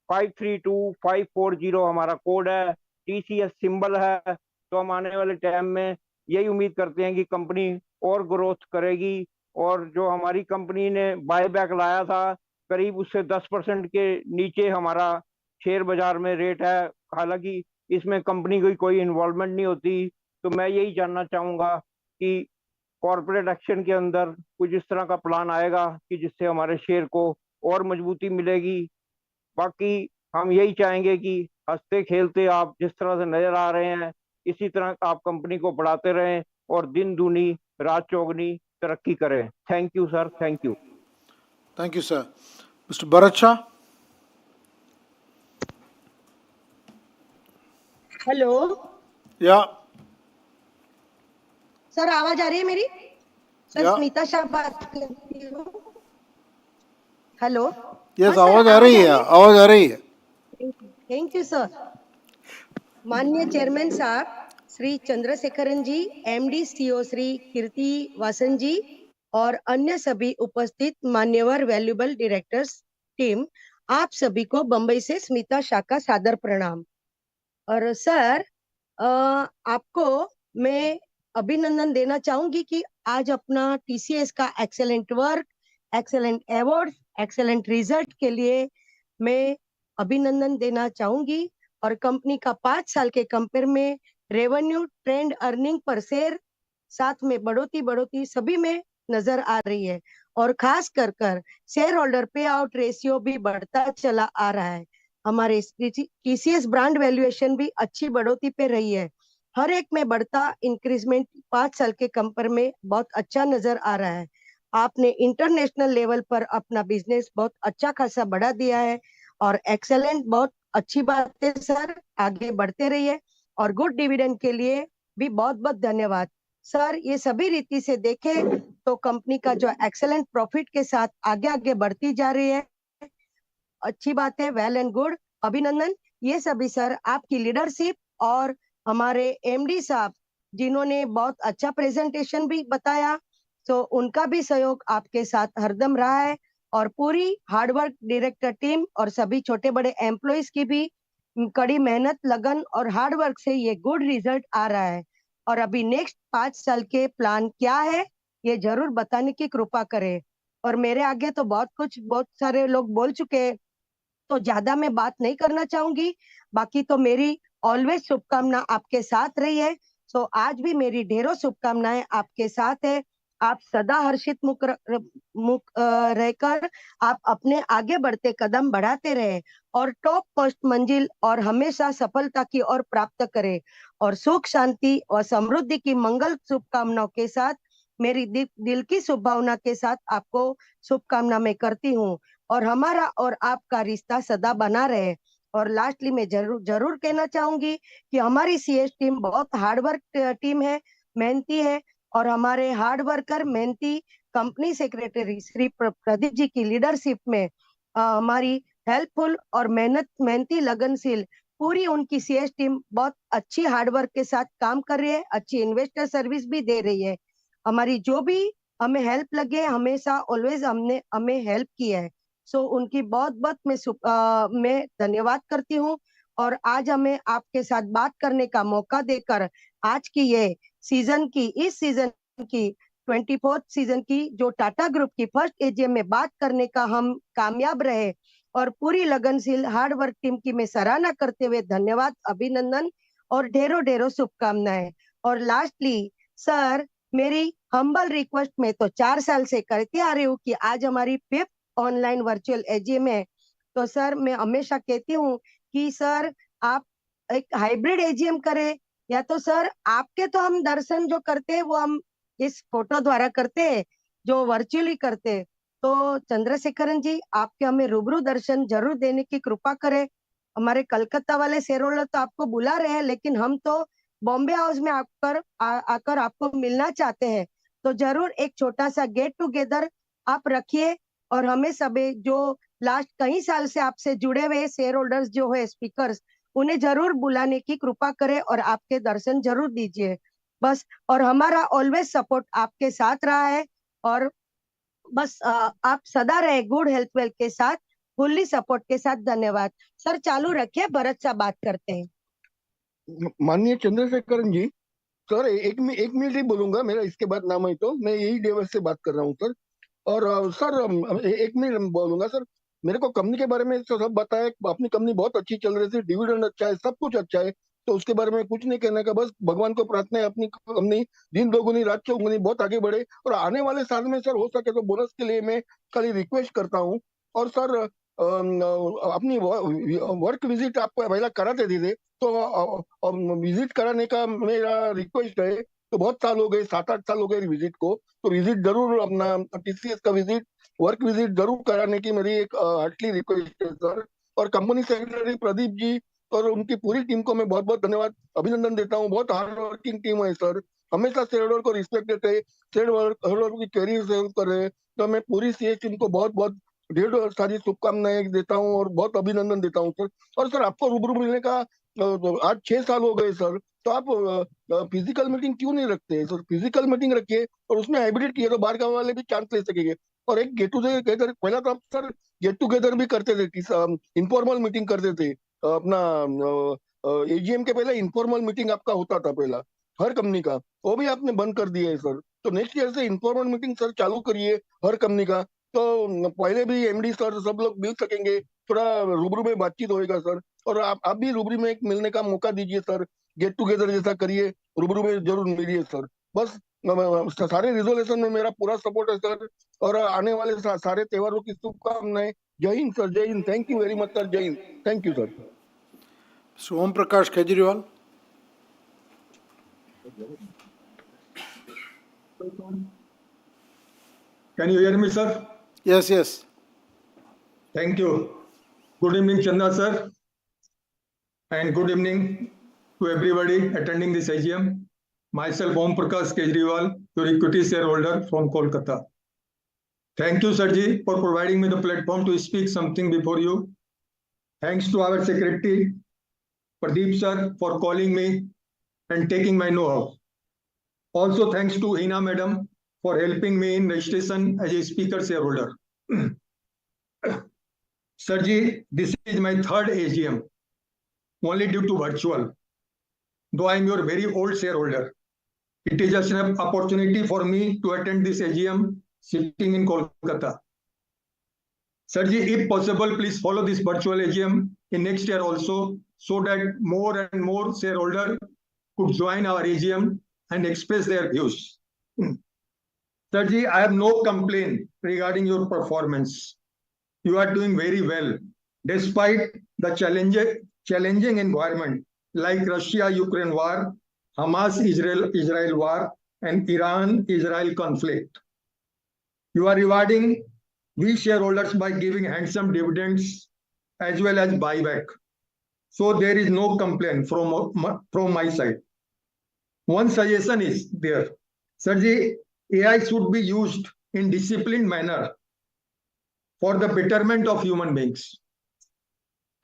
532540 हमारा कोड है, टीसीएस सिंबल है, तो हम आने वाले टाइम में यही उम्मीद करते हैं कि कंपनी और ग्रोथ करेगी। और जो हमारी कंपनी ने बायबैक लाया था, करीब उससे 10% के नीचे हमारा शेयर बाजार में रेट है। हालांकि इसमें कंपनी की कोई इन्वॉल्वमेंट नहीं होती। तो मैं यही जानना चाहूंगा कि कॉर्पोरेट एक्शन के अंदर कुछ इस तरह का प्लान आएगा कि जिससे हमारे शेयर को और मजबूती मिलेगी। बाकी हम यही चाहेंगे कि हंसते खेलते आप जिस तरह से नजर आ रहे हैं, इसी तरह आप कंपनी को बढ़ाते रहें और दिन दूनी रात चौगनी तरक्की करें। Thank you sir, thank you. Thank you, sir. Mr. Bharat Shah? Hello Yeah, sir, आवाज आ रही है मेरी? Sir, yeah. स्मिता शाह बात कर रही हूँ। हेलो। Yes, हाँ सर, आवाज आ रही है, आवाज आ रही है। Thank you sir. माननीय चेयरमैन साहब श्री चंद्रशेखरन जी, एमडी सीओ श्री कीर्तिवासन जी और अन्य सभी उपस्थित मान्यवर वैल्यूएबल डायरेक्टर्स टीम, आप सभी को बंबई से स्मिता शाह का सादर प्रणाम। और सर, आपको मैं अभिनंदन देना चाहूंगी कि आज अपना टीसीएस का excellent work, excellent award, excellent result के लिए मैं अभिनंदन देना चाहूंगी। और कंपनी का 5 साल के कंपेयर में revenue, trend, earning per share साथ में बढ़ोतरी सभी में नजर आ रही है। और खास कर शेयर होल्डर पे आउट रेशियो भी बढ़ता चला आ रहा है। हमारे टीसीएस ब्रांड वैल्यूएशन भी अच्छी बढ़ोतरी पे रही है। हर एक में बढ़ता इंक्रीजमेंट 5 साल के कंपेयर में बहुत अच्छा नजर आ रहा है। आपने इंटरनेशनल लेवल पर अपना बिजनेस बहुत अच्छा खासा बढ़ा दिया है और एक्सेलेंट, बहुत अच्छी बात है सर, आगे बढ़ते रहिए। और गुड डिविडेंड के लिए भी बहुत बहुत धन्यवाद सर। ये सभी रीति से देखें तो कंपनी का जो एक्सेलेंट प्रॉफिट के साथ आगे आगे बढ़ती जा रही है, अच्छी बात है, वेल एंड गुड, अभिनंदन। ये सभी सर आपकी लीडरशिप और हमारे एमडी साहब जिन्होंने बहुत अच्छा प्रेजेंटेशन भी बताया, तो उनका भी सहयोग आपके साथ हरदम रहा है। और पूरी हार्डवर्क डायरेक्टर टीम और सभी छोटे बड़े एम्प्लॉइज की भी कड़ी मेहनत, लगन और हार्डवर्क से ये गुड रिजल्ट आ रहा है। और अभी नेक्स्ट 5 साल के प्लान क्या है, ये जरूर बताने की कृपा करें। और मेरे आगे तो बहुत सारे लोग बोल चुके हैं, तो ज्यादा मैं बात नहीं करना चाहूंगी। बाकी तो मेरी ऑलवेज शुभकामना आपके साथ रही है। सो आज भी मेरी ढेरों शुभकामनाएं आपके साथ है। आप सदा हर्षित मुख रहकर आप अपने आगे बढ़ते कदम बढ़ाते रहे और टॉप पोस्ट मंजिल और हमेशा सफलता की ओर प्राप्त करें। और सुख, शांति और समृद्धि की मंगल शुभकामनाओं के साथ, मेरी दिल की शुभभावना के साथ आपको शुभकामना मैं करती हूँ। और हमारा और आपका रिश्ता सदा बना रहे। और लास्टली मैं जरूर कहना चाहूंगी कि हमारी सीएस टीम बहुत हार्डवर्क टीम है, मेहनती है। और हमारे हार्ड वर्कर, मेहनती कंपनी सेक्रेटरी श्री प्रदीप जी की लीडरशिप में हमारी हेल्पफुल और मेहनती लगनशील पूरी उनकी सीएस टीम बहुत अच्छी हार्डवर्क के साथ काम कर रही है, अच्छी इन्वेस्टर सर्विस भी दे रही है। हमारी जो भी हमें हेल्प लगे, हमेशा ऑलवेज हमें हेल्प की है। सो उनकी बहुत बहुत मैं धन्यवाद करती हूँ। और आज हमें आपके साथ बात करने का मौका देकर आज की ये इस सीजन की 24th सीजन की जो टाटा ग्रुप की फर्स्ट एजीएम में बात करने का हम कामयाब रहे। और पूरी लगनशील हार्ड वर्क टीम की मैं सराहना करते हुए धन्यवाद, अभिनंदन और ढेरों शुभकामनाएं। और लास्टली सर, मेरी हम्बल रिक्वेस्ट में तो 4 साल से करती आ रही हूँ कि आज हमारी 5th ऑनलाइन वर्चुअल एजीएम है। तो सर, मैं हमेशा कहती हूँ कि सर आप एक हाइब्रिड एजीएम करें, या तो सर आपके तो हम दर्शन जो करते हैं वो हम इस फोटो द्वारा करते हैं, जो वर्चुअली करते हैं। तो चंद्रशेखरन जी, आपके हमें रूबरू दर्शन जरूर देने की कृपा करें। हमारे कलकत्ता वाले शेयर होल्डर तो आपको बुला रहे हैं, लेकिन हम तो बॉम्बे हाउस में आकर आपको मिलना चाहते हैं। तो जरूर एक छोटा सा गेट टुगेदर आप रखिए। और हमें सभी जो लास्ट कई साल से आपसे जुड़े हुए शेयर होल्डर्स जो है, स्पीकर्स, उन्हें जरूर बुलाने की कृपा करें और आपके दर्शन जरूर दीजिए बस। और हमारा ऑलवेज सपोर्ट आपके साथ रहा है। और बस आप सदा रहे गुड हेल्थ वेल्थ के साथ, फुल्ली सपोर्ट के साथ। धन्यवाद सर, चालू रखिए, भरत साहब बात करते हैं। माननीय चंद्रशेखरन जी, सर एक मिनट ही बोलूंगा, मेरा इसके बाद नाम है, तो मैं यही डेवस से बात कर रहा हूँ सर। और सर एक मिनट बोलूंगा सर। मेरे को कंपनी के बारे में तो सब बताया, अपनी कंपनी बहुत अच्छी चल रही थी, डिविडेंड अच्छा है, सब कुछ अच्छा है, तो उसके बारे में कुछ नहीं कहने का, बस भगवान को प्रार्थना है अपनी कंपनी दिन दोगुनी रात चौगुनी बहुत आगे बढ़े, और आने वाले साल में सर हो सके तो बोनस के लिए मैं खाली रिक्वेस्ट करता हूँ। और सर अपनी वर्क विजिट आपको पहला कराते थे, तो विजिट कराने का मेरा रिक्वेस्ट है। तो बहुत साल हो गए, 7-8 साल हो गए विजिट को, तो विजिट जरूर अपना टीसीएस का विजिट, वर्क विजिट जरूर कराने की मेरी एक हार्टली रिक्वेस्ट है सर। और कंपनी सेक्रेटरी प्रदीप जी और उनकी पूरी टीम को मैं बहुत बहुत धन्यवाद अभिनंदन देता हूँ, बहुत हार्ड वर्किंग टीम है सर, हमेशा शेयरहोल्डर को रिस्पेक्ट देते हैं, शेयरहोल्डर की कैरियर सेव कर रहे हैं, तो मैं पूरी सीएस टीम को बहुत बहुत ढेर सारी शुभकामनाएं देता हूँ और बहुत अभिनंदन देता हूँ सर। और सर आपको रूबरू मिलने का आज 6 साल हो गए सर, तो आप फिजिकल मीटिंग क्यों नहीं रखते सर? फिजिकल मीटिंग रखिए और उसमें हाइब्रिड किए तो बाहर गाँव वाले भी चांस ले सकेंगे। और एक गेट टुगेदर, पहला तो आप सर गेट टुगेदर भी करते थे, इनफॉर्मल मीटिंग करते थे, अपना एजीएम के पहले इनफॉर्मल मीटिंग आपका होता था पहला हर कंपनी का, वो भी आपने बंद कर दिया है सर। तो नेक्स्ट ईयर से इनफॉर्मल मीटिंग सर चालू करिए हर कंपनी का, तो पहले भी एमडी सर सब लोग मिल सकेंगे, थोड़ा रूबरू में बातचीत होएगा सर। और आप भी रूबरू में एक मिलने का मौका दीजिए सर, गेट टुगेदर जैसा करिए, रूबरू में जरूर मिलिए सर। बस सारे रिजोल्यूशन में मेरा पूरा सपोर्ट है सर, और आने वाले सारे त्योहारों की शुभकामनाएं। जय हिंद सर, जय हिंद, thank you very much sir, जय हिंद, thank you sir. Om Prakash Kejriwal. Can you hear me, sir? Yes, yes. Thank you. Good evening, Chandra sir, and good evening to everybody attending this AGM. Myself, Om Prakash Kejriwal, your equity shareholder from Kolkata. Thank you, Sirji, for providing me the platform to speak something before you. Thanks to our secretary, Pradeep sir, for calling me and taking my know-how. Also, thanks to Hina madam for helping me in registration as a speaker shareholder. Sirji, this is my third AGM, only due to virtual. Though I am your very old shareholder, it is just an opportunity for me to attend this AGM sitting in Kolkata. Sirji, if possible, please follow this virtual AGM in next year also, so that more and more shareholders could join our AGM and express their views. Sirji, I have no complaint regarding your performance. You are doing very well, despite the challenging environment like Russia-Ukraine war, Hamas-Israel war, and Iran-Israel conflict. You are rewarding we shareholders by giving handsome dividends as well as buyback. So there is no complaint from my side. One suggestion is there. Sirji, AI should be used in disciplined manner for the betterment of human beings.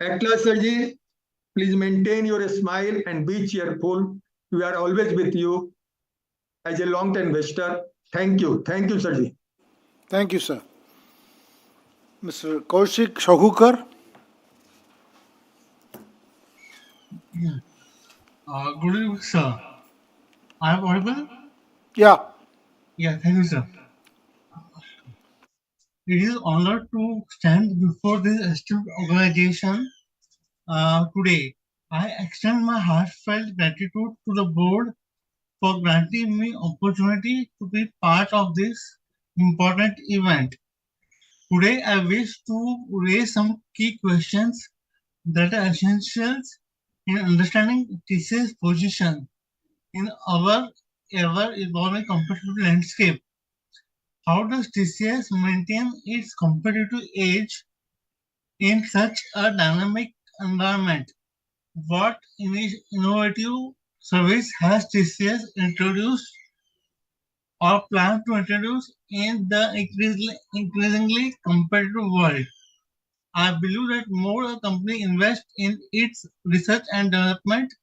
At last, Sirji, please maintain your smile and be cheerful. We are always with you as a long-term investor. Thank you. Thank you, Sirji. Thank you, sir. Mr. Kaushik Shahukar. Good evening, sir. I am audible? Yeah. Yeah, thank you, sir. It is an honor to stand before this esteemed organization today. I extend my heartfelt gratitude to the board for granting me opportunity to be part of this important event. Today, I wish to raise some key questions that are essential in understanding TCS position in our ever-evolving competitive landscape. How does TCS maintain its competitive edge in such a dynamic environment? What innovative service has TCS introduced or plan to introduce in the increasingly competitive world? I believe that more a company invests in its research and development,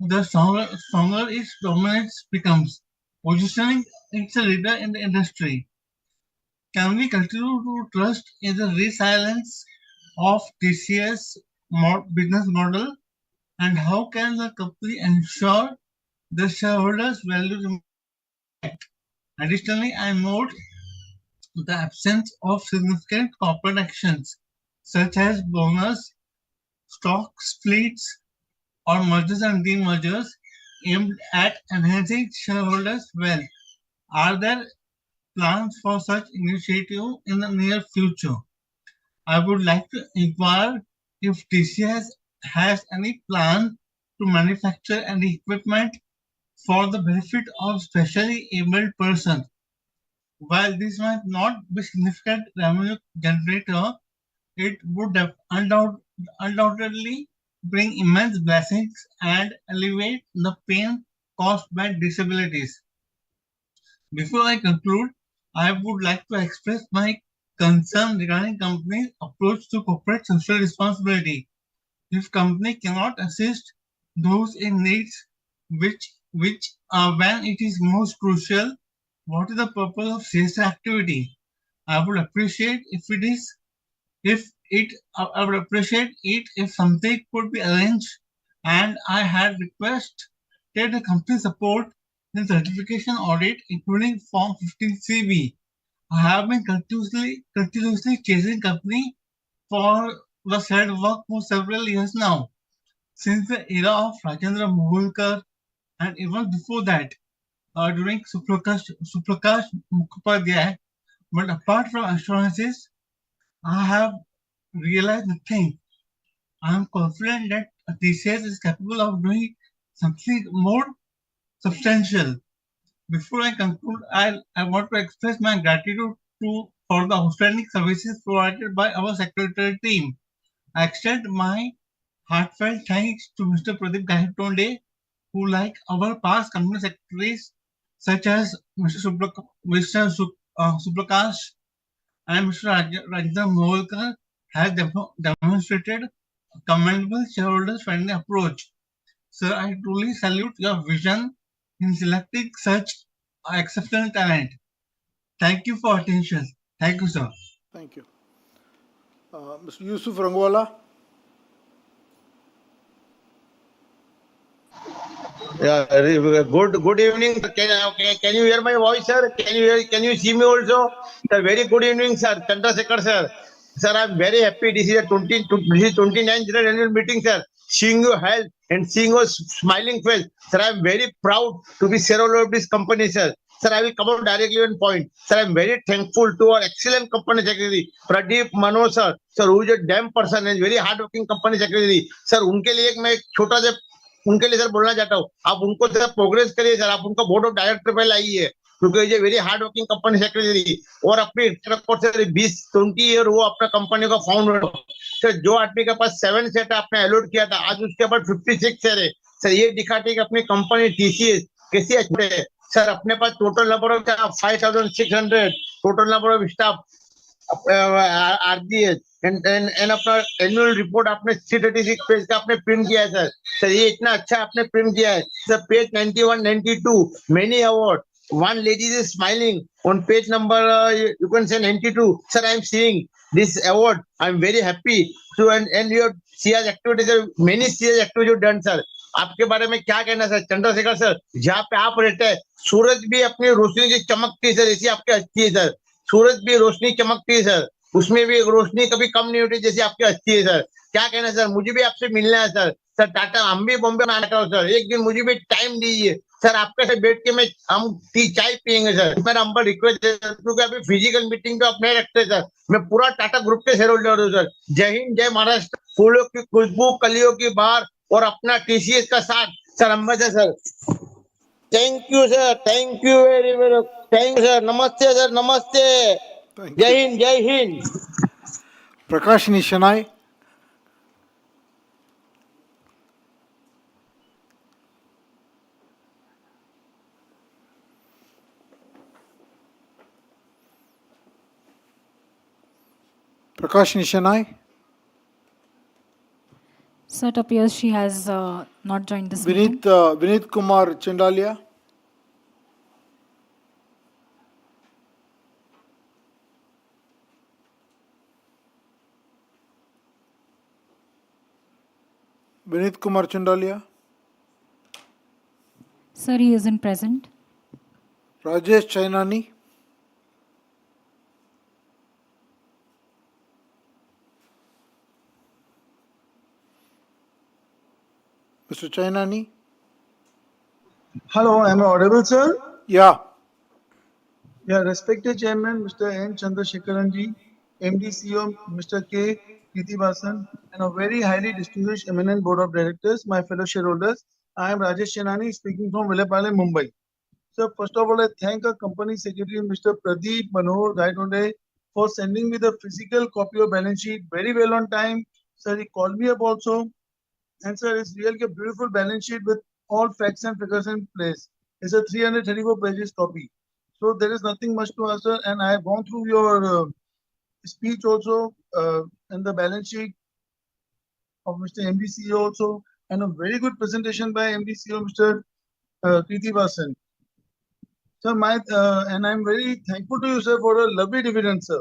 the stronger its dominance becomes, positioning it a leader in the industry. Can we continue to trust in the resilience of TCS business model, and how can the company ensure the shareholders value remains. Additionally, I note the absence of significant corporate actions such as bonus, stock splits, or mergers and demergers aimed at enhancing shareholders' wealth. Are there plans for such initiative in the near future? I would like to inquire if TCS has any plan to manufacture any equipment for the benefit of specially abled persons. While this might not be significant revenue generator, it would undoubtedly bring immense blessings and alleviate the pain caused by disabilities. Before I conclude, I would like to express my concern regarding company's approach to corporate social responsibility. If company cannot assist those in needs, which when it is most crucial, what is the purpose of CSR activity? I would appreciate I would appreciate it if something could be arranged, and I had requested the company support in certification audit, including Form 15CB. I have been continuously chasing company for the said work for several years now, since the era of Rajendra Moholkar and even before that, during Suprakash Mukhopadhyay. But apart from assurances, I have realized nothing. I am confident that TCS is capable of doing something more substantial. Before I conclude, I want to express my gratitude for the outstanding services provided by our secretary team. I extend my heartfelt thanks to Mr. Pradeep Gahitonde, who, like our past company secretaries, such as Mr. Suprakash and Mr. Rajendra Moholkar, has demonstrated a commendable shareholders friendly approach. Sir, I truly salute your vision in selecting such exceptional talent. Thank you for attention. Thank you, sir. Thank you. Mr. Yusuf Rangwala. Yeah, good evening. Can you hear my voice, sir? Can you see me also? Sir, very good evening, sir. Chandrasekaran, sir. Sir, I'm very happy. This is a 29th general annual meeting, sir. Seeing your health and seeing your smiling face, sir, I'm very proud to be shareholder of this company, sir. Sir, I will come out directly on point. Sir, I'm very thankful to our excellent company secretary, Pradeep Mano, sir. Sir, who is a damn person and very hardworking company secretary. Sir, उनके लिए एक मैं एक छोटा सा उनके लिए sir बोलना चाहता हूँ, आप उनको सर प्रोग्रेस करिए सर, आप उनको बोर्ड ऑफ डायरेक्टर पे लाइए, क्योंकि ये very hard working company secretary और अपने रिकॉर्ड से 20-20 ईयर वो अपना कंपनी का फाउंडर। सर, जो आदमी के पास 7 सेट आपने अलॉट किया था, आज उसके बाद 56 शेयर है। सर, ये दिखाते कि अपनी कंपनी TCS कैसी अच्छी है। सर, अपने पास total number of 5600, total number of staff RDS and अपना एनुअल रिपोर्ट आपने 336 पेज का आपने प्रिंट किया है सर। सर, ये इतना अच्छा आपने प्रिंट किया है sir. Page 91, 92 many award, one lady is smiling on page number you can say 92. Sir, I am seeing this award, I am very happy to and your CS activities are many CS activities you done sir. आपके बारे में क्या कहना sir? Chandrashekhar sir, जहाँ पे आप रहते हैं सूरज भी अपनी रोशनी की चमकती है सर, ऐसी आपकी हस्ती है सर। सूरज भी रोशनी चमकती है सर, उसमें भी रोशनी कभी कम नहीं होती जैसी आपकी हस्ती है सर। क्या कहना सर? मुझे भी आपसे मिलना है सर। सर, टाटा हम भी बॉम्बे में आता हूँ सर, एक दिन मुझे भी टाइम दीजिए सर, आपके साथ बैठ के मैं हम चाय पियेंगे सर। मेरा नंबर रिक्वेस्ट है सर, क्योंकि अभी फिजिकल मीटिंग तो आप नहीं रखते सर। मैं पूरा टाटा ग्रुप के शेयर होल्डर हूँ सर। जय हिंद, जय महाराष्ट्र। फूलों की खुशबू, कलियों की बहार और अपना TCS का साथ sir, Amba sir. Thank you sir, thank you very very, thank you sir. नमस्ते सर, नमस्ते। जय हिंद, जय Hind. Prakash Nishanai. Prakash Nishanai. So it appears she has not joined this meeting. Vinit Kumar Chandalia. Vinit Kumar Chandalia. Sir, he isn't present. Rajesh Chainani. Mr. Chainani. Hello, am I audible, sir? Yeah. Yeah, respected Chairman, Mr. N. Chandrasekaran ji, MD CEO, Mr. K. Krithivasan, and a very highly distinguished eminent board of directors, my fellow shareholders. I am Rajesh Chenani speaking from Vilaypale, Mumbai. So first of all, I thank our company secretary, Mr. Pradeep Manohar Gaitonde, for sending me the physical copy of balance sheet very well on time. Sir, he called me up also. And sir, it's really a beautiful balance sheet with all facts and figures in place. It's a 334 pages copy. So there is nothing much to answer. And I have gone through your speech also and the balance sheet of Mr. MD also, and a very good presentation by MD Mr. Krithivasan. So and I'm very thankful to you, sir, for a lovely dividend, sir.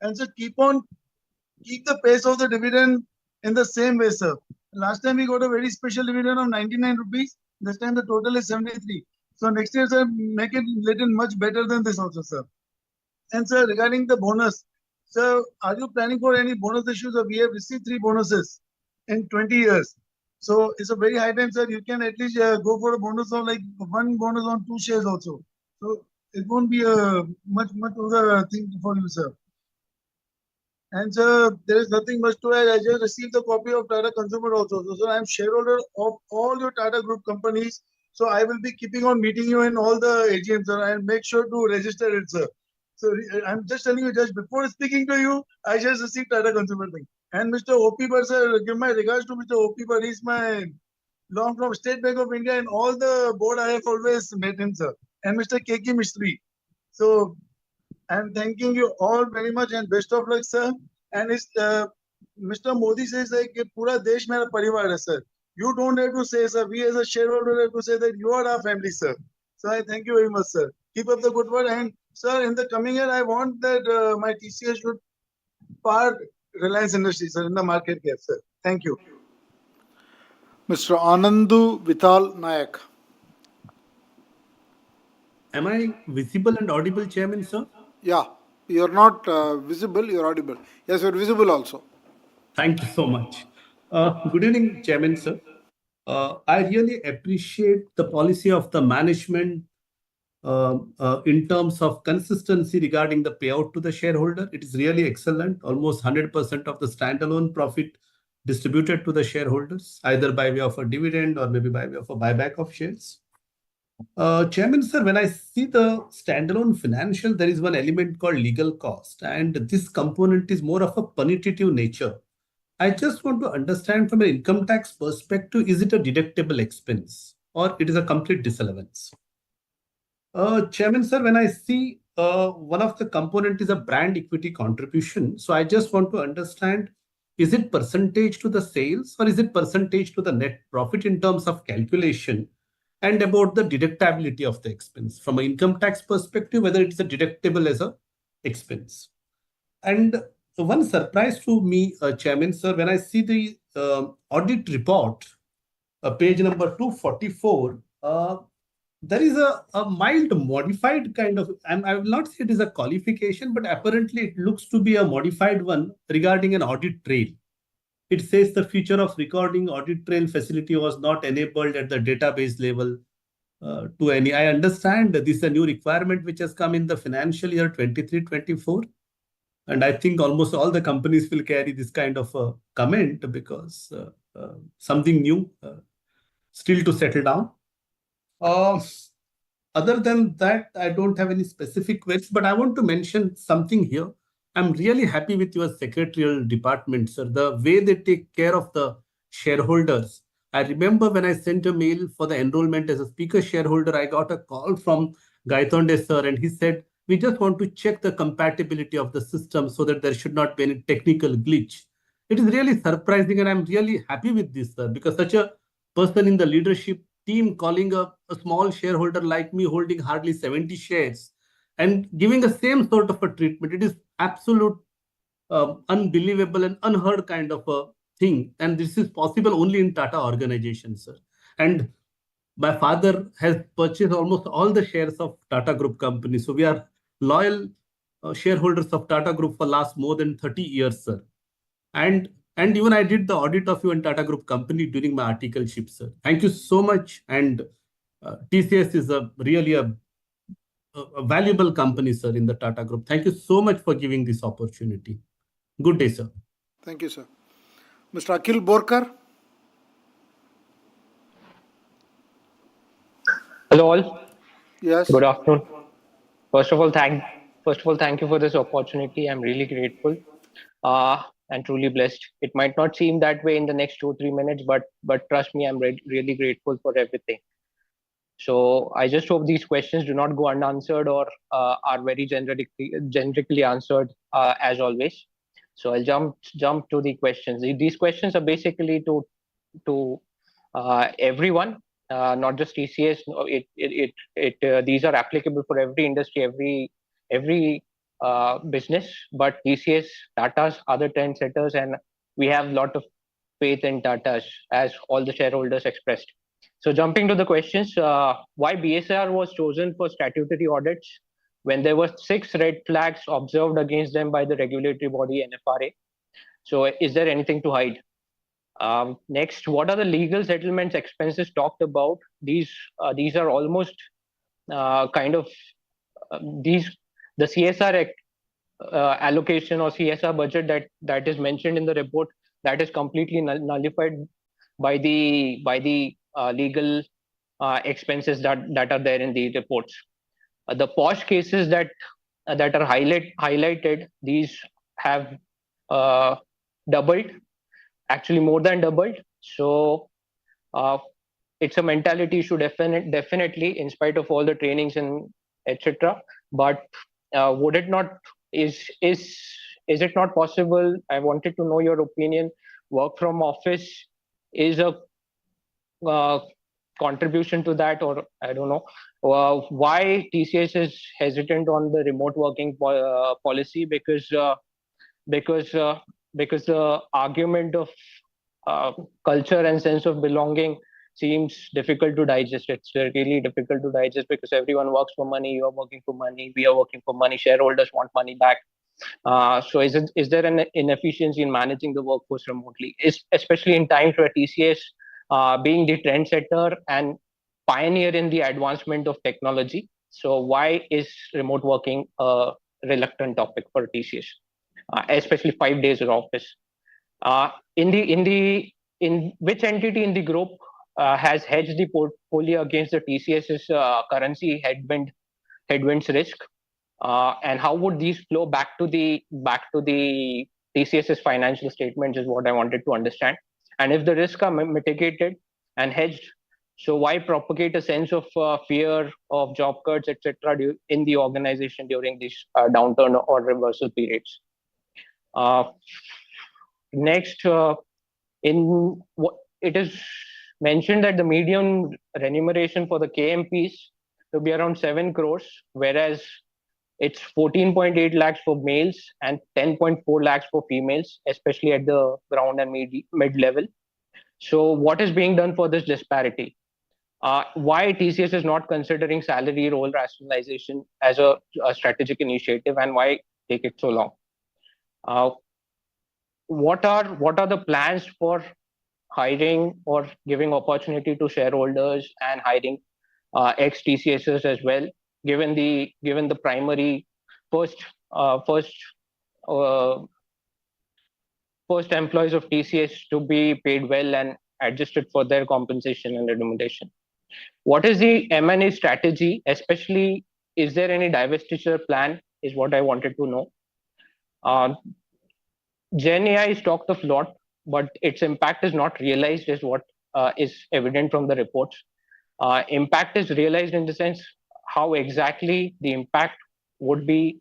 And sir, keep the pace of the dividend in the same way, sir. Last time we got a very special dividend of 99 rupees. This time the total is 73. So next year, sir, make it little much better than this also, sir. And sir, regarding the bonus, sir, are you planning for any bonus issues? We have received 3 bonuses in 20 years. So it's a very high time, sir. You can at least go for a bonus of like 1 bonus on 2 shares also. So it won't be a much of the thing for you, sir. And sir, there is nothing much to add. I just received a copy of Tata Consumer also. So I am shareholder of all your Tata Group companies. So I will be keeping on meeting you in all the AGMs, sir, and make sure to register it, sir. So I'm just telling you, just before speaking to you, I just received Tata Consumer thing. And Mr. O.P. Bar, sir, give my regards to Mr. O.P. Bar. He's my long from State Bank of India, and all the board I have always met him, sir. And Mr. K.K. Mistry. So I'm thanking you all very much and best of luck, sir. And it's Mr. Modi says like pura desh mera parivar hai, sir. You don't have to say, sir. We as a shareholder have to say that you are our family, sir. So I thank you very much, sir. Keep up the good work. And sir, in the coming year, I want that my TCS should part Reliance Industries, sir, in the market cap, sir. Thank you. Mr. Anandu Vital Nayak. Am I visible and audible, Chairman, sir? Yeah. You're not visible, you're audible. Yes, you're visible also. Thank you so much. Good evening, Chairman, sir. I really appreciate the policy of the management in terms of consistency regarding the payout to the shareholder. It is really excellent. Almost 100% of the standalone profit distributed to the shareholders, either by way of a dividend or maybe by way of a buyback of shares. Chairman, sir, when I see the standalone financial, there is one element called legal cost, and this component is more of a punitive nature. I just want to understand from an income tax perspective, is it a deductible expense or it is a complete disallowance? Chairman, sir, when I see one of the component is a brand equity contribution, so I just want to understand, is it percentage to the sales or is it percentage to the net profit in terms of calculation? And about the deductibility of the expense from an income tax perspective, whether it is a deductible as a expense. And one surprise to me, Chairman, sir, when I see the audit report, page number 244, there is a mild modified kind of, I will not say it is a qualification, but apparently it looks to be a modified one regarding an audit trail. It says the feature of recording audit trail facility was not enabled at the database level to any. I understand that this is a new requirement which has come in the financial year 23-24. And I think almost all the companies will carry this kind of a comment because something new still to settle down. Other than that, I don't have any specific questions, but I want to mention something here. I'm really happy with your secretarial department, sir. The way they take care of the shareholders. I remember when I sent a mail for the enrollment as a speaker shareholder, I got a call from Gaitonde sir, and he said, we just want to check the compatibility of the system so that there should not be any technical glitch. It is really surprising, and I'm really happy with this, sir, because such a person in the leadership team calling a small shareholder like me holding hardly 70 shares and giving the same sort of a treatment. It is absolute unbelievable and unheard kind of a thing. And this is possible only in Tata organization, sir. And my father has purchased almost all the shares of Tata Group company. So we are loyal shareholders of Tata Group for last more than 30 years, sir. And even I did the audit of you and Tata Group company during my articleship, sir. Thank you so much. And TCS is really a valuable company, sir, in the Tata Group. Thank you so much for giving this opportunity. Good day, sir. Thank you, sir. Mr. Akhil Borkar. Hello all. Yes. Good afternoon. First of all, thank you for this opportunity. I'm really grateful and truly blessed. It might not seem that way in the next 2 or 3 minutes, but trust me, I'm really grateful for everything. So I just hope these questions do not go unanswered or are very generically answered as always. So I'll jump to the questions. These questions are basically to everyone, not just TCS. No, these are applicable for every industry, every business. But TCS, Tata's, other trendsetters, and we have a lot of faith in Tata's, as all the shareholders expressed. So jumping to the questions, why BSR was chosen for statutory audits when there were 6 red flags observed against them by the regulatory body NFRA. So is there anything to hide? Next, what are the legal settlements expenses talked about? These are almost kind of the CSR allocation or CSR budget that is mentioned in the report, that is completely nullified by the legal expenses that are there in the reports. The posh cases that are highlighted, these have doubled, actually more than doubled. So it's a mentality issue, definitely, in spite of all the trainings and etc. But would it not is it not possible? I wanted to know your opinion. Work from office is a contribution to that, or I don't know why TCS is hesitant on the remote working policy, because the argument of culture and sense of belonging seems difficult to digest. It's really difficult to digest because everyone works for money. You are working for money. We are working for money. Shareholders want money back. So is there an inefficiency in managing the workforce remotely, especially in times where TCS, being the trendsetter and pioneer in the advancement of technology? So why is remote working a reluctant topic for TCS, especially 5 days in office? In which entity in the group has hedged the portfolio against the TCS's currency headwinds risk? And how would these flow back to the TCS's financial statements is what I wanted to understand. And if the risks are mitigated and hedged, so why propagate a sense of fear of job cuts, etc., in the organization during these downturn or reversal periods? Next, it is mentioned that the median remuneration for the KMPs to be around 7 crores, whereas it's 14.8 lakhs for males and 10.4 lakhs for females, especially at the ground and mid level. So what is being done for this disparity? Why TCS is not considering salary role rationalization as a strategic initiative, and why take it so long? What are the plans for hiring or giving opportunity to shareholders and hiring ex-TCSs as well, given the primary first employees of TCS to be paid well and adjusted for their compensation and remuneration? What is the M&A strategy? Especially, is there any divestiture plan? Is what I wanted to know. Gen AI is talked of a lot, but its impact is not realized, is what is evident from the reports. Impact is realized in the sense how exactly the impact would be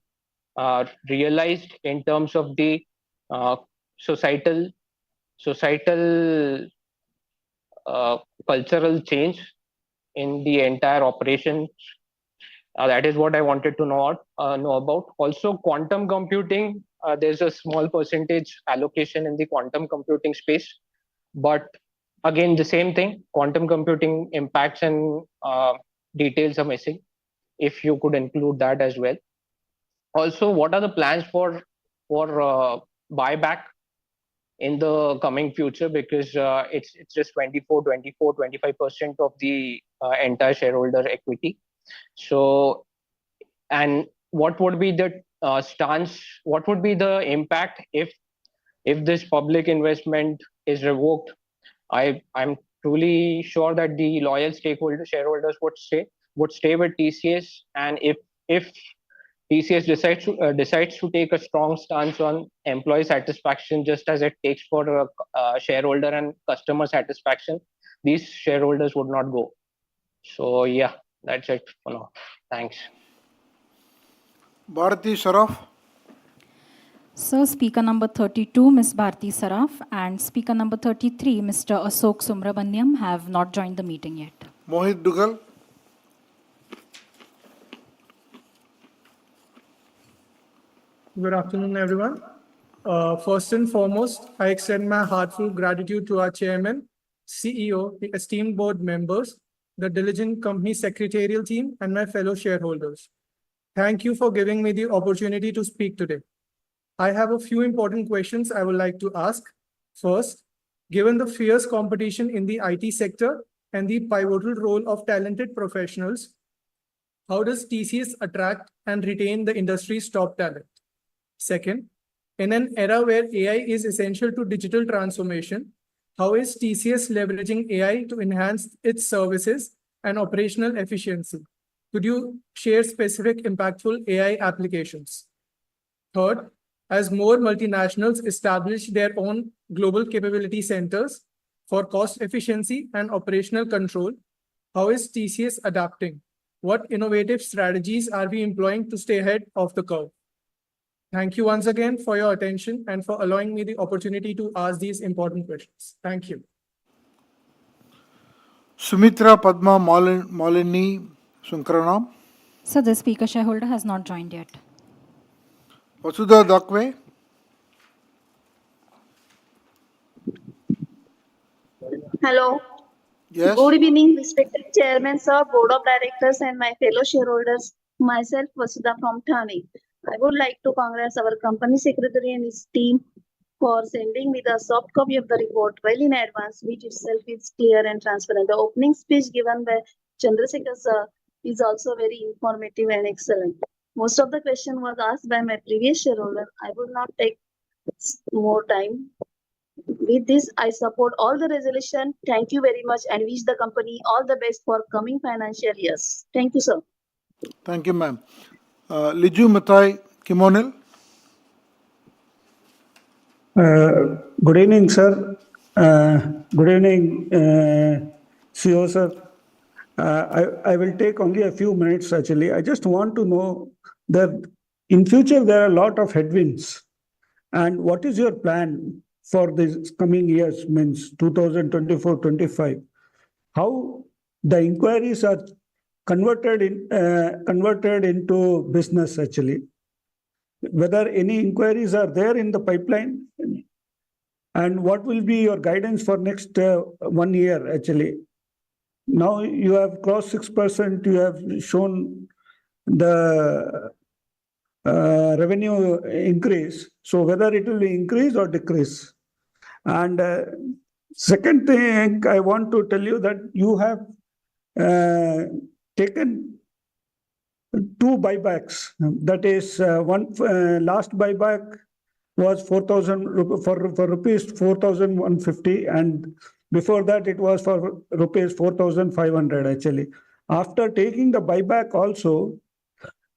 realized in terms of the societal cultural change in the entire operation. That is what I wanted to know about. Also, quantum computing, there's a small percentage allocation in the quantum computing space, but again, the same thing, quantum computing impacts and details are missing. If you could include that as well. Also, what are the plans for buyback in the coming future? Because it's just 25% of the entire shareholder equity. So, and what would be the stance? What would be the impact if this public investment is revoked? I'm truly sure that the loyal shareholders would stay with TCS, and if TCS decides to take a strong stance on employee satisfaction, just as it takes for shareholder and customer satisfaction, these shareholders would not go. So yeah, that's it for now. Thanks. Bharati Sharaf. So speaker number 32, Ms. Bharti Saraf, and speaker number 33, Mr. Ashok Sumrabanyam, have not joined the meeting yet. Mohit Dugal. Good afternoon, everyone. First and foremost, I extend my heartfelt gratitude to our chairman, CEO, the esteemed board members, the diligent company secretarial team, and my fellow shareholders. Thank you for giving me the opportunity to speak today. I have a few important questions I would like to ask. First, given the fierce competition in the IT sector and the pivotal role of talented professionals, how does TCS attract and retain the industry's top talent? Second, in an era where AI is essential to digital transformation, how is TCS leveraging AI to enhance its services and operational efficiency? Could you share specific impactful AI applications? Third, as more multinationals establish their own global capability centers for cost efficiency and operational control, how is TCS adapting? What innovative strategies are we employing to stay ahead of the curve? Thank you once again for your attention and for allowing me the opportunity to ask these important questions. Thank you. Sumitra Padma Malini Sunkaranam. So the speaker shareholder has not joined yet. Vasudha Dakwe. Hello. Yes. Good evening, respected chairman, sir, board of directors, and my fellow shareholders. Myself, Vasudha from Thane. I would like to congratulate our company secretary and his team for sending me the soft copy of the report well in advance, which itself is clear and transparent. The opening speech given by Chandrasekaran sir is also very informative and excellent. Most of the question was asked by my previous shareholder. I would not take more time. With this, I support all the resolution. Thank you very much and wish the company all the best for coming financial years. Thank you, sir. Thank you, ma'am. Liju Matai Kimonil. Good evening, sir. Good evening, CEO, sir. I will take only a few minutes, actually. I just want to know that in future, there are a lot of headwinds. And what is your plan for these coming years, means 2024-25? How the inquiries are converted into business, actually? Whether any inquiries are there in the pipeline? And what will be your guidance for next 1 year, actually? Now you have crossed 6%, you have shown the revenue increase. So whether it will increase or decrease. And second thing, I want to tell you that you have taken 2 buybacks. That is, one last buyback was 4,000 for rupees 4,150, and before that it was for rupees 4,500, actually. After taking the buyback also,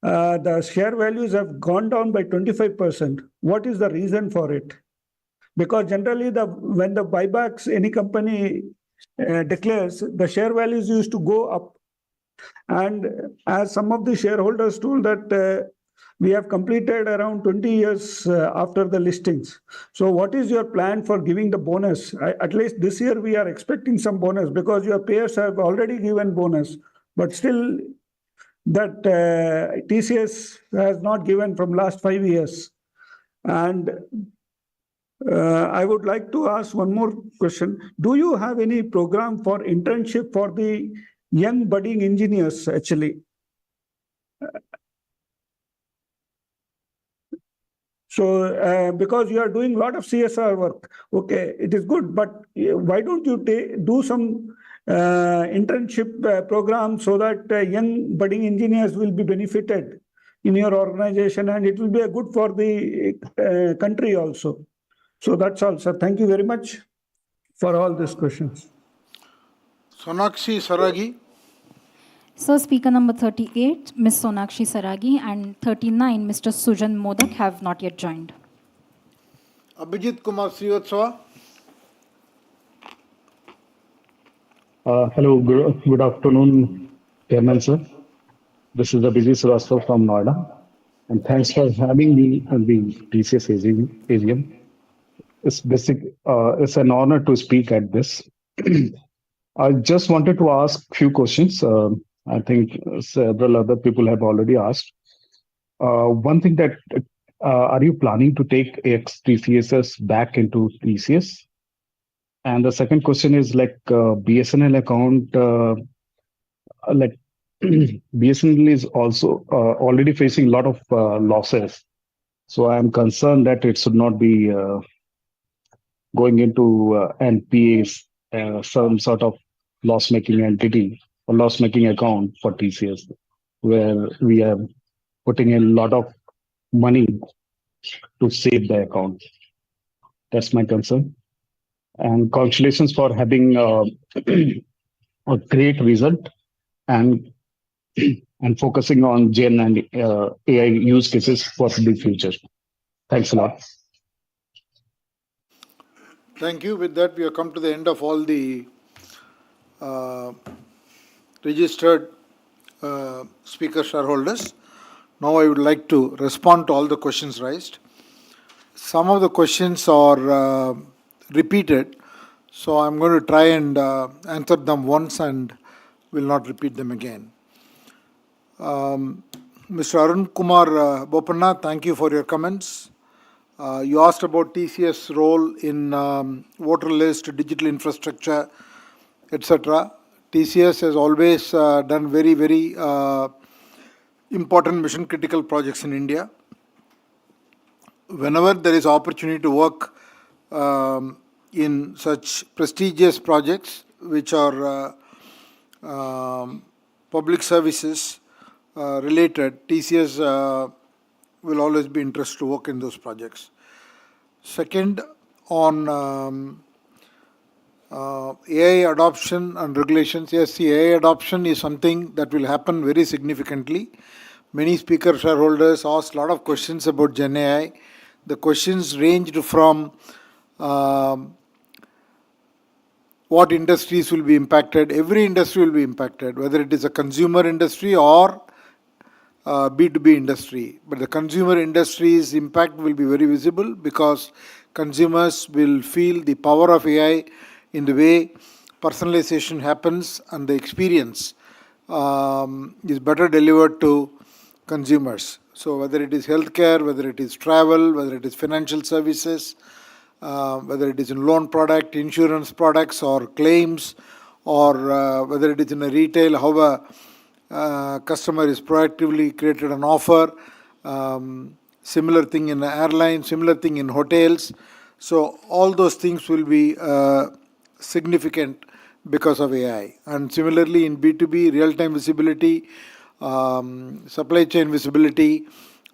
the share values have gone down by 25%. What is the reason for it? Because generally, when the buybacks any company declares, the share values used to go up. And as some of the shareholders told that we have completed around 20 years after the listings. So what is your plan for giving the bonus? At least this year we are expecting some bonus because your peers have already given bonus. But still that TCS has not given from last 5 years. And I would like to ask one more question. Do you have any program for internship for the young budding engineers actually? So, because you are doing a lot of CSR work, okay, it is good, but why don't you do some internship program so that young budding engineers will be benefited in your organization, and it will be a good for the country also. So that's all, sir. Thank you very much for all these questions. Sonakshi Saragi. So speaker number 38, Ms. Sonakshi Saragi, and 39, Mr. Sujan Modak have not yet joined. Abhijit Kumar Srivatsava. Hello, good afternoon, Chairman sir. This is Abhijit Srivastava from Noida, and thanks for having me on the TCS AGM. It's an honor to speak at this. I just wanted to ask a few questions. I think several other people have already asked. One thing that are you planning to take ex-TCSs back into TCS? And the second question is like BSNL account, like BSNL is also already facing a lot of losses. So I'm concerned that it should not be going into NPAs, some sort of loss-making entity or loss-making account for TCS, where we are putting in a lot of money to save the account. That's my concern. And congratulations for having a great result and focusing on Gen and AI use cases for the future. Thanks a lot. Thank you. With that, we have come to the end of all the registered speaker shareholders. Now I would like to respond to all the questions raised. Some of the questions are repeated, so I'm going to try and answer them once and will not repeat them again. Mr. Arun Kumar Bopanna, thank you for your comments. You asked about TCS role in voter list, digital infrastructure, etc. TCS has always done very, very important mission critical projects in India. Whenever there is opportunity to work in such prestigious projects, which are public services related, TCS will always be interested to work in those projects. Second, on AI adoption and regulations, yes, the AI adoption is something that will happen very significantly. Many speaker shareholders asked a lot of questions about Gen AI. The questions ranged from what industries will be impacted. Every industry will be impacted, whether it is a consumer industry or B2B industry. But the consumer industry's impact will be very visible because consumers will feel the power of AI in the way personalization happens and the experience is better delivered to consumers. So whether it is healthcare, whether it is travel, whether it is financial services, whether it is in loan product, insurance products or claims, or whether it is in a retail, how a customer is proactively created an offer, similar thing in airlines, similar thing in hotels. So all those things will be significant because of AI. And similarly in B2B, real-time visibility, supply chain visibility,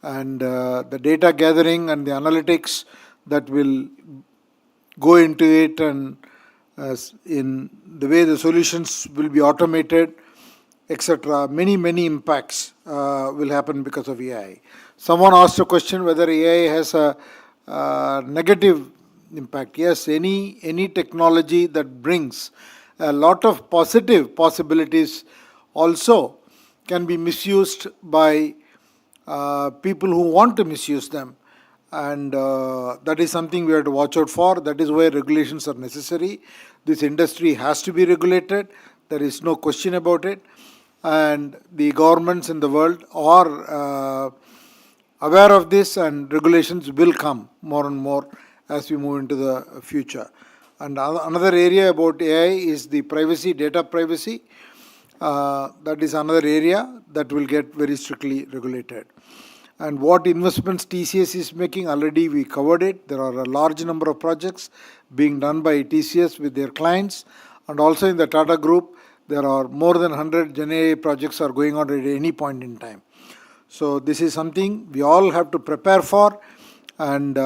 and the data gathering and the analytics that will go into it, and in the way the solutions will be automated, etc. Many impacts will happen because of AI. Someone asked a question whether AI has a negative impact. Yes, any technology that brings a lot of positive possibilities also can be misused by people who want to misuse them. And that is something we have to watch out for. That is why regulations are necessary. This industry has to be regulated. There is no question about it. And the governments in the world are aware of this, and regulations will come more and more as we move into the future. And another area about AI is the privacy, data privacy. That is another area that will get very strictly regulated. And what investments TCS is making, already we covered it. There are a large number of projects being done by TCS with their clients. And also in the Tata Group, there are more than 100 GenAI projects are going on at any point in time. So this is something we all have to prepare for and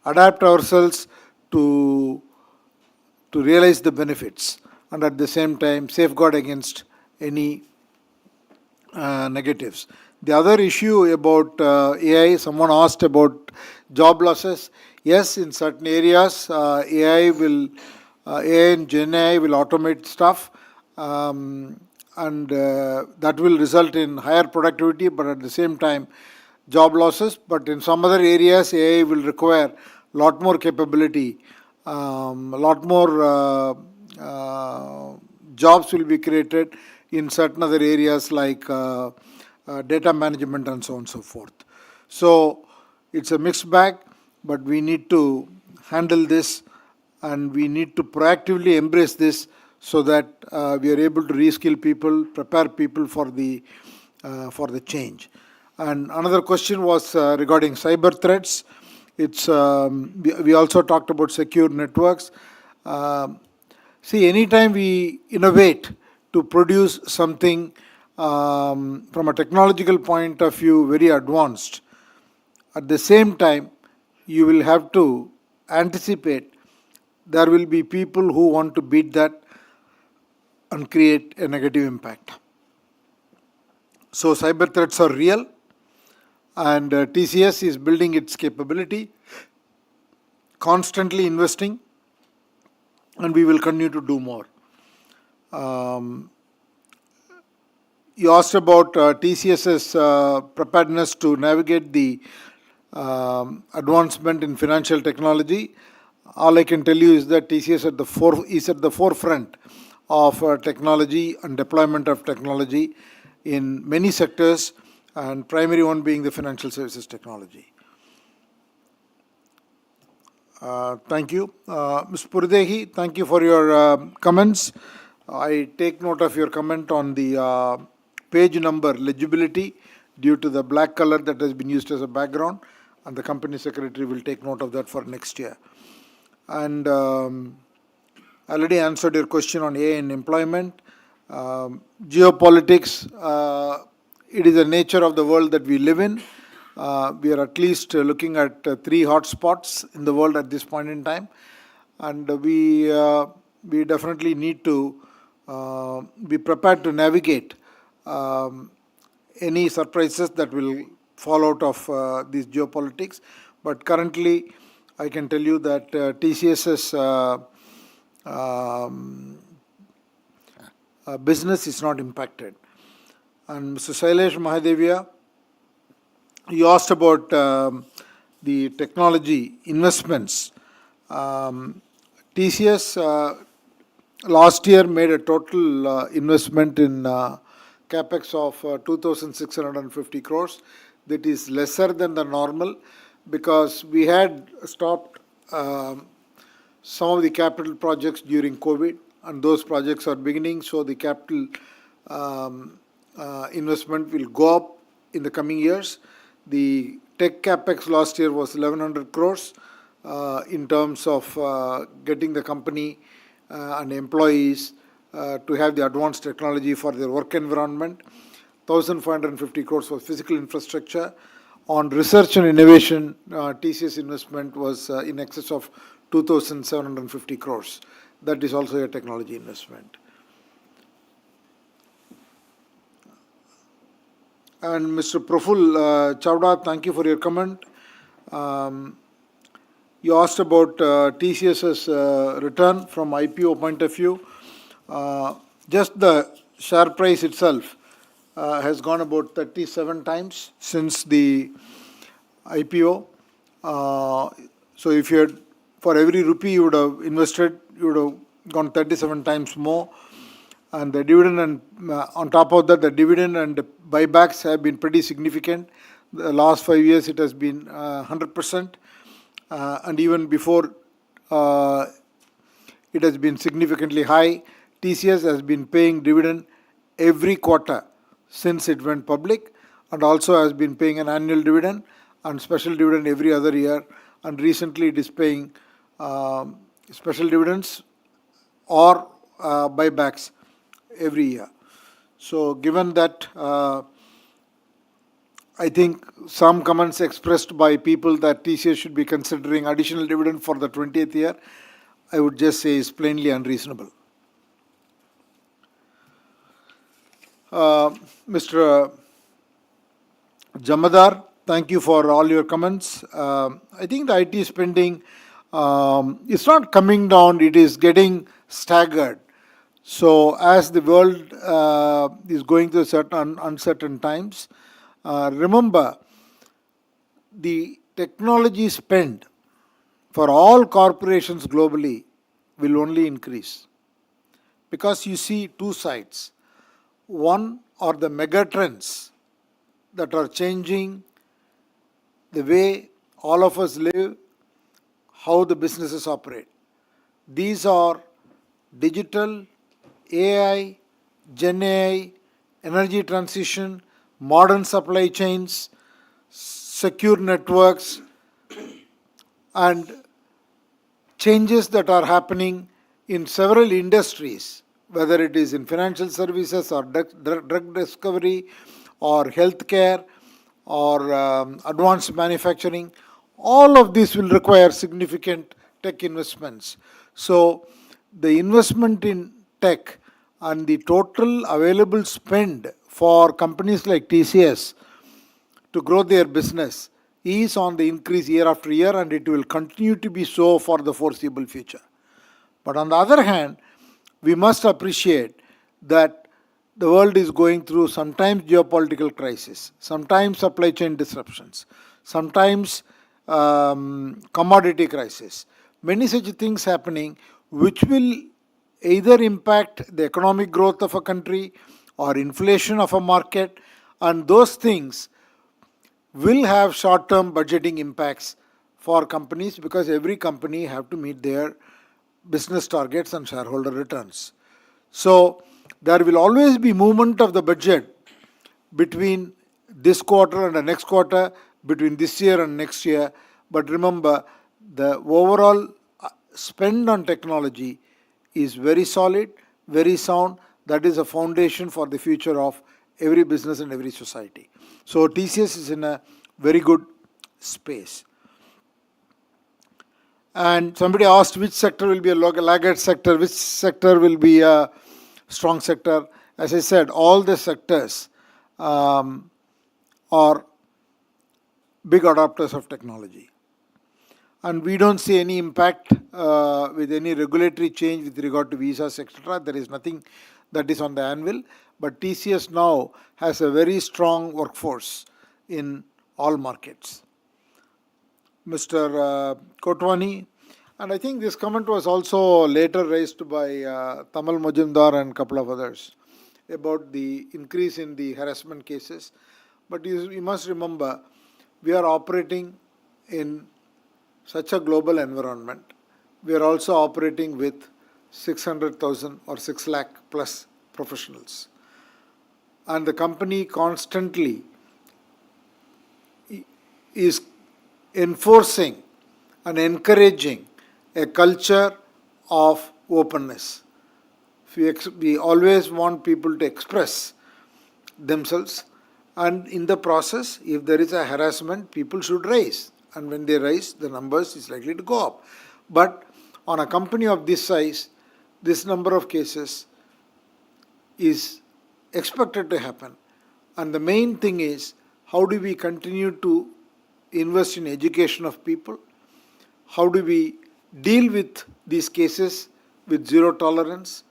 adapt ourselves to realize the benefits, and at the same time safeguard against any negatives. The other issue about AI, someone asked about job losses. Yes, in certain areas, AI and Gen AI will automate stuff, and that will result in higher productivity, but at the same time, job losses. But in some other areas, AI will require a lot more capability, a lot more jobs will be created in certain other areas like data management and so on and so forth. So it's a mixed bag, but we need to handle this and we need to proactively embrace this so that we are able to reskill people, prepare people for the change. And another question was regarding cyber threats. It's we also talked about secure networks. See, anytime we innovate to produce something from a technological point of view very advanced, at the same time, you will have to anticipate there will be people who want to beat that and create a negative impact. So cyber threats are real, and TCS is building its capability, constantly investing, and we will continue to do more. You asked about TCS's preparedness to navigate the advancement in financial technology. All I can tell you is that TCS is at the forefront of technology and deployment of technology in many sectors, and primary one being the financial services technology. Thank you. Ms. Purdehi, thank you for your comments. I take note of your comment on the page number legibility due to the black color that has been used as a background, and the company secretary will take note of that for next year. And I already answered your question on AI and employment. Geopolitics, it is the nature of the world that we live in. We are at least looking at 3 hotspots in the world at this point in time, and we definitely need to be prepared to navigate any surprises that will fall out of these geopolitics. But currently, I can tell you that TCS's business is not impacted. And Mr. Sailesh Mahadevia, you asked about the technology investments. TCS last year made a total investment in capex of 2,650 crores. That is lesser than the normal because we had stopped some of the capital projects during COVID, and those projects are beginning, so the capital investment will go up in the coming years. The tech capex last year was 1,100 crores in terms of getting the company and employees to have the advanced technology for their work environment. 1,550 crores for physical infrastructure. On research and innovation, TCS investment was in excess of 2,750 crores. That is also a technology investment. And Mr. Praful Chawda, thank you for your comment. You asked about TCS's return from IPO point of view. Just the share price itself has gone about 37 times since the IPO. So if you had, for every rupee you would have invested, you would have gone 37 times more. And the dividend, and on top of that, the dividend and the buybacks have been pretty significant. The last 5 years, it has been 100%. and even before it has been significantly high. TCS has been paying dividend every quarter since it went public, and also has been paying an annual dividend and special dividend every other year, and recently it is paying special dividends or buybacks every year. So given that, I think some comments expressed by people that TCS should be considering additional dividend for the 20th year, I would just say is plainly unreasonable. Mr. Jamadar, thank you for all your comments. I think the IT spending is not coming down, it is getting staggered. So as the world is going through certain uncertain times, remember the technology spend for all corporations globally will only increase, because you see two sides. One are the mega trends that are changing the way all of us live, how the businesses operate. These are digital, AI, Gen AI, energy transition, modern supply chains, secure networks, and changes that are happening in several industries, whether it is in financial services or drug discovery or healthcare or advanced manufacturing. All of this will require significant tech investments. So the investment in tech and the total available spend for companies like TCS to grow their business is on the increase year after year, and it will continue to be so for the foreseeable future. But on the other hand, we must appreciate that the world is going through sometimes geopolitical crisis, sometimes supply chain disruptions, sometimes commodity crisis. Many such things happening which will either impact the economic growth of a country or inflation of a market, and those things will have short-term budgeting impacts for companies, because every company have to meet their business targets and shareholder returns. So there will always be movement of the budget between this quarter and the next quarter, between this year and next year. But remember, the overall spend on technology is very solid, very sound. That is a foundation for the future of every business and every society. So TCS is in a very good space. And somebody asked which sector will be a laggard sector, which sector will be a strong sector. As I said, all the sectors are big adopters of technology. And we don't see any impact with any regulatory change with regard to visas, etc. There is nothing that is on the anvil. But TCS now has a very strong workforce in all markets. Mr. Kotwani, and I think this comment was also later raised by Tamal Majumdar and a couple of others about the increase in the harassment cases. But you must remember, we are operating in such a global environment. We are also operating with 600,000 or 6 lakh plus professionals. And the company constantly is enforcing and encouraging a culture of openness. We always want people to express themselves, and in the process, if there is a harassment, people should raise. And when they rise, the numbers is likely to go up. But on a company of this size, this number of cases is expected to happen. And the main thing is, how do we continue to invest in education of people? How do we deal with these cases with zero tolerance?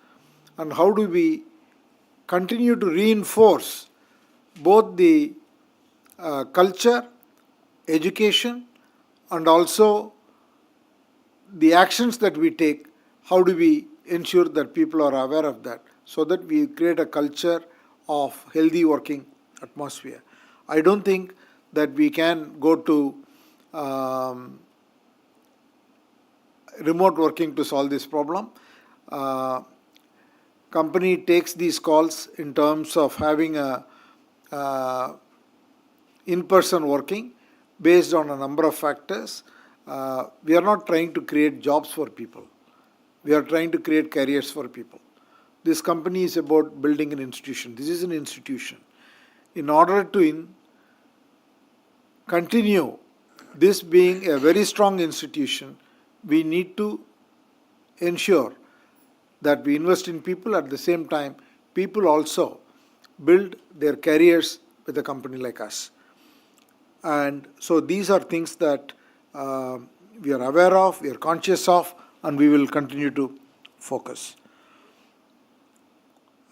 And how do we continue to reinforce both the culture, education, and also the actions that we take? How do we ensure that people are aware of that, so that we create a culture of healthy working atmosphere? I don't think that we can go to remote working to solve this problem. Company takes these calls in terms of having a in-person working based on a number of factors. We are not trying to create jobs for people. We are trying to create careers for people. This company is about building an institution. This is an institution. In order to continue this being a very strong institution, we need to ensure that we invest in people. At the same time, people also build their careers with a company like us. And so these are things that we are aware of, we are conscious of, and we will continue to focus.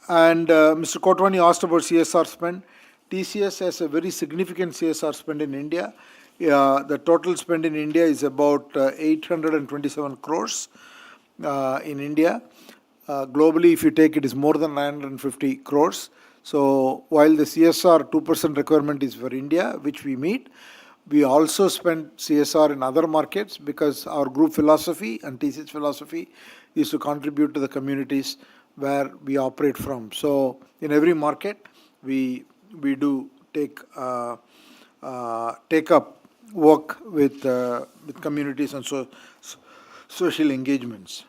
And Mr. Kotwani asked about CSR spend. TCS has a very significant CSR spend in India. The total spend in India is about 827 crores in India. Globally, if you take it, is more than 950 crores. So while the CSR 2% requirement is for India, which we meet, we also spend CSR in other markets because our group philosophy and TCS philosophy is to contribute to the communities where we operate from. So in every market, we do take up work with communities and social engagements.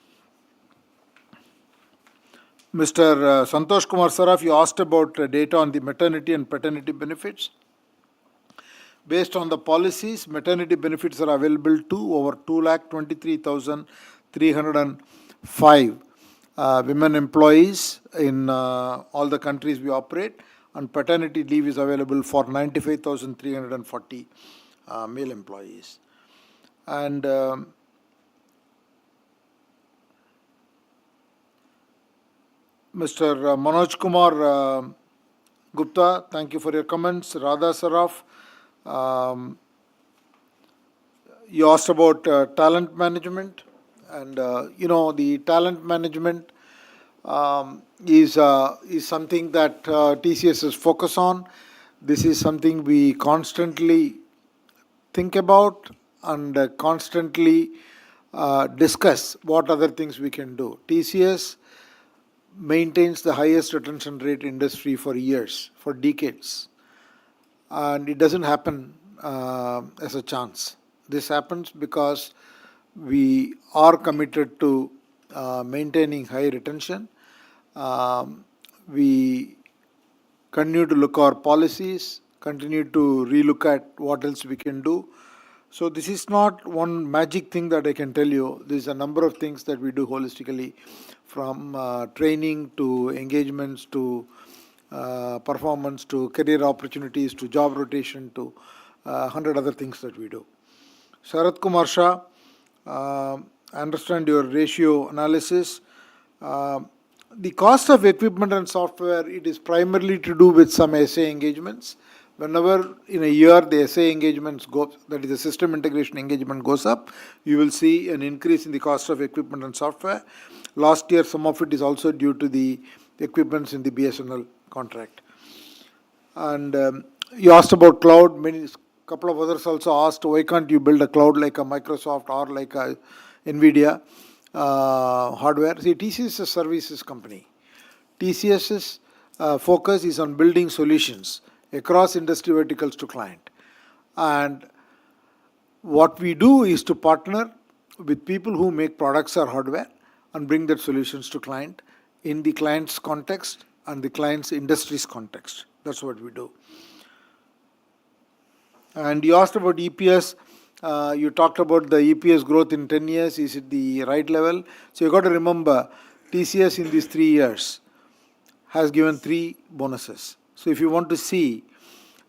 Mr. Santosh Kumar Saraf, you asked about data on the maternity and paternity benefits. Based on the policies, maternity benefits are available to over 223,305 women employees in all the countries we operate, and paternity leave is available for 95,340 male employees. And Mr. Manoj Kumar Gupta, thank you for your comments. Radha Saraf, you asked about talent management, and the talent management is something that TCS is focused on. This is something we constantly think about and constantly discuss what other things we can do. TCS maintains the highest retention rate industry for years, for decades. And it doesn't happen as a chance. This happens because we are committed to maintaining high retention. We continue to look at our policies, continue to relook at what else we can do. So this is not one magic thing that I can tell you. There's a number of things that we do holistically, from training to engagements to performance to career opportunities to job rotation to 100 other things that we do. Sharat Kumar Shah, I understand your ratio analysis. The cost of equipment and software, it is primarily to do with some SA engagements. Whenever in a year the SA engagements go, that is the system integration engagement goes up, you will see an increase in the cost of equipment and software. Last year, some of it is also due to the equipments in the BSNL contract. And you asked about cloud. Couple of others also asked, why can't you build a cloud like a Microsoft or like a NVIDIA hardware? See, TCS is a services company. TCS's focus is on building solutions across industry verticals to client. And what we do is to partner with people who make products or hardware and bring that solutions to client in the client's context and the client's industry's context. That's what we do. And you asked about EPS. You talked about the EPS growth in 10 years. Is it the right level? So you got to remember, TCS in these 3 years has given 3 bonuses. So if you want to see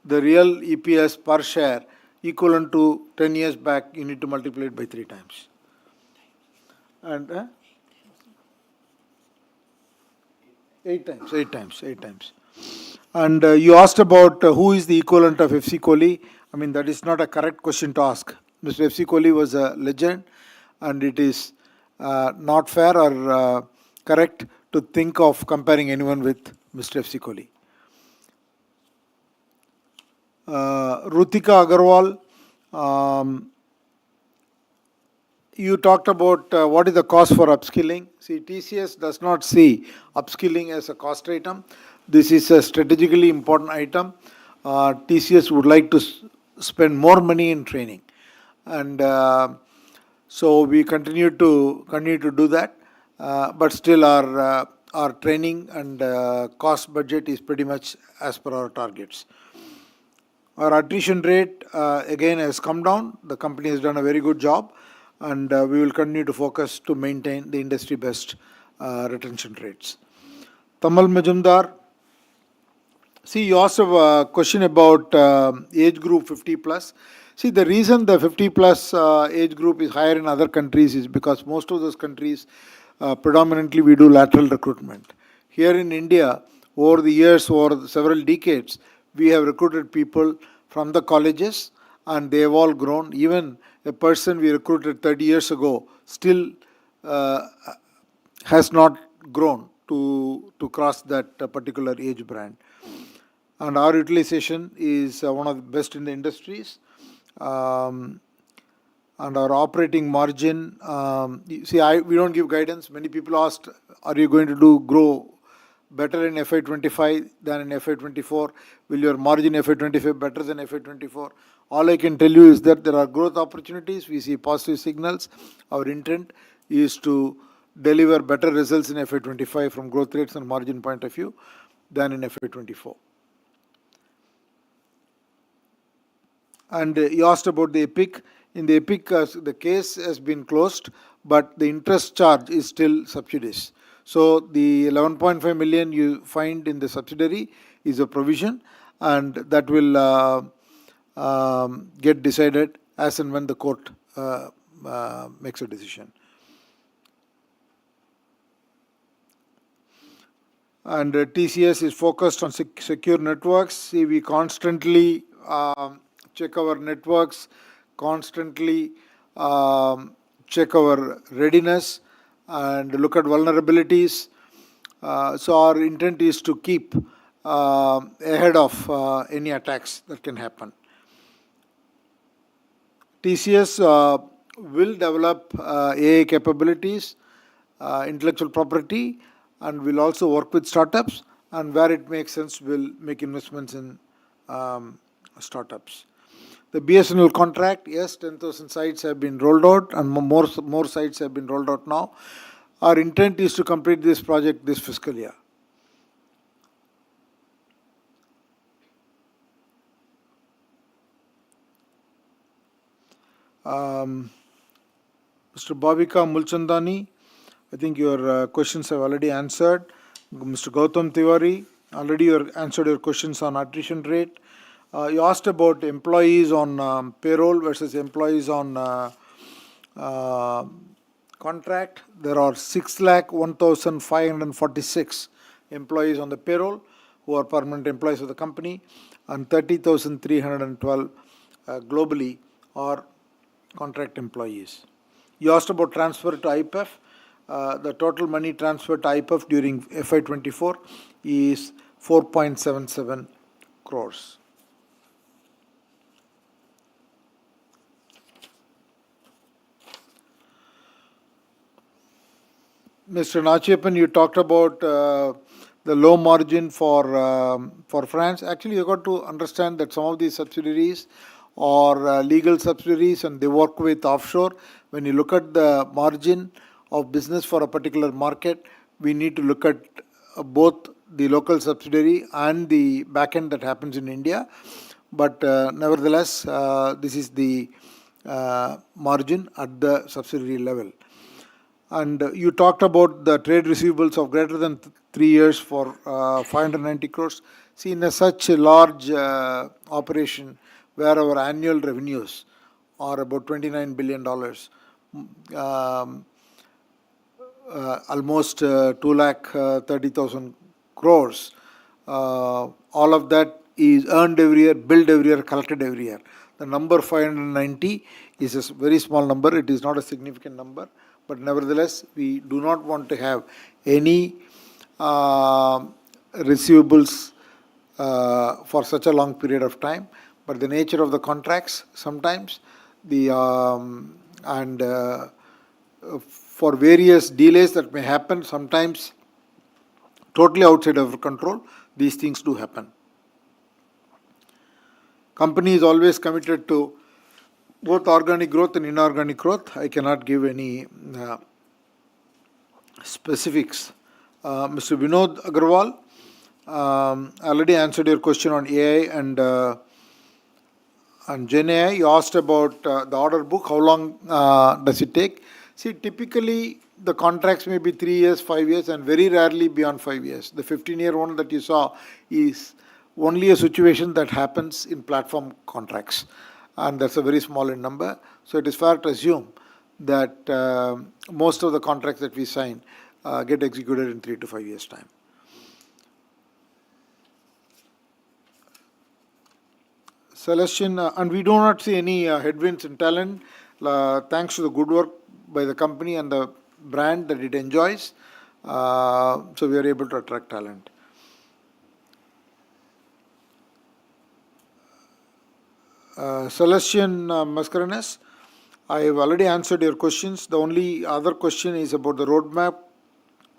the real EPS per share equivalent to 10 years back, you need to multiply it by 3 times. And 8 times. And you asked about who is the equivalent of FC Kohli. I mean, that is not a correct question to ask. Mr. FC Kohli was a legend, and it is not fair or correct to think of comparing anyone with Mr. FC Kohli. Rutika Agarwal, you talked about what is the cost for upskilling. See, TCS does not see upskilling as a cost item. This is a strategically important item. TCS would like to spend more money in training, and so we continue to do that. But still, our training and cost budget is pretty much as per our targets. Our attrition rate again has come down. The company has done a very good job, and we will continue to focus to maintain the industry best retention rates. Tamal Majumdar, see, you asked a question about age group 50 plus. See, the reason the 50 plus age group is higher in other countries is because most of those countries predominantly we do lateral recruitment. Here in India, over the years, over several decades, we have recruited people from the colleges, and they have all grown. Even a person we recruited 30 years ago still has not grown to cross that particular age band. And our utilization is one of the best in the industries. And our operating margin, we don't give guidance. Many people asked, are you going to grow better in FY25 than in FY24? Will your margin FY25 better than FY24? All I can tell you is that there are growth opportunities. We see positive signals. Our intent is to deliver better results in FY25 from growth rates and margin point of view than in FY24. And you asked about the EPIC. In the EPIC, the case has been closed, but the interest charge is still sub judice. So the 11.5 million you find in the subsidiary is a provision, and that will get decided as and when the court makes a decision. And TCS is focused on secure networks. See, we constantly check our networks, constantly check our readiness, and look at vulnerabilities. So our intent is to keep ahead of any attacks that can happen. TCS will develop AI capabilities, intellectual property, and will also work with startups, and where it makes sense, we'll make investments in startups. The BSNL contract, yes, 10,000 sites have been rolled out, and more sites have been rolled out now. Our intent is to complete this project this fiscal year. Mr. Bhavika Mulchandani, I think your questions have already answered. Mr. Gautam Tiwari, already you answered your questions on attrition rate. You asked about employees on payroll versus employees on contract. There are 6,01,546 employees on the payroll who are permanent employees of the company, and 30,312 globally are contract employees. You asked about transfer to IPF. The total money transferred to IPF during FY24 is 4.77 crores. Mr. Nachiappan, you talked about the low margin for France. Actually, you got to understand that some of these subsidiaries are legal subsidiaries, and they work with offshore. When you look at the margin of business for a particular market, we need to look at both the local subsidiary and the back end that happens in India. But nevertheless, this is the margin at the subsidiary level. And you talked about the trade receivables of greater than 3 years for 590 crores. See, in such a large operation where our annual revenues are about $29 billion, almost 230,000 crores, all of that is earned every year, billed every year, collected every year. The number 590 is a very small number. It is not a significant number. But nevertheless, we do not want to have any receivables for such a long period of time. But the nature of the contracts, sometimes the for various delays that may happen, sometimes totally outside of our control, these things do happen. Company is always committed to both organic growth and inorganic growth. I cannot give any specifics. Mr. Vinod Agarwal, I already answered your question on AI and Gen AI. You asked about the order book. How long does it take? See, typically the contracts may be 3 years, 5 years, and very rarely beyond 5 years. The 15-year one that you saw is only a situation that happens in platform contracts, and that's a very small in number. So it is fair to assume that most of the contracts that we sign get executed in 3 to 5 years' time. Celestian, and we do not see any headwinds in talent, thanks to the good work by the company and the brand that it enjoys. So we are able to attract talent. Celestian Mascarenas, I have already answered your questions. The only other question is about the roadmap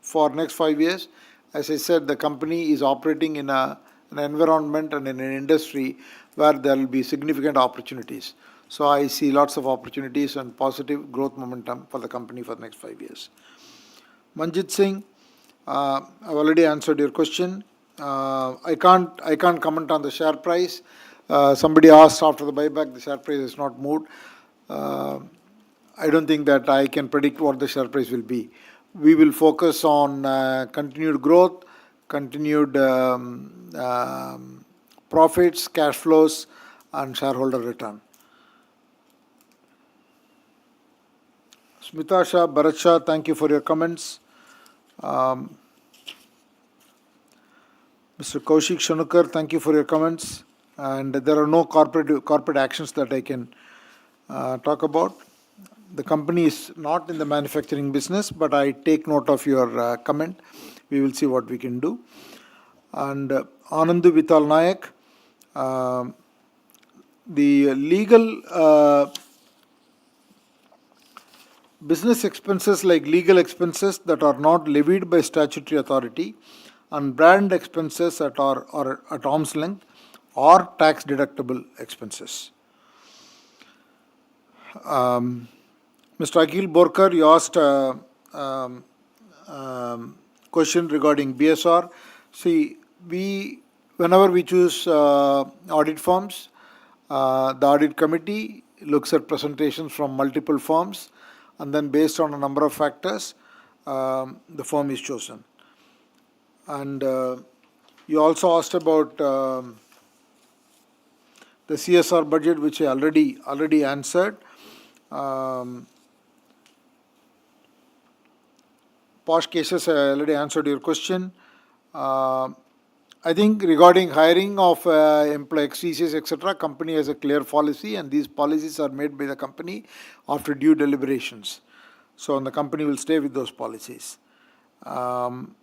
for next 5 years. As I said, the company is operating in an environment and in an industry where there will be significant opportunities. So I see lots of opportunities and positive growth momentum for the company for the next 5 years. Manjit Singh, I've already answered your question. I can't comment on the share price. Somebody asked after the buyback, the share price has not moved. I don't think that I can predict what the share price will be. We will focus on continued growth, continued profits, cash flows, and shareholder return. Smita Shah, Bharat Shah, thank you for your comments. Mr. Kaushik Shanukar, thank you for your comments. And there are no corporate actions that I can talk about. The company is not in the manufacturing business, but I take note of your comment. We will see what we can do. And Anandu Vital Nayak, the legal business expenses like legal expenses that are not levied by statutory authority and brand expenses that are at arm's length or tax deductible expenses. Mr. Akhil Borkar, you asked question regarding BSR. See, whenever we choose audit firms, the audit committee looks at presentations from multiple firms, and then based on a number of factors, the firm is chosen. And you also asked about the CSR budget, which I already answered. Posh cases, I already answered your question. I think regarding hiring of employees, TCS, etc., company has a clear policy, and these policies are made by the company after due deliberations. So the company will stay with those policies. And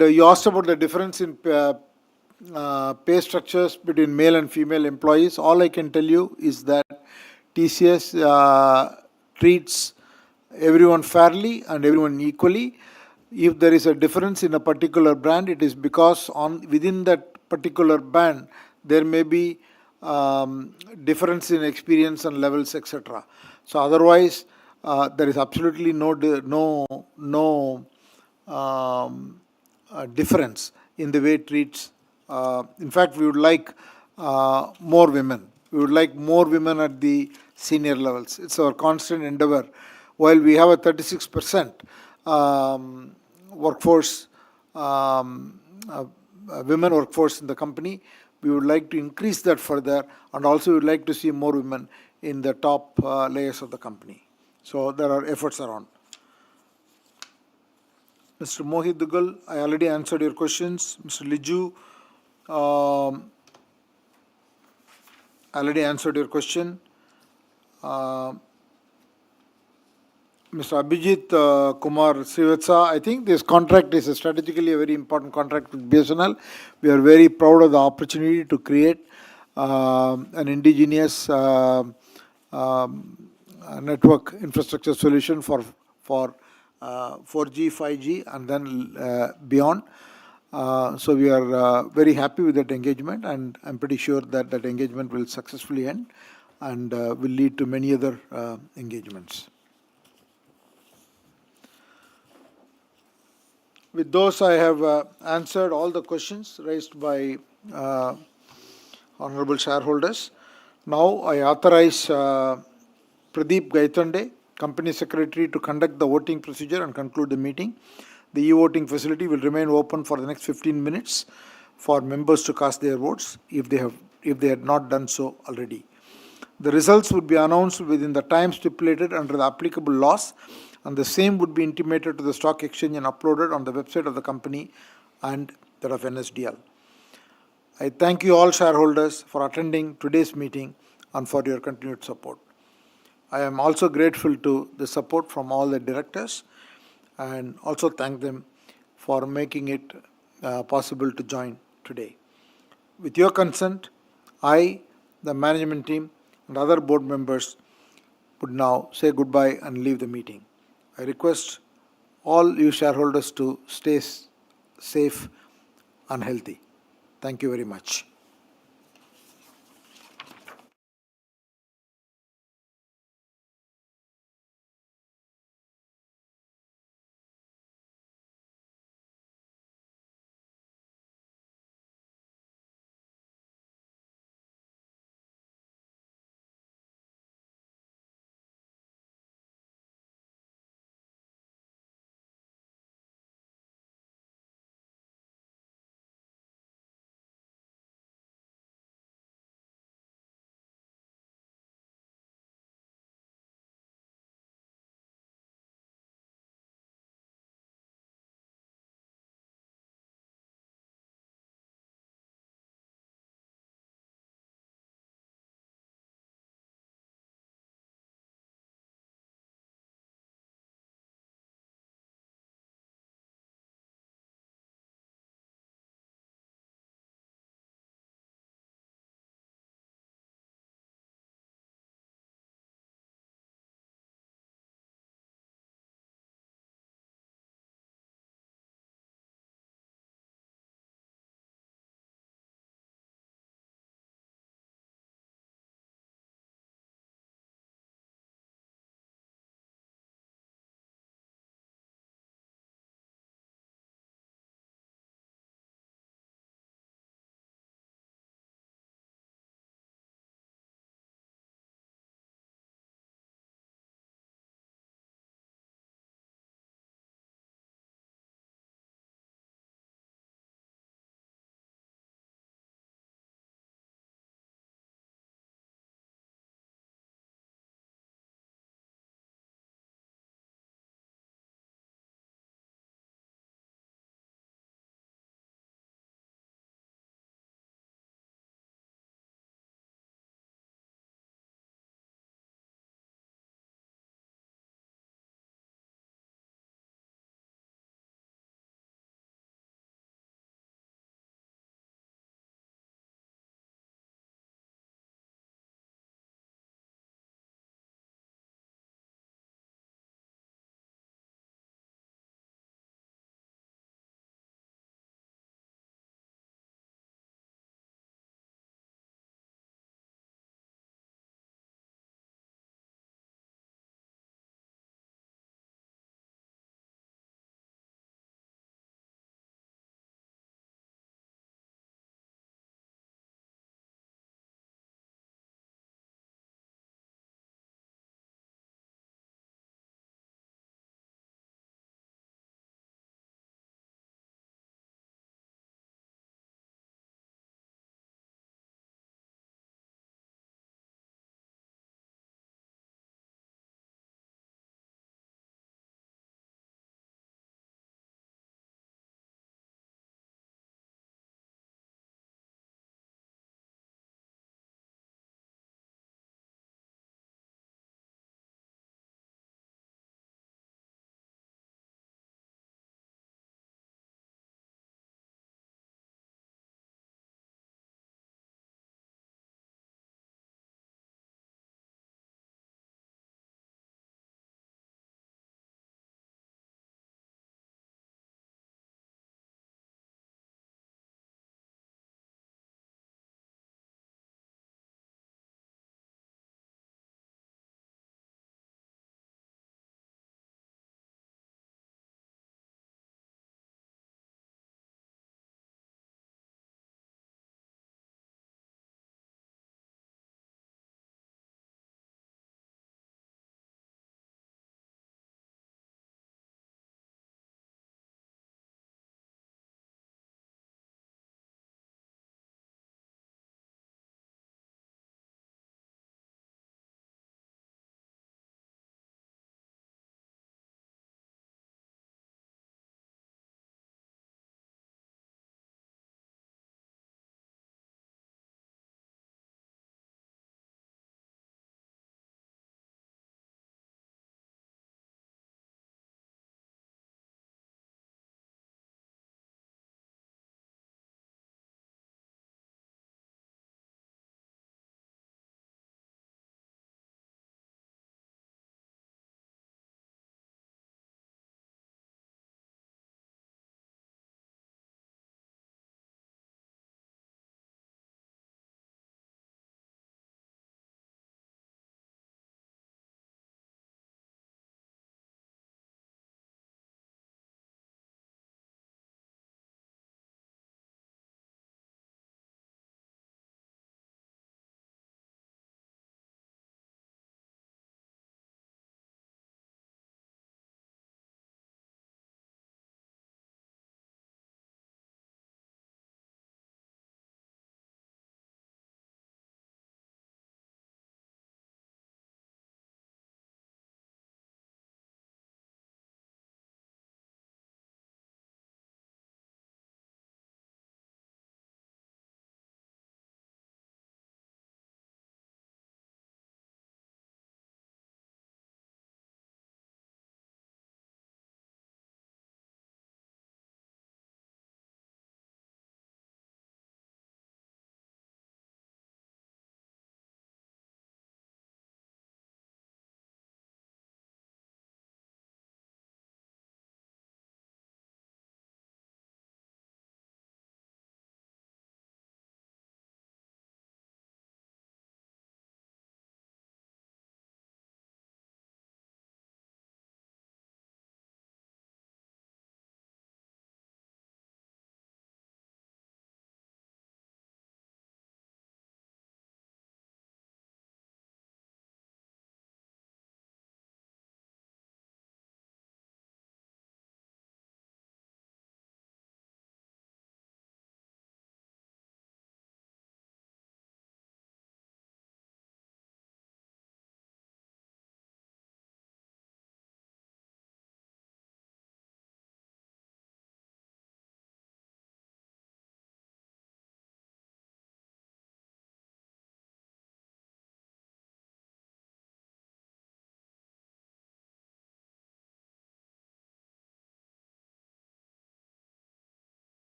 you asked about the difference in pay structures between male and female employees. All I can tell you is that TCS treats everyone fairly and everyone equally. If there is a difference in a particular brand, it is because within that particular band there may be difference in experience and levels, etc. So otherwise, there is absolutely no difference in the way it treats. In fact, we would like more women. We would like more women at the senior levels. It's our constant endeavor. While we have a 36% workforce, women workforce in the company, we would like to increase that further, and also we would like to see more women in the top layers of the company. So there are efforts around. Mr. Mohit Dugal, I already answered your questions. Mr. Liju, I already answered your question. Mr. Abhijit Kumar Srivatsa, I think this contract is strategically a very important contract with BSNL. We are very proud of the opportunity to create an indigenous network infrastructure solution for 4G, 5G, and then beyond. So we are very happy with that engagement, and I'm pretty sure that that engagement will successfully end and will lead to many other engagements. With those, I have answered all the questions raised by honorable shareholders. Now I authorize Pradeep Gaitonde, Company Secretary, to conduct the voting procedure and conclude the meeting. The e-voting facility will remain open for the next 15 minutes for members to cast their votes if they had not done so already. The results would be announced within the time stipulated under the applicable laws, and the same would be intimated to the stock exchange and uploaded on the website of the company and that of NSDL. I thank you all shareholders for attending today's meeting and for your continued support. I am also grateful to the support from all the directors and also thank them for making it possible to join today. With your consent, I, the management team, and other board members would now say goodbye and leave the meeting. I request all you shareholders to stay safe and healthy. Thank you very much.